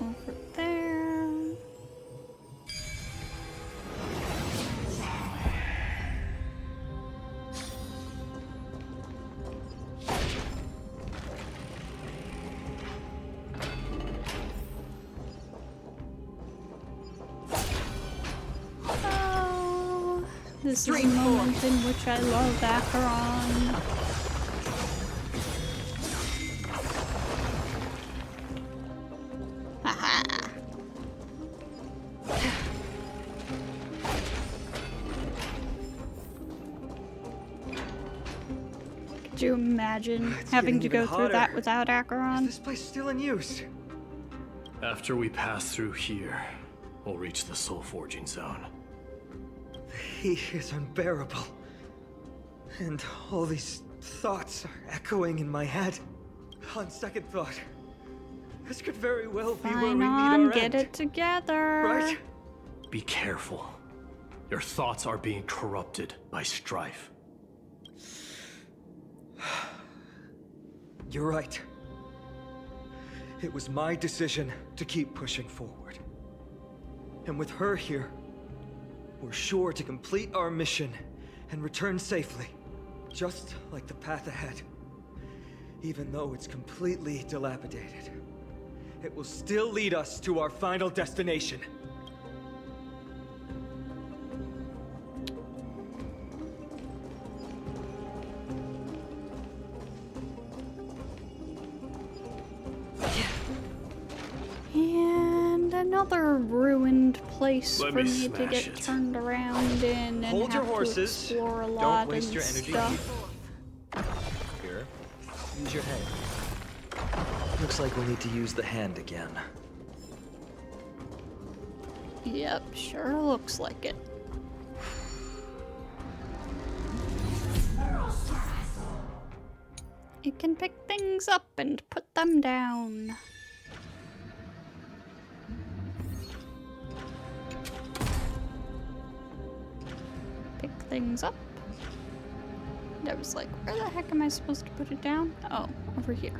Over there. Oh, this is a moment in which I love Acheron. Could you imagine having to go through that without Acheron? Is this place still in use? After we pass through here, we'll reach the soul forging zone. He is unbearable. And all these thoughts are echoing in my head. On second thought, this could very well be where we meet our get end. it together. Right? Be careful. Your thoughts are being corrupted by strife. You're right. It was my decision to keep pushing forward. And with her here, we're sure to complete our mission and return safely. Just like the path ahead. Even though it's completely dilapidated, it will still lead us to our final destination. And another ruined place Let for me me to smash get it. turned around in and Hold your have to horses. explore a Don't lot waste and your energy. stuff. Here, use your head. Looks like we'll need to use the hand again. Yep, sure looks like it. It can pick things up and put them down. Pick things up. I was like, where the heck am I supposed to put it down? Oh, over here.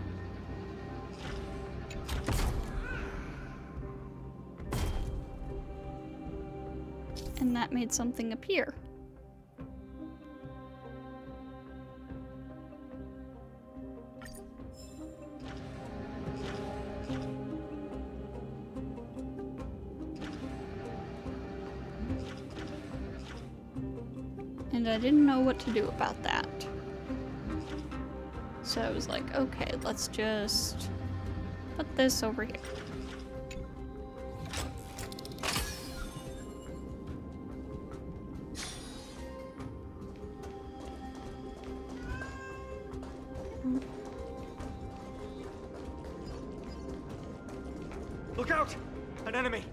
And that made something appear. And I didn't know what to do about that. So I was like, okay, let's just put this over here. Look out! An enemy!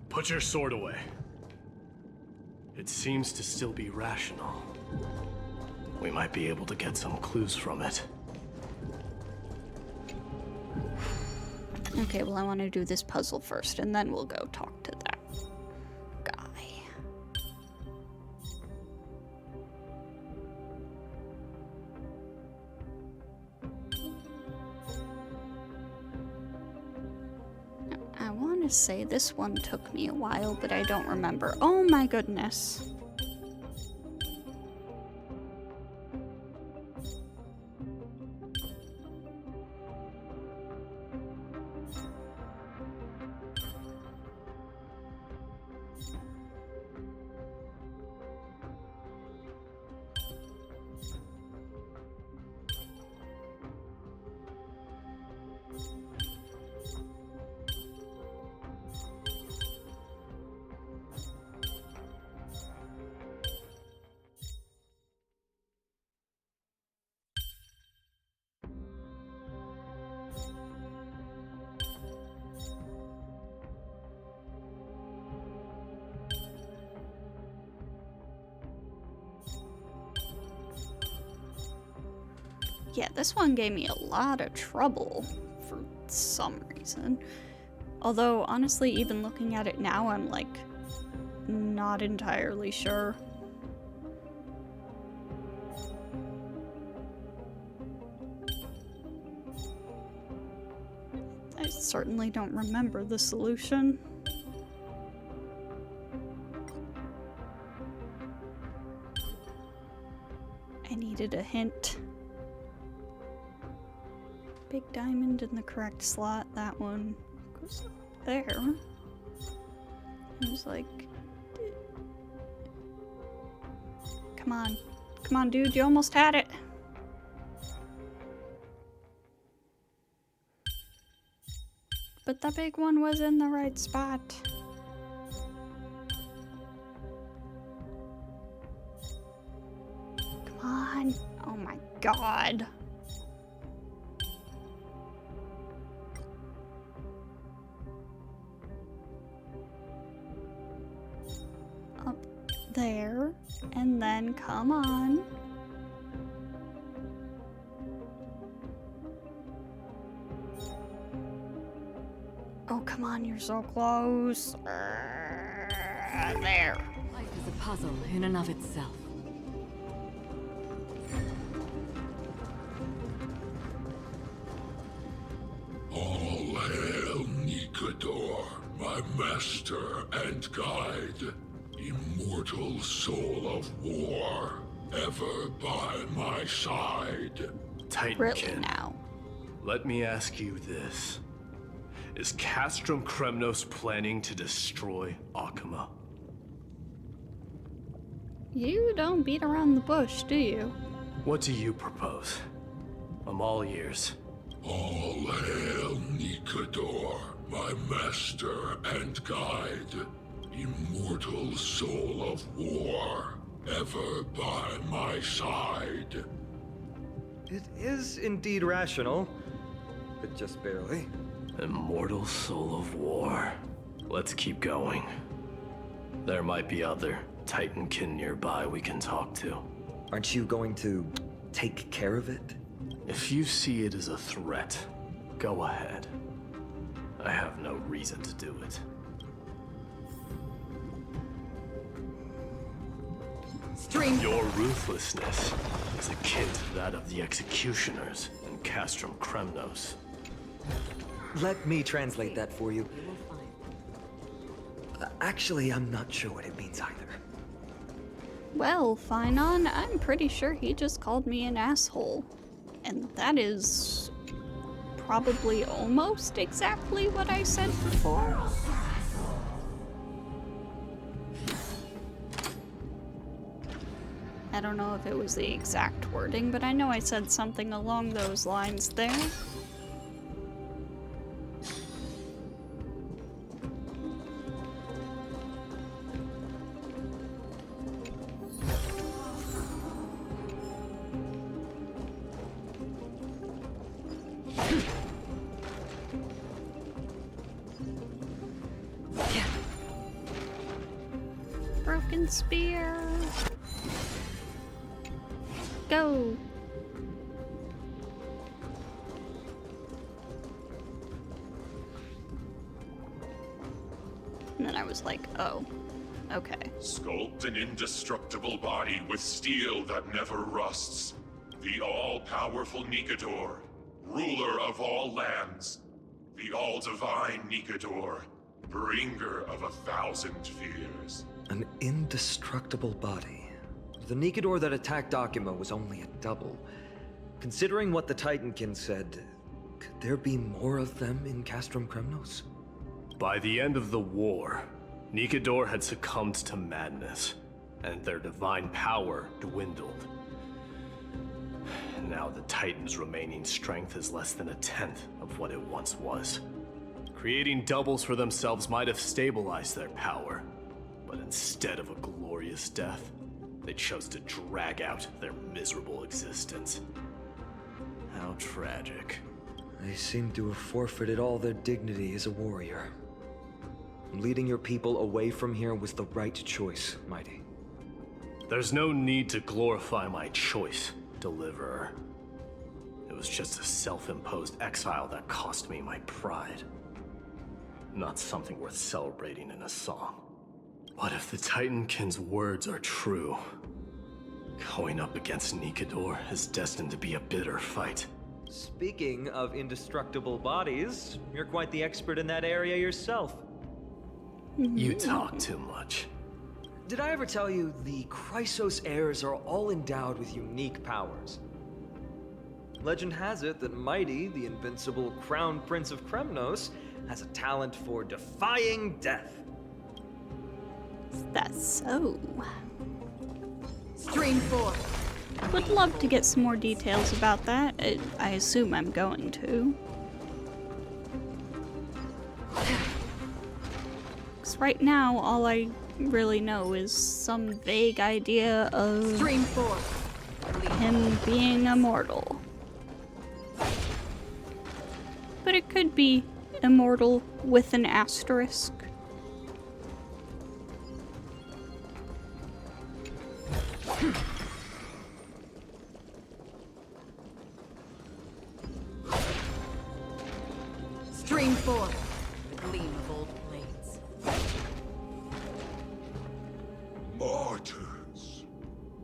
Put your sword away. It seems to still be rational. We might be able to get some clues from it. Okay, well I want to do this puzzle first, and then we'll go talk to that guy. I want to say this one took me a while, but I don't remember. Oh my goodness. Yeah, this one gave me a lot of trouble for some reason. Although, honestly, even looking at it now, I'm like, not entirely sure. I certainly don't remember the solution. I needed a hint. Big diamond in the correct slot. That one goes there. I was like, come on. Come on, dude. You almost had it. But the big one was in the right spot. Come on. Oh my god. there, and then come on. Oh, come on, you're so close. There. Life is a puzzle in and of itself. All hail Nikador, my master and guide, immortal soul of war, ever by my side. Titankin, really now. Let me ask you this. Is Castrum Kremnos planning to destroy Akama? You don't beat around the bush, do you? What do you propose? I'm all ears. All hail Nikador, my master and guide, immortal soul of war, ever by my side. It is indeed rational, but just barely. Immortal soul of war. Let's keep going. There might be other Titankin nearby we can talk to. Aren't you going to take care of it? If you see it as a threat, go ahead. I have no reason to do it. Your ruthlessness is akin to that of the executioners in Castrum Kremnos. Let me translate that for you. Actually, I'm not sure what it means either. Well, Finon, I'm pretty sure he just called me an asshole. And that is probably almost exactly what I said before. I don't know if it was the exact wording, but I know I said something along those lines there. Broken spear. Go. And then I was like, oh, okay. Sculpt an indestructible body with steel that never rusts. The all-powerful Nikador, ruler of all lands. The all-divine Nikador, bringer of 1,000 fears. An indestructible body. The Nikador that attacked Akama was only a double. Considering what the Titankin said, could there be more of them in Castrum Kremnos? By the end of the war, Nikador had succumbed to madness, and their divine power dwindled. Now the Titan's remaining strength is less than 1/10 of what it once was. Creating doubles for themselves might have stabilized their power, but instead of a glorious death, they chose to drag out their miserable existence. How tragic. They seem to have forfeited all their dignity as a warrior. Leading your people away from here was the right choice, Mighty. There's no need to glorify my choice, Deliverer. It was just a self-imposed exile that cost me my pride. Not something worth celebrating in a song. But if the Titankin's words are true, going up against Nikador is destined to be a bitter fight. Speaking of indestructible bodies, you're quite the expert in that area yourself. You talk too much. Did I ever tell you the Chrysos heirs are all endowed with unique powers? Legend has it that Mighty, the invincible Crown Prince of Kremnos, has a talent for defying death. That's so. Stream 4. Would love to get some more details about that. I assume I'm going to. Because right now, all I really know is some vague idea of Stream 4. him being immortal. But it could be immortal with an asterisk. Martyrs,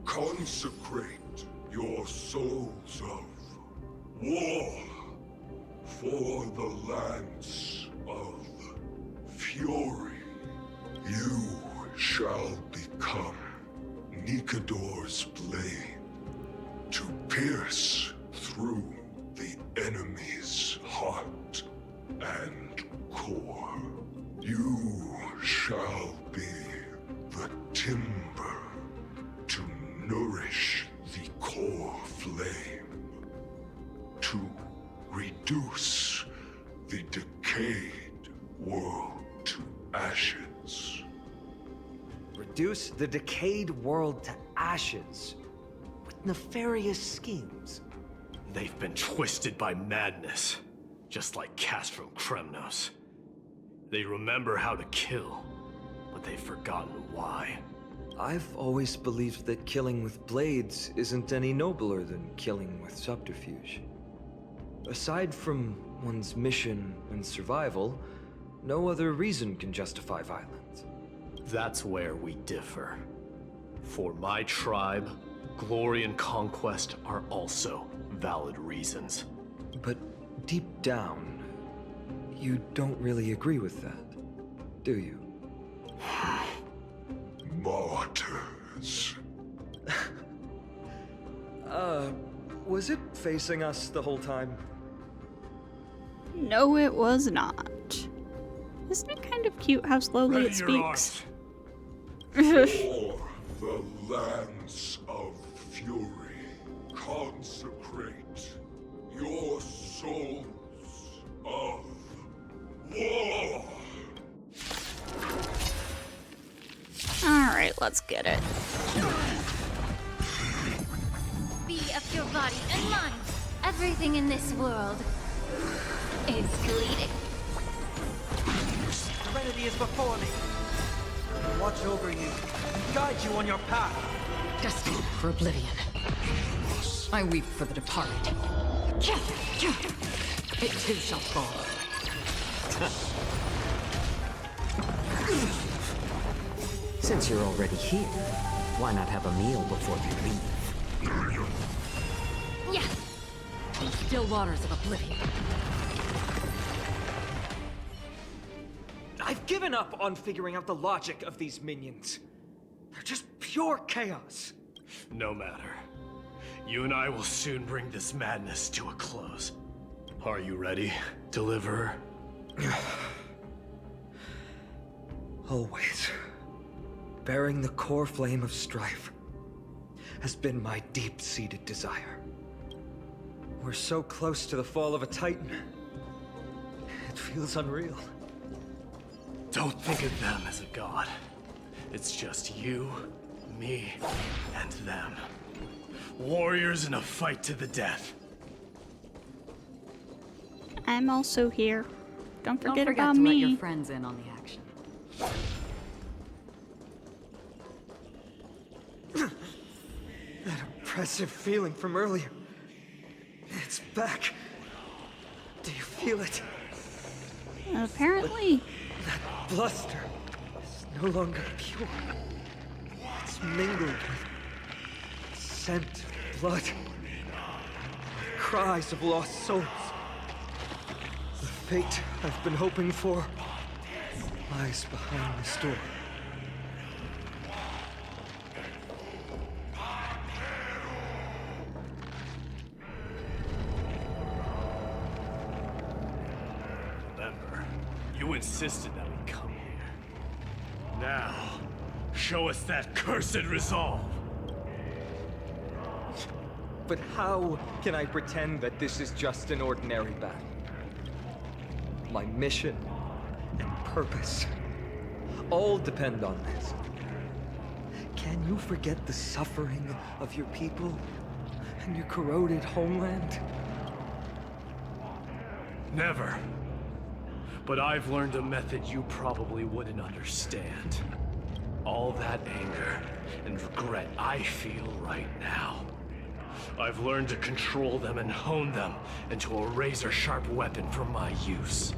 consecrate your souls of war for the lance of fury. You shall become Nikador's blade to pierce through the enemy's heart and core. You shall be the timber to nourish the core flame, to reduce the decayed world to ashes. Reduce the decayed world to ashes? With nefarious schemes? They've been twisted by madness, just like Castrum Kremnos. They remember how to kill, but they've forgotten why. I've always believed that killing with blades isn't any nobler than killing with subterfuge. Aside from one's mission and survival, no other reason can justify violence. That's where we differ. For my tribe, glory and conquest are also valid reasons. But deep down, you don't really agree with that, do you? Martyrs. Was it facing us the whole time? No, it was not. Isn't it kind of cute how slowly it speaks? For the lance of fury, consecrate your souls of war. Alright, let's get it. Be of your body and mind. Everything in this world is bleeding. Serenity is before me. Watch over you, guide you on your path. Destined for oblivion. I weep for the departed. It too shall fall. Since you're already here, why not have a meal before you leave? Yes! Still waters of oblivion. I've given up on figuring out the logic of these minions. They're just pure chaos. No matter. You and I will soon bring this madness to a close. Are you ready, Deliverer? Always. Bearing the core flame of strife has been my deep-seated desire. We're so close to the fall of a Titan. It feels unreal. Don't think of them as a god. It's just you, me, and them. Warriors in a fight to the death. I'm also here. Don't forget to about let me. your friends in on the action. That oppressive feeling from earlier. It's back. Do you feel it? Apparently. That bluster is no longer pure. It's mingled with scent of blood. Cries of lost souls. The fate I've been hoping for lies behind this door. Remember, you insisted that we come here. Now, show us that cursed resolve. But how can I pretend that this is just an ordinary battle? My mission and purpose all depend on this. Can you forget the suffering of your people and your corroded homeland? Never. But I've learned a method you probably wouldn't understand. All that anger and regret I feel right now. I've learned to control them and hone them into a razor-sharp weapon for my use.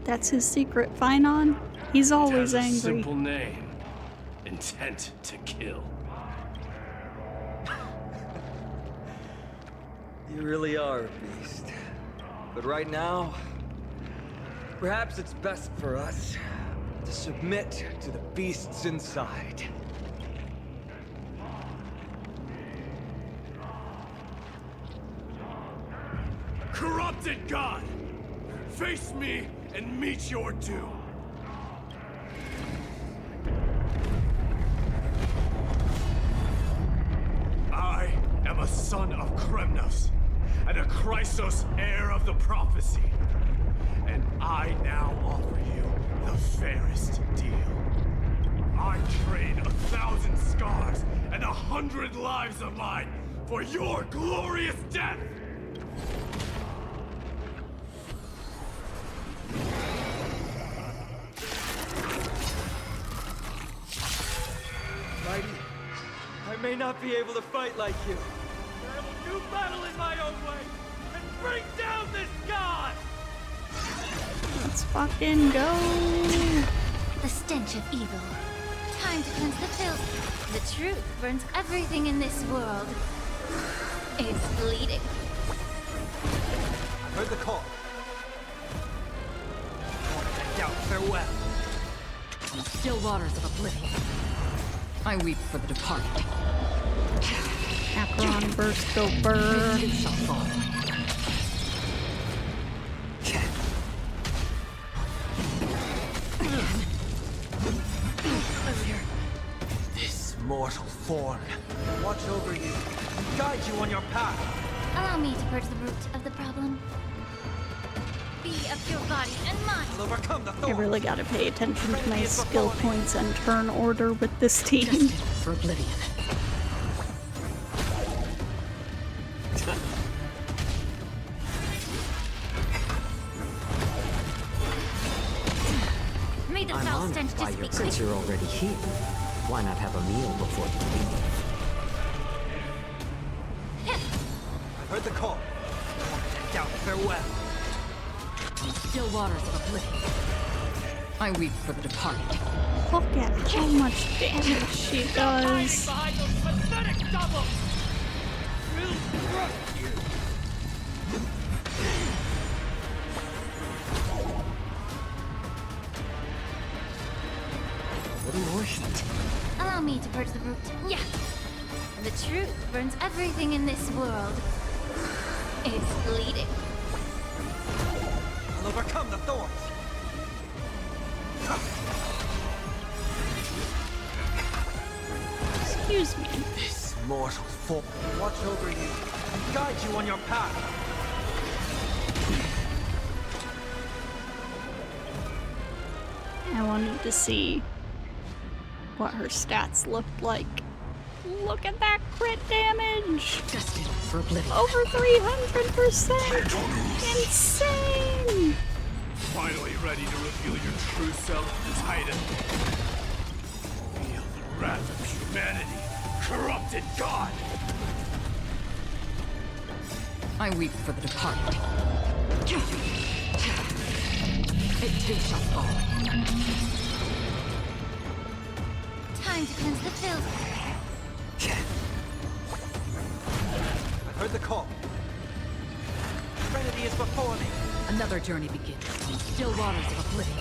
That's his secret, Finon. He's always it has angry. A simple name. intent to kill. You really are a beast. But right now, perhaps it's best for us to submit to the beasts inside. Corrupted God! Face me and meet your doom! I am a son of Kremnos, and a Chrysos heir of the prophecy. And I now offer you the fairest deal. I trade 1,000 scars and 100 lives of mine for your glorious death! Mighty, I may not be able to fight like you, but I will do battle in my own way and bring down this god! Let's fucking go. The stench of evil. Time to cleanse the filth. The truth burns everything in this world. It's bleeding. I heard the call. And out, farewell. Still waters of oblivion. I weep for the departed. Acheron burst go burr. It shall fall. This mortal form, watch over you, and guide you on your path. Allow me to purge the root of the problem. Be of your body and mind. I'll overcome the I thorn. really gotta pay attention to my skill points and turn order with this team. Destined for oblivion. May the I'm foul honored stench by just your be since you're already here. Why not have a meal before you leave? I heard the call. And out, farewell. Still waters of oblivion. I weep for the departed. Look at how much damage she does. Behind those pathetic doubles! We'll crush you! What emotions? Allow me to purge the root. Yeah. The truth burns everything in this world. It's bleeding. I'll overcome the thorns! Excuse me. This mortal form, watch over you, and guide you on your path. I wanted to see what her stats looked like. Look at that crit damage! Destined for oblivion. Over 300%! Insane! Finally ready to reveal your true self, Titan. Feel the wrath of humanity, corrupted God! I weep for the departed. It too shall fall. Time to cleanse the filth. I heard the call. Trinity is before me. Another journey begins. Still waters of oblivion.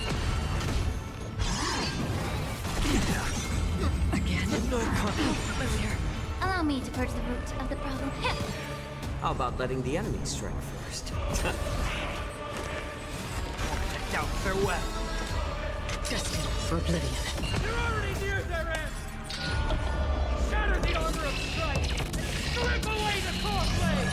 Again. Familiar. Allow me to purge the root of the problem. How about letting the enemy strike first? Out, farewell. Destined for oblivion. They're already near their end. Shatter the armor of strife and strip away the core blade.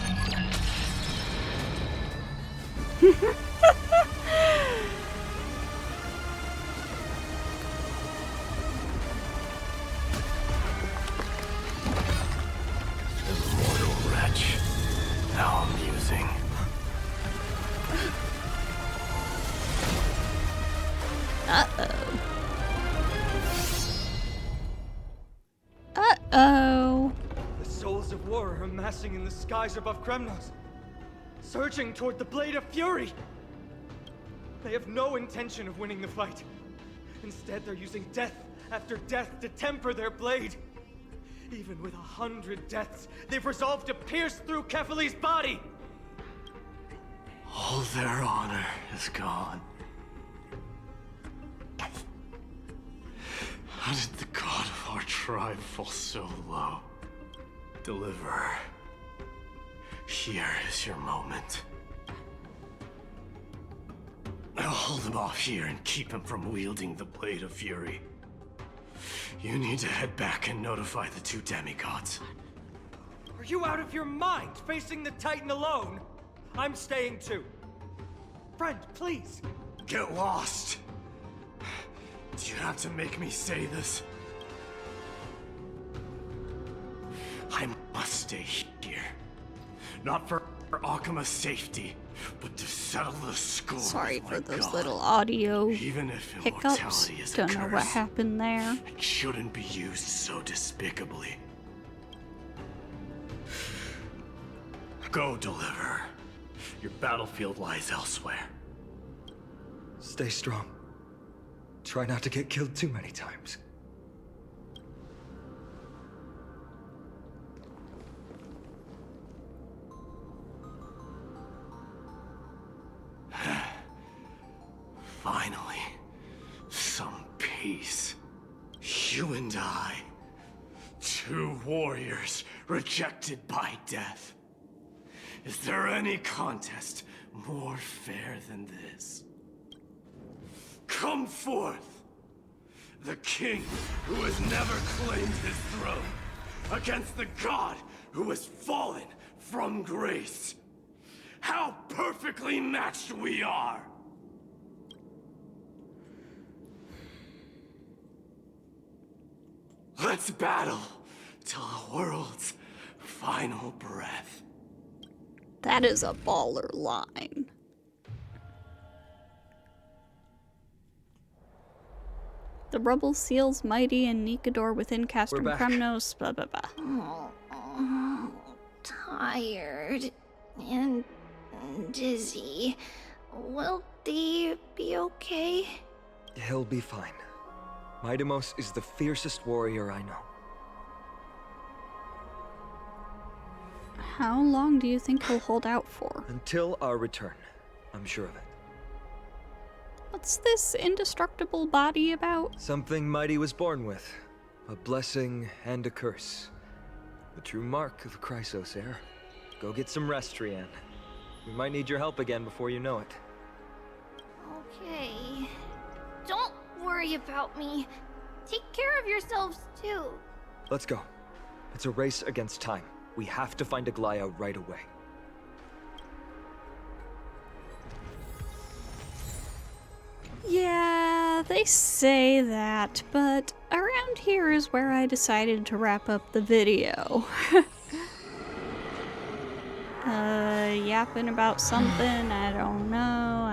Immortal wretch. How amusing. Uh-oh. Uh-oh. The souls of war are amassing in the skies above Kremnos, surging toward the Blade of Fury. They have no intention of winning the fight. Instead, they're using death after death to temper their blade. Even with 100 deaths, they've resolved to pierce through Kefali's body! All their honor is gone. How did the god of our tribe fall so low? Deliverer, here is your moment. I'll hold him off here and keep him from wielding the Blade of Fury. You need to head back and notify the two demigods. Are you out of your mind, facing the Titan alone? I'm staying too. Friend, please. Get lost. Do you have to make me say this? I must stay here. Not for Akima's safety, but to settle the score. Sorry with for my those god. little audio Even if hiccups. immortality is a Don't know what curse, happened there. it shouldn't be used so despicably. Go, Deliverer. Your battlefield lies elsewhere. Stay strong. Try not to get killed too many times. Finally, some peace. You and I, two warriors rejected by death. Is there any contest more fair than this? Come forth, the king who has never claimed his throne, against the god who has fallen from grace. How perfectly matched we are! Let's battle till the world's final breath. That is a baller line. The rubble seals mighty and Nikador within Castrum Kremnos, blah blah blah. Oh, tired and dizzy. Will they be okay? He'll be fine. Maidemos is the fiercest warrior I know. How long do you think he'll hold out for? Until our return, I'm sure of it. What's this indestructible body about? Something mighty was born with. A blessing and a curse. The true mark of the Chrysos heir. Go get some rest, Trian. We might need your help again before you know it. Okay. Don't worry about me. Take care of yourselves, too. Let's go. It's a race against time. We have to find Aglaea right away. Yeah, they say that, but around here is where I decided to wrap up the video. Yapping about something, I don't know.